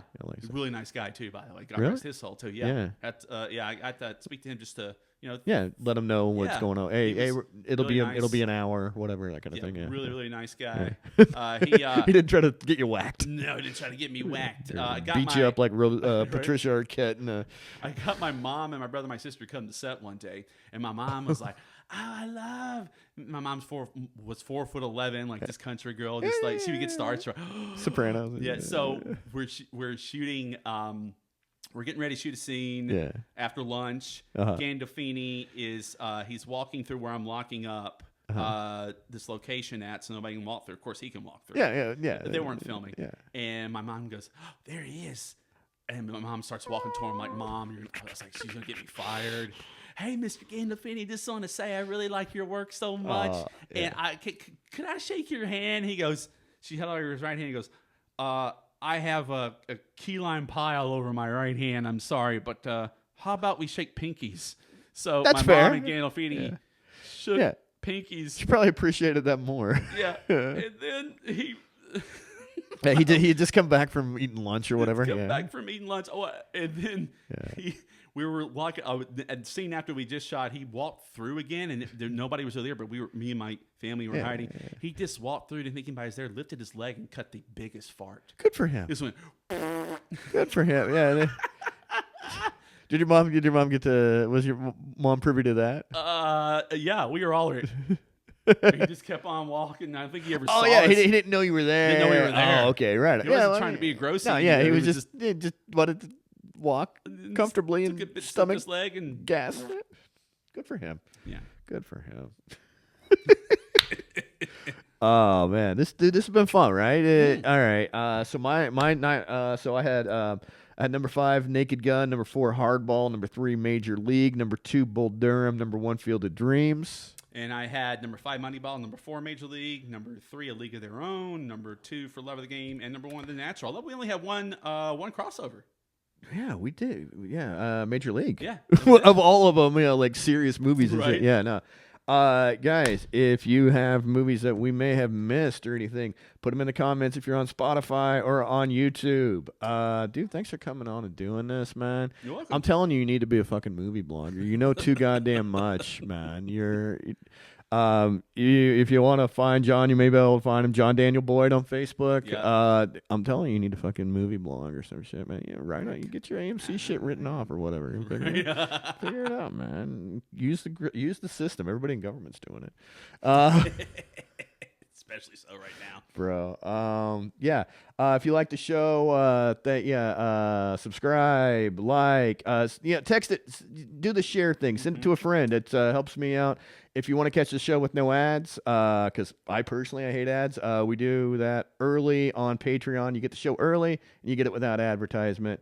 Speaker 2: Really nice guy too, by the way. God
Speaker 1: really?
Speaker 2: rest his soul too. Yeah. I had to speak to him just to
Speaker 1: let him know what's going on. Hey, it'll be an hour, whatever, that kind of thing. Yeah.
Speaker 2: Really nice guy.
Speaker 1: Yeah. He didn't try to get you whacked.
Speaker 2: No, he didn't try to get me whacked.
Speaker 1: Beat you up like Patricia Arquette. And,
Speaker 2: I got my mom and my brother and my sister come to set one day, and my mom was like, I love. My mom's 4'11", like this country girl, just like she would get starstruck.
Speaker 1: Sopranos.
Speaker 2: Yeah, so we're shooting. We're getting ready to shoot a scene after lunch. Gandolfini is he's walking through where I'm locking up this location at, so nobody can walk through. Of course, he can walk through.
Speaker 1: Yeah.
Speaker 2: But they weren't filming.
Speaker 1: Yeah.
Speaker 2: And my mom goes, oh, there he is. And my mom starts walking toward him like, Mom, I was like, she's going to get me fired. Hey, Mr. Gandolfini, just want to say I really like your work so much. And could I shake your hand? He goes, she held out his right hand. He goes, I have a key lime pie all over my right hand. I'm sorry, but how about we shake pinkies? So
Speaker 1: that's
Speaker 2: my
Speaker 1: fair.
Speaker 2: mom and Gandolfini shook pinkies.
Speaker 1: She probably appreciated that more.
Speaker 2: Yeah. And then he...
Speaker 1: He just come back from eating lunch or whatever.
Speaker 2: Back from eating lunch. Oh, and then we were like a scene after we just shot. He walked through again, and nobody was there, but me and my family were hiding. Yeah. He just walked through, didn't think anybody was there. Lifted his leg and cut the biggest fart.
Speaker 1: Good for him.
Speaker 2: Just went.
Speaker 1: Good for him. Yeah. Did your mom get to? Was your mom privy to that?
Speaker 2: Yeah, we were all right. He just kept on walking. I think he ever saw
Speaker 1: us.
Speaker 2: He
Speaker 1: didn't know you were there.
Speaker 2: Didn't know we were there.
Speaker 1: Oh, okay, right.
Speaker 2: He wasn't trying to be gross.
Speaker 1: No, he was just wanted to walk comfortably and stomach
Speaker 2: his leg and
Speaker 1: gas. Good for him.
Speaker 2: Yeah,
Speaker 1: good for him. Oh man, this has been fun, right? All right. So my night. So I had number 5, Naked Gun. Number 4, Hardball. Number 3, Major League. Number 2, Bull Durham. Number 1, Field of Dreams.
Speaker 2: And I had number 5, Moneyball. Number 4, Major League. Number 3, A League of Their Own. Number 2, For Love of the Game. And number 1, The Natural. Although we only have one crossover.
Speaker 1: Yeah, we did. Yeah, Major League.
Speaker 2: Yeah.
Speaker 1: Of all of them, like serious movies and
Speaker 2: right.
Speaker 1: shit. Yeah, no. Guys, if you have movies that we may have missed or anything, put them in the comments if you're on Spotify or on YouTube. Dude, thanks for coming on and doing this, man.
Speaker 2: You're welcome.
Speaker 1: I'm telling you need to be a fucking movie blogger. You know too goddamn much, man. If you want to find John, you may be able to find him, John Daniel Boyd on Facebook. Yeah. I'm telling you need a fucking movie blog or some shit, man. Yeah, right on. You get your AMC shit written off or whatever. Figure it out, man. Use the system. Everybody in government's doing it.
Speaker 2: Especially so right now,
Speaker 1: bro. If you like the show, subscribe, like, text it, do the share thing, send it to a friend. It helps me out. If you want to catch the show with no ads, because I hate ads, we do that early on Patreon. You get the show early, and you get it without advertisement.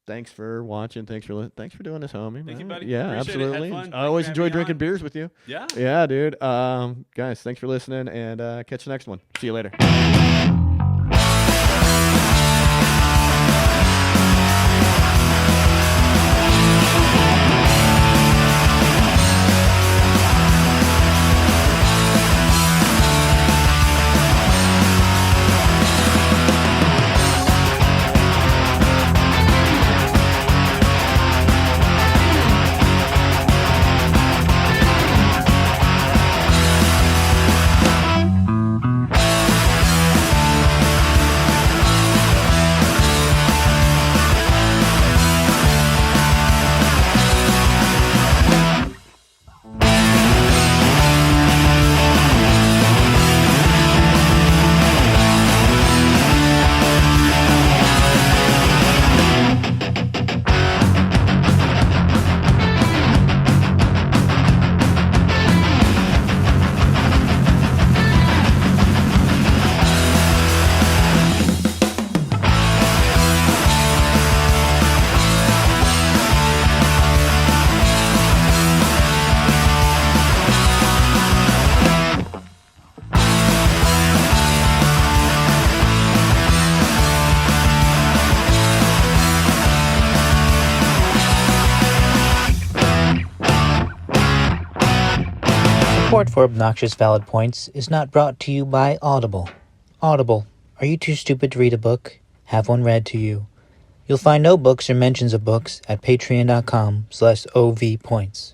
Speaker 1: Thanks for watching. Thanks for doing this, homie.
Speaker 2: Thank you, buddy.
Speaker 1: Yeah,
Speaker 2: appreciate
Speaker 1: absolutely.
Speaker 2: It.
Speaker 1: I always enjoy drinking beers with you.
Speaker 2: Yeah,
Speaker 1: dude. Guys, thanks for listening, and catch the next one. See you later.
Speaker 3: Support for Obnoxious Valid Points is not brought to you by Audible. Audible, are you too stupid to read a book? Have one read to you. You'll find no books or mentions of books at patreon.com/ovpoints.